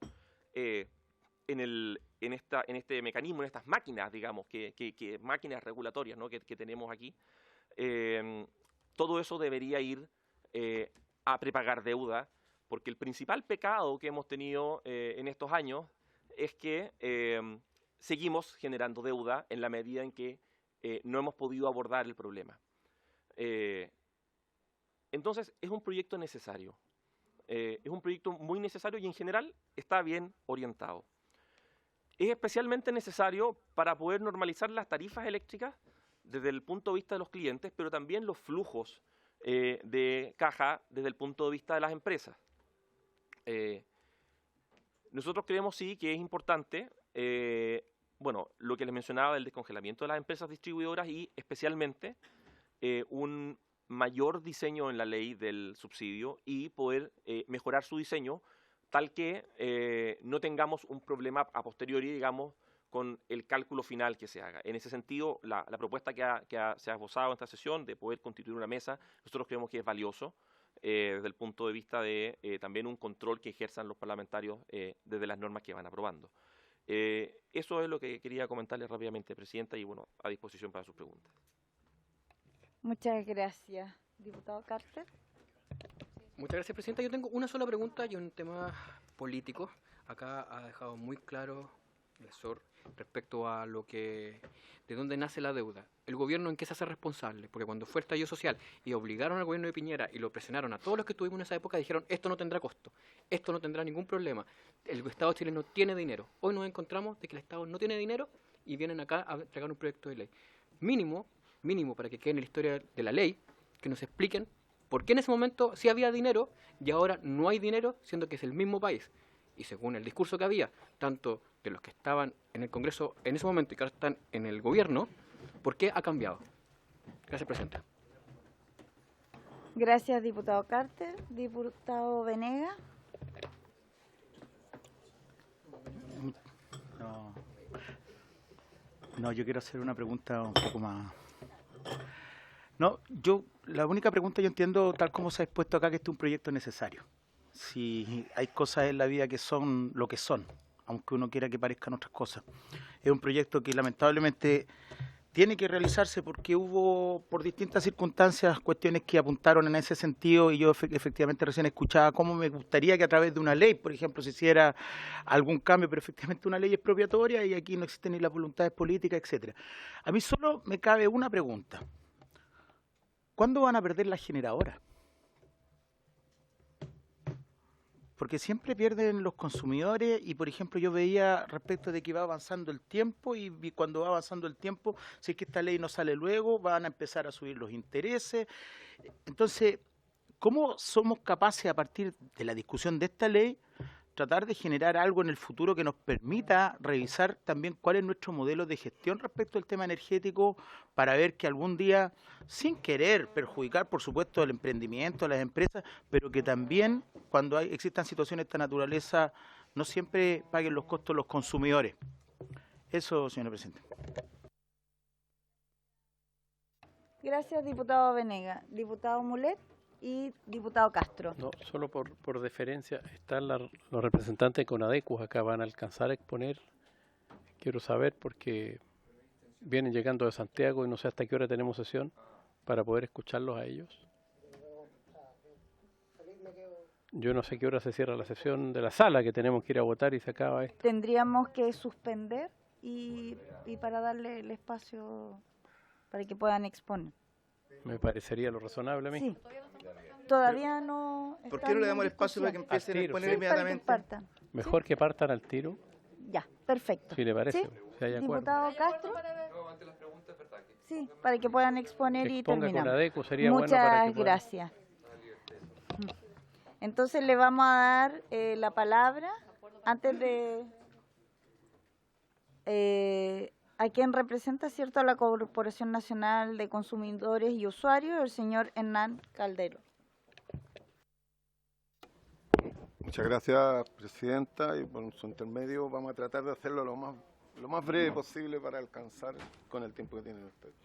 en este mecanismo, en estas máquinas, digamos, máquinas regulatorias, ¿no?, que tenemos aquí, todo eso debería ir a prepagar deuda, porque el principal pecado que hemos tenido en estos años es que seguimos generando deuda en la medida en que no hemos podido abordar el problema. Entonces, es un proyecto necesario. Es un proyecto muy necesario y en general está bien orientado. Es especialmente necesario para poder normalizar las tarifas eléctricas desde el punto de vista de los clientes, pero también los flujos de caja desde el punto de vista de las empresas. Nosotros creemos sí que es importante, bueno, lo que les mencionaba del descongelamiento de las empresas distribuidoras y especialmente un mayor diseño en la ley del subsidio y poder mejorar su diseño tal que no tengamos un problema a posteriori, digamos, con el cálculo final que se haga. En ese sentido, la propuesta que se ha esbozado en esta sesión de poder constituir una mesa, nosotros creemos que es valioso desde el punto de vista de también un control que ejerzan los parlamentarios desde las normas que van aprobando. Eso es lo que quería comentarle rápidamente, Presidenta, y bueno, a disposición para sus preguntas. Muchas gracias. Diputado Carter. Muchas gracias, Presidenta. Yo tengo una sola pregunta y un tema político. Acá ha dejado muy claro el SOR respecto a de dónde nace la deuda. ¿El gobierno en qué se hace responsable? Porque cuando fue el estallido social y obligaron al gobierno de Piñera y lo presionaron a todos los que estuvimos en esa época, dijeron, esto no tendrá costo, esto no tendrá ningún problema. El Estado chileno tiene dinero. Hoy nos encontramos de que el Estado no tiene dinero y vienen acá a entregar un proyecto de ley. Mínimo, para que quede en la historia de la ley, que nos expliquen por qué en ese momento sí había dinero y ahora no hay dinero, siendo que es el mismo país. Y según el discurso que había, tanto de los que estaban en el Congreso en ese momento y que ahora están en el gobierno, ¿por qué ha cambiado? Gracias, Presidenta. Gracias, diputado Carter. Diputado Venegas. No, yo quiero hacer una pregunta un poco más... No, la única pregunta yo entiendo, tal como se ha expuesto acá, que este es un proyecto necesario. Si hay cosas en la vida que son lo que son, aunque uno quiera que parezcan otras cosas. Es un proyecto que lamentablemente tiene que realizarse porque hubo, por distintas circunstancias, cuestiones que apuntaron en ese sentido y yo efectivamente recién escuchaba cómo me gustaría que a través de una ley, por ejemplo, se hiciera algún cambio, pero efectivamente una ley expropiatoria y aquí no existen ni las voluntades políticas, etcétera. A mí solo me cabe una pregunta. ¿Cuándo van a perder las generadoras? Porque siempre pierden los consumidores y, por ejemplo, yo veía respecto de que va avanzando el tiempo y cuando va avanzando el tiempo, si es que esta ley no sale luego, van a empezar a subir los intereses. Entonces, ¿cómo somos capaces, a partir de la discusión de esta ley, tratar de generar algo en el futuro que nos permita revisar también cuál es nuestro modelo de gestión respecto al tema energético para ver que algún día, sin querer perjudicar, por supuesto, el emprendimiento, las empresas, pero que también, cuando existan situaciones de esta naturaleza, no siempre paguen los costos los consumidores? Eso, señora Presidenta. Gracias, diputado Venegas. Diputado Mulet y diputado Castro. No, solo por deferencia, están los representantes de Conadecus acá, van a alcanzar a exponer. Quiero saber porque vienen llegando de Santiago y no sé hasta qué hora tenemos sesión para poder escucharlos a ellos. Yo no sé qué hora se cierra la sesión de la sala, que tenemos que ir a votar y se acaba esto. Tendríamos que suspender y para darle el espacio para que puedan exponer. Me parecería lo razonable a mí. Sí. Todavía no. ¿Por qué no le damos el espacio para que empiecen a exponer inmediatamente? Mejor que partan al tiro. Ya, perfecto. Si le parece, ¿Sí? si hay acuerdo. Diputado Castro. Sí, para que puedan exponer y terminar. Muchas gracias. Entonces le vamos a dar la palabra antes de a quien representa, ¿cierto?, a la Corporación Nacional de Consumidores y Usuarios, el señor Hernán Calderón. Muchas gracias, presidenta, y por su intermedio vamos a tratar de hacerlo lo más breve posible para alcanzar con el tiempo que tienen ustedes.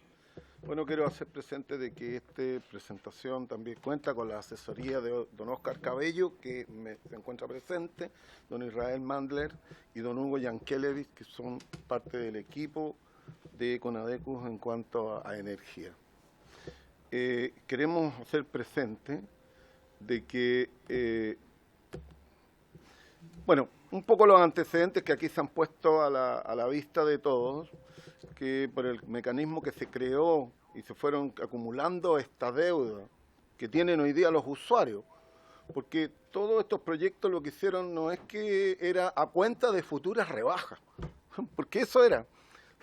Bueno, quiero hacer presente de que esta presentación también cuenta con la asesoría de don Oscar Cabello, que se encuentra presente, don Israel Mandler y don Hugo Yankelevich, que son parte del equipo de Conadecus en cuanto a energía. Queremos hacer presente de que, bueno, un poco los antecedentes que aquí se han puesto a la vista de todos, que por el mecanismo que se creó y se fueron acumulando esta deuda que tienen hoy día los usuarios, porque todos estos proyectos lo que hicieron no es que era a cuenta de futuras rebajas, porque eso era.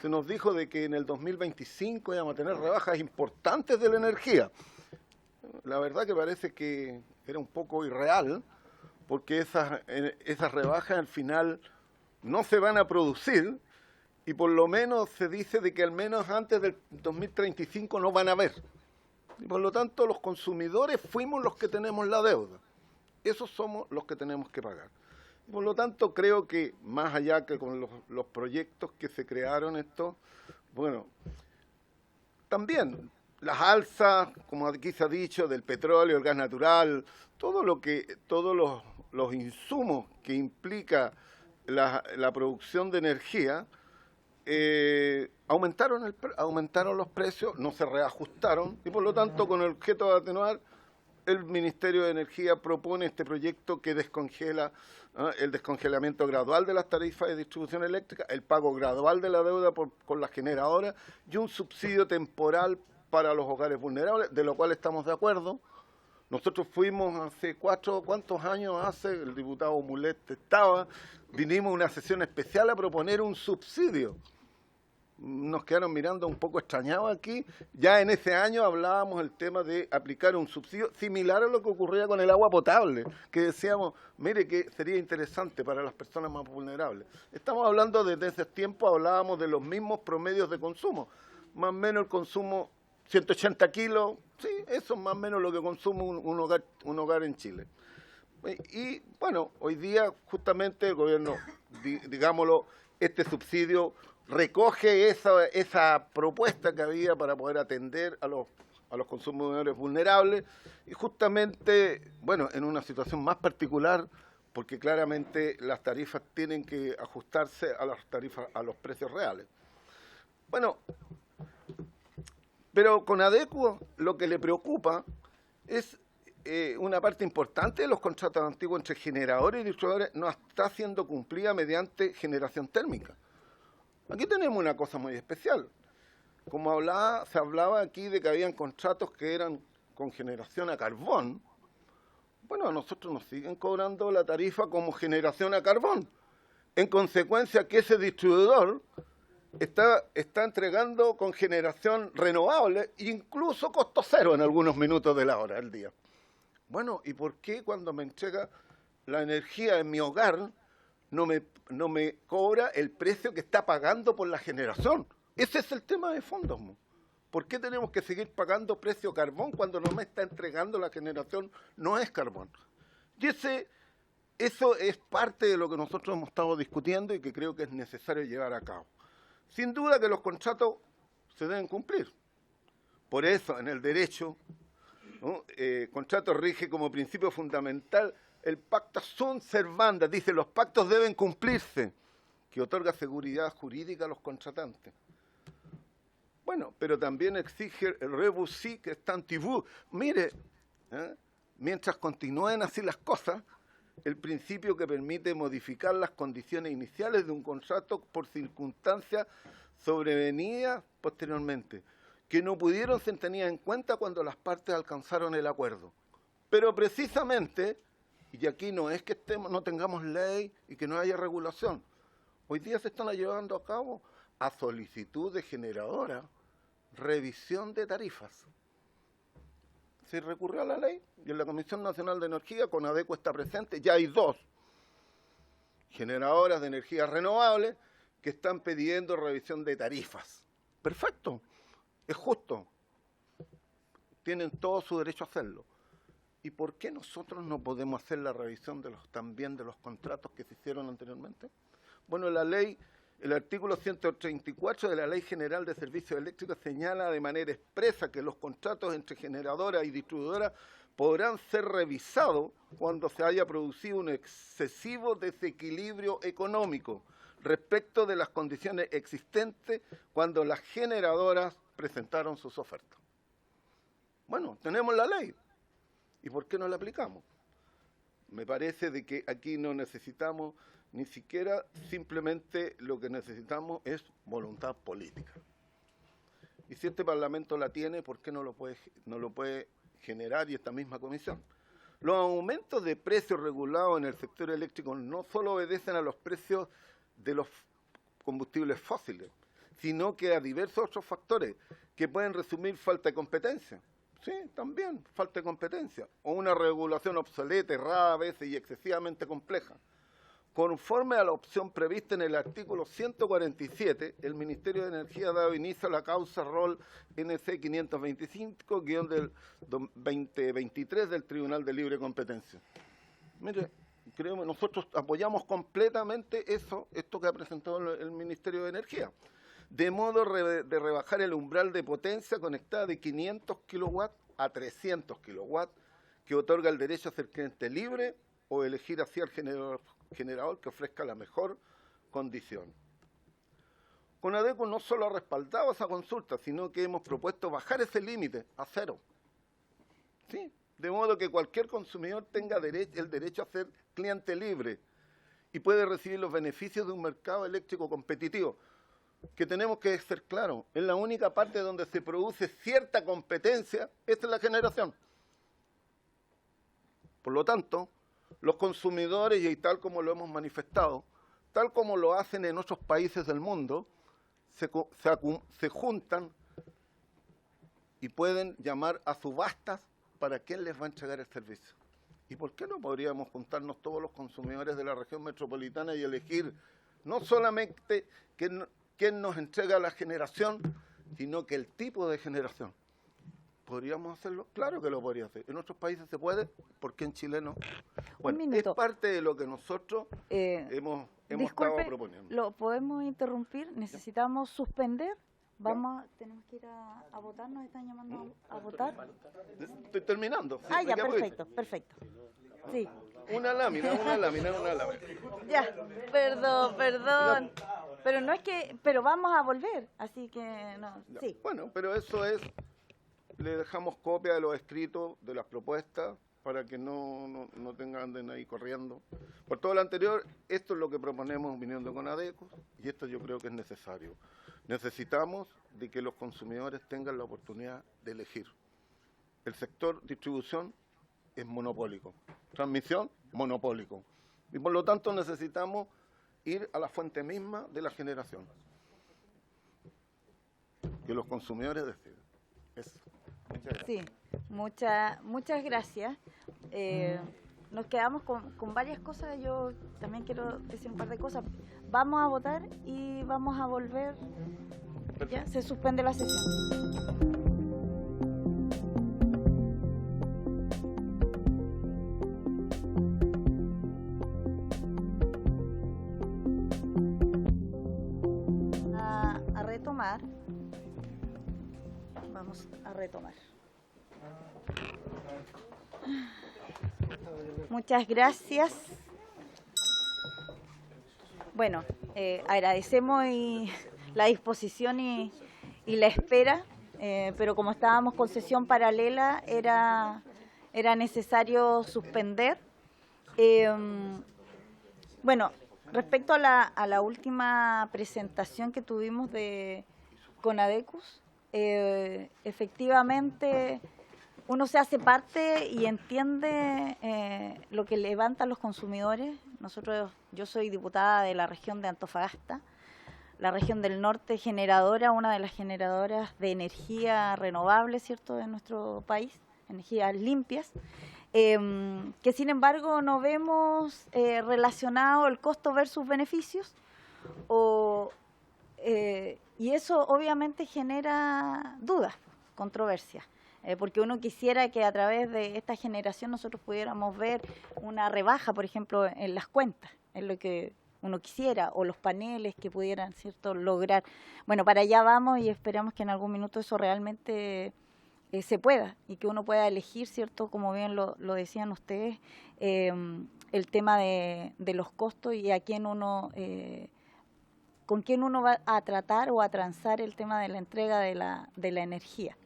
Se nos dijo de que en el 2025 íbamos a tener rebajas importantes de la energía. La verdad que parece que era un poco irreal, porque esas rebajas al final no se van a producir, y por lo menos se dice de que al menos antes del 2035 no van a haber. Y por lo tanto los consumidores fuimos los que tenemos la deuda. Esos somos los que tenemos que pagar. Y por lo tanto creo que más allá que con los proyectos que se crearon estos, bueno, también las alzas, como aquí se ha dicho, del petróleo, el gas natural, todos los insumos que implica la producción de energía, aumentaron los precios, no se reajustaron, y por lo tanto, con el objeto de atenuar, el Ministerio de Energía propone este proyecto que descongela el descongelamiento gradual de las tarifas de distribución eléctrica, el pago gradual de la deuda con las generadoras y un subsidio temporal para los hogares vulnerables, de lo cual estamos de acuerdo. Nosotros fuimos hace ¿cuántos años hace? El diputado Mulet estaba, vinimos a una sesión especial a proponer un subsidio. Nos quedaron mirando un poco extrañados aquí. Ya en ese año hablábamos del tema de aplicar un subsidio similar a lo que ocurría con el agua potable, que decíamos, mire que sería interesante para las personas más vulnerables. Estamos hablando desde ese tiempo, hablábamos de los mismos promedios de consumo, más o menos el consumo 180 kilos, sí, eso es más o menos lo que consume un hogar en Chile. Y bueno, hoy día justamente el gobierno, digámoslo, este subsidio recoge esa propuesta que había para poder atender a los consumidores vulnerables y justamente, bueno, en una situación más particular, porque claramente las tarifas tienen que ajustarse a las tarifas, a los precios reales. Bueno, pero con Conadecus lo que le preocupa es una parte importante de los contratos antiguos entre generadores y distribuidores no está siendo cumplida mediante generación térmica. Aquí tenemos una cosa muy especial. Como se hablaba aquí de que habían contratos que eran con generación a carbón, bueno, a nosotros nos siguen cobrando la tarifa como generación a carbón. En consecuencia que ese distribuidor está entregando con generación renovable, incluso costo cero en algunos minutos de la hora del día. Bueno, ¿y por qué cuando me entrega la energía en mi hogar no me cobra el precio que está pagando por la generación? Ese es el tema de fondo. ¿Por qué tenemos que seguir pagando precio carbón cuando no me está entregando la generación? No es carbón. Y eso es parte de lo que nosotros hemos estado discutiendo y que creo que es necesario llevar a cabo. Sin duda que los contratos se deben cumplir. Por eso, en el derecho, ¿no? Contrato rige como principio fundamental el pacta sunt servanda, dice los pactos deben cumplirse, que otorga seguridad jurídica a los contratantes. Bueno, pero también exige el rebus sic stantibus. Mire, mientras continúen así las cosas, el principio que permite modificar las condiciones iniciales de un contrato por circunstancias sobrevenidas posteriormente, que no pudieron ser tenidas en cuenta cuando las partes alcanzaron el acuerdo. Pero precisamente, y aquí no es que no tengamos ley y que no haya regulación, hoy día se están llevando a cabo a solicitud de generadora revisión de tarifas. Se recurrió a la ley y en la Comisión Nacional de Energía, CONADECO está presente, ya hay 2 generadoras de energías renovables que están pidiendo revisión de tarifas. Perfecto, es justo, tienen todo su derecho a hacerlo. ¿Y por qué nosotros no podemos hacer la revisión también de los contratos que se hicieron anteriormente? Bueno, la ley, el artículo 134 de la Ley General de Servicios Eléctricos señala de manera expresa que los contratos entre generadoras y distribuidoras podrán ser revisados cuando se haya producido un excesivo desequilibrio económico respecto de las condiciones existentes cuando las generadoras presentaron sus ofertas. Bueno, tenemos la ley. ¿Y por qué no la aplicamos? Me parece de que aquí no necesitamos ni siquiera, simplemente lo que necesitamos es voluntad política. Y si este Parlamento la tiene, ¿por qué no lo puede generar y esta misma comisión? Los aumentos de precios regulados en el sector eléctrico no solo obedecen a los precios de los combustibles fósiles, sino que a diversos otros factores que pueden resumir falta de competencia. Sí, también, falta de competencia. O una regulación obsoleta, errada a veces y excesivamente compleja. Conforme a la opción prevista en el artículo 147, el Ministerio de Energía ha dado inicio a la causa ROL NC 525-2023 del Tribunal de Libre Competencia. Mire, creemos, nosotros apoyamos completamente esto que ha presentado el Ministerio de Energía, de modo de rebajar el umbral de potencia conectada de 500 kilowatts a 300 kilowatts, que otorga el derecho a ser cliente libre o elegir así al generador que ofrezca la mejor condición. CONADECO no solo ha respaldado esa consulta, sino que hemos propuesto bajar ese límite a 0. ¿Sí? De modo que cualquier consumidor tenga el derecho a ser cliente libre y puede recibir los beneficios de un mercado eléctrico competitivo. Que tenemos que ser claros, es la única parte donde se produce cierta competencia, esta es la generación. Por lo tanto, los consumidores, y tal como lo hemos manifestado, tal como lo hacen en otros países del mundo, se juntan y pueden llamar a subastas para quién les va a entregar el servicio. ¿Y por qué no podríamos juntarnos todos los consumidores de la región metropolitana y elegir no solamente quién nos entrega la generación, sino que el tipo de generación? ¿Podríamos hacerlo? Claro que lo podría hacer. En otros países se puede, ¿por qué en Chile no? Bueno, es parte de lo que nosotros hemos estado proponiendo. ¿Lo podemos interrumpir? ¿Necesitamos suspender? Tenemos que ir a votar, nos están llamando a votar. Estoy terminando. Sí, ya, perfecto. Sí. Una lámina. Ya, perdón. Pero no es que, pero vamos a volver, así que no, sí. Bueno, pero eso es, le dejamos copia de los escritos, de las propuestas, para que no anden ahí corriendo. Por todo lo anterior, esto es lo que proponemos viniendo de CONADECO, y esto yo creo que es necesario. Necesitamos de que los consumidores tengan la oportunidad de elegir. El sector distribución es monopólico, transmisión monopólico, y por lo tanto necesitamos ir a la fuente misma de la generación. Que los consumidores deciden. Eso. Muchas gracias. Sí, muchas gracias. Nos quedamos con varias cosas. Yo también quiero decir un par de cosas. Vamos a votar y vamos a volver. ¿Ya? Se suspende la sesión. Vamos a retomar. Muchas gracias. Bueno, agradecemos la disposición y la espera, pero como estábamos con sesión paralela, era necesario suspender. Bueno, respecto a la última presentación que tuvimos de CONADECUS, efectivamente uno se hace parte y entiende lo que levantan los consumidores. Yo soy diputada de la región de Antofagasta, la región del norte generadora, una de las generadoras de energía renovable, ¿cierto?, de nuestro país, energías limpias, que sin embargo no vemos relacionado el costo versus beneficios, y eso obviamente genera dudas, controversias. Porque uno quisiera que a través de esta generación nosotros pudiéramos ver una rebaja, por ejemplo, en las cuentas, en lo que uno quisiera, o los paneles que pudieran, ¿cierto?, lograr. Bueno, para allá vamos y esperamos que en algún minuto eso realmente se pueda y que uno pueda elegir, ¿cierto?, como bien lo decían ustedes, el tema de los costos y a quién uno, con quién uno va a tratar o a transar el tema de la entrega de la energía.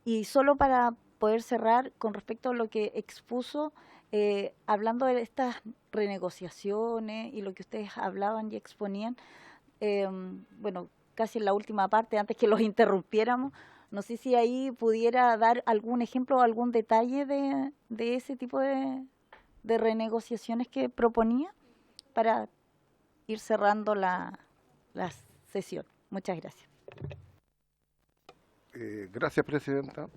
Y solo para poder cerrar con respecto a lo que expuso, hablando de estas renegociaciones y lo que ustedes hablaban y exponían, bueno, casi en la última parte, antes que los interrumpiéramos, no sé si ahí pudiera dar algún ejemplo o algún detalle de ese tipo de renegociaciones que proponía para ir cerrando la sesión. Muchas gracias. Gracias, Presidenta.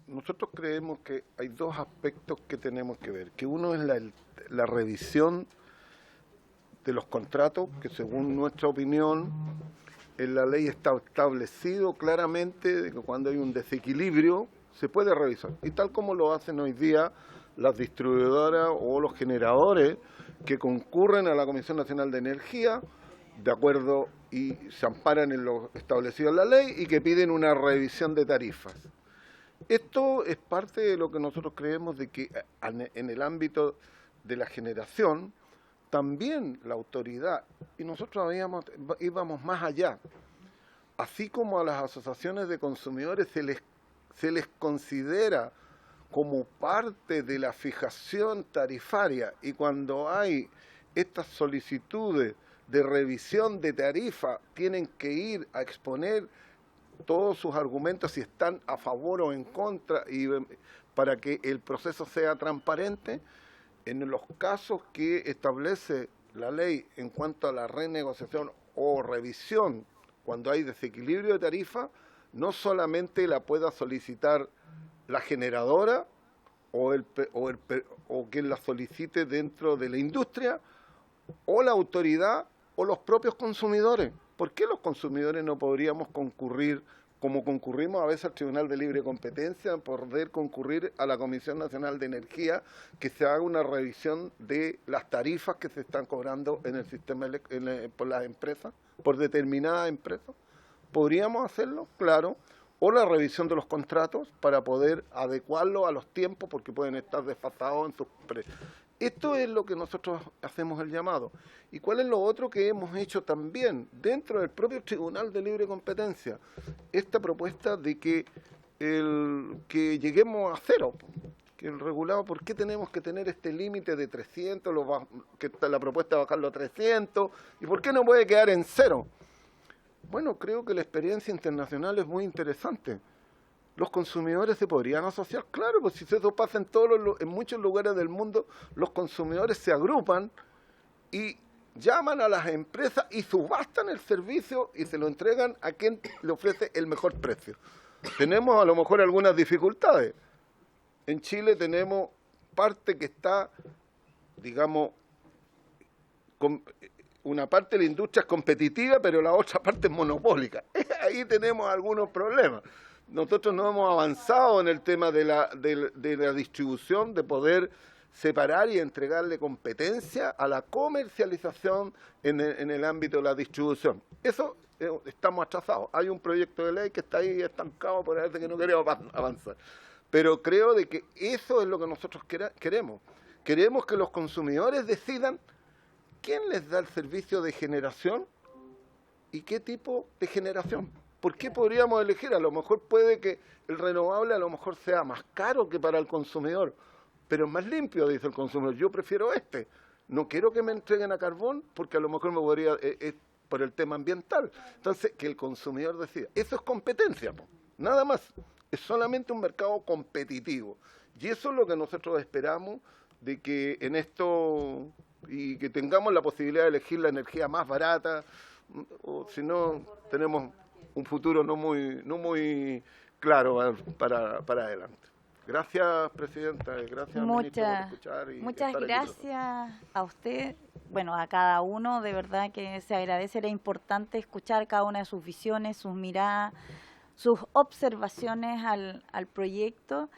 Nosotros creemos que hay dos aspectos que tenemos que ver, que uno es la revisión de los contratos, que según nuestra opinión, en la ley está establecido claramente de que cuando hay un desequilibrio se puede revisar, y tal como lo hacen hoy día las distribuidoras o los generadores que concurren a la Comisión Nacional de Energía, de acuerdo y se amparan en lo establecido en la ley y que piden una revisión de tarifas. Esto es parte de lo que nosotros creemos de que en el ámbito de la generación también la autoridad, y nosotros íbamos más allá, así como a las asociaciones de consumidores se les considera como parte de la fijación tarifaria, y cuando hay estas solicitudes de revisión de tarifa tienen que ir a exponer todos sus argumentos si están a favor o en contra y para que el proceso sea transparente. En los casos que establece la ley en cuanto a la renegociación o revisión, cuando hay desequilibrio de tarifa, no solamente la pueda solicitar la generadora o quien la solicite dentro de la industria, o la autoridad o los propios consumidores. ¿Por qué los consumidores no podríamos concurrir, como concurrimos a veces al Tribunal de Libre Competencia, poder concurrir a la Comisión Nacional de Energía, que se haga una revisión de las tarifas que se están cobrando en el sistema por las empresas, por determinadas empresas? ¿Podríamos hacerlo? Claro. O la revisión de los contratos para poder adecuarlos a los tiempos, porque pueden estar desfasados en sus precios. Esto es lo que nosotros hacemos el llamado. ¿Y cuál es lo otro que hemos hecho también dentro del propio Tribunal de Libre Competencia? Esta propuesta de que lleguemos a cero, que el regulado, ¿por qué tenemos que tener este límite de 300, que está la propuesta de bajarlo a 300, y por qué no puede quedar en cero? Bueno, creo que la experiencia internacional es muy interesante. Los consumidores se podrían asociar, claro, pues si eso pasa en muchos lugares del mundo, los consumidores se agrupan y llaman a las empresas y subastan el servicio y se lo entregan a quien le ofrece el mejor precio. Tenemos a lo mejor algunas dificultades. En Chile tenemos parte que está, digamos, una parte de la industria es competitiva, pero la otra parte es monopólica. Ahí tenemos algunos problemas. Nosotros no hemos avanzado en el tema de la distribución, de poder separar y entregarle competencia a la comercialización en el ámbito de la distribución. Eso estamos atrasados. Hay un proyecto de ley que está ahí estancado por el que no queremos avanzar. Pero creo de que eso es lo que nosotros queremos. Queremos que los consumidores decidan quién les da el servicio de generación y qué tipo de generación. ¿Por qué podríamos elegir? A lo mejor puede que el renovable a lo mejor sea más caro que para el consumidor, pero es más limpio, dice el consumidor. Yo prefiero este. No quiero que me entreguen a carbón porque a lo mejor me podría por el tema ambiental. Entonces, que el consumidor decida. Eso es competencia, nada más. Es solamente un mercado competitivo. Y eso es lo que nosotros esperamos de que en esto, y que tengamos la posibilidad de elegir la energía más barata, o si no, tenemos un futuro no muy claro para adelante. Gracias, presidenta, gracias ministro por escuchar. Muchas gracias a usted, bueno, a cada uno, de verdad que se agradece, era importante escuchar cada una de sus visiones, sus miradas, sus observaciones al proyecto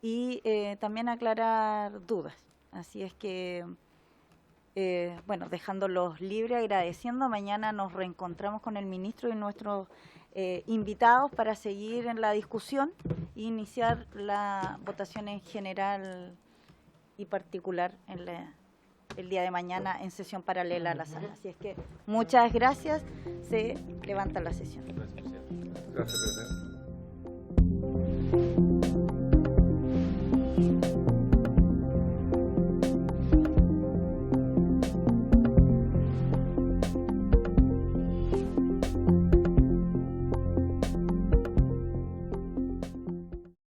y también aclarar dudas. Así es que, bueno, dejándolos libres, agradeciendo, mañana nos reencontramos con el ministro y nuestros invitados para seguir en la discusión e iniciar la votación en general y particular el día de mañana en sesión paralela a la sala. Así es que muchas gracias, se levanta la sesión. Gracias, presidente.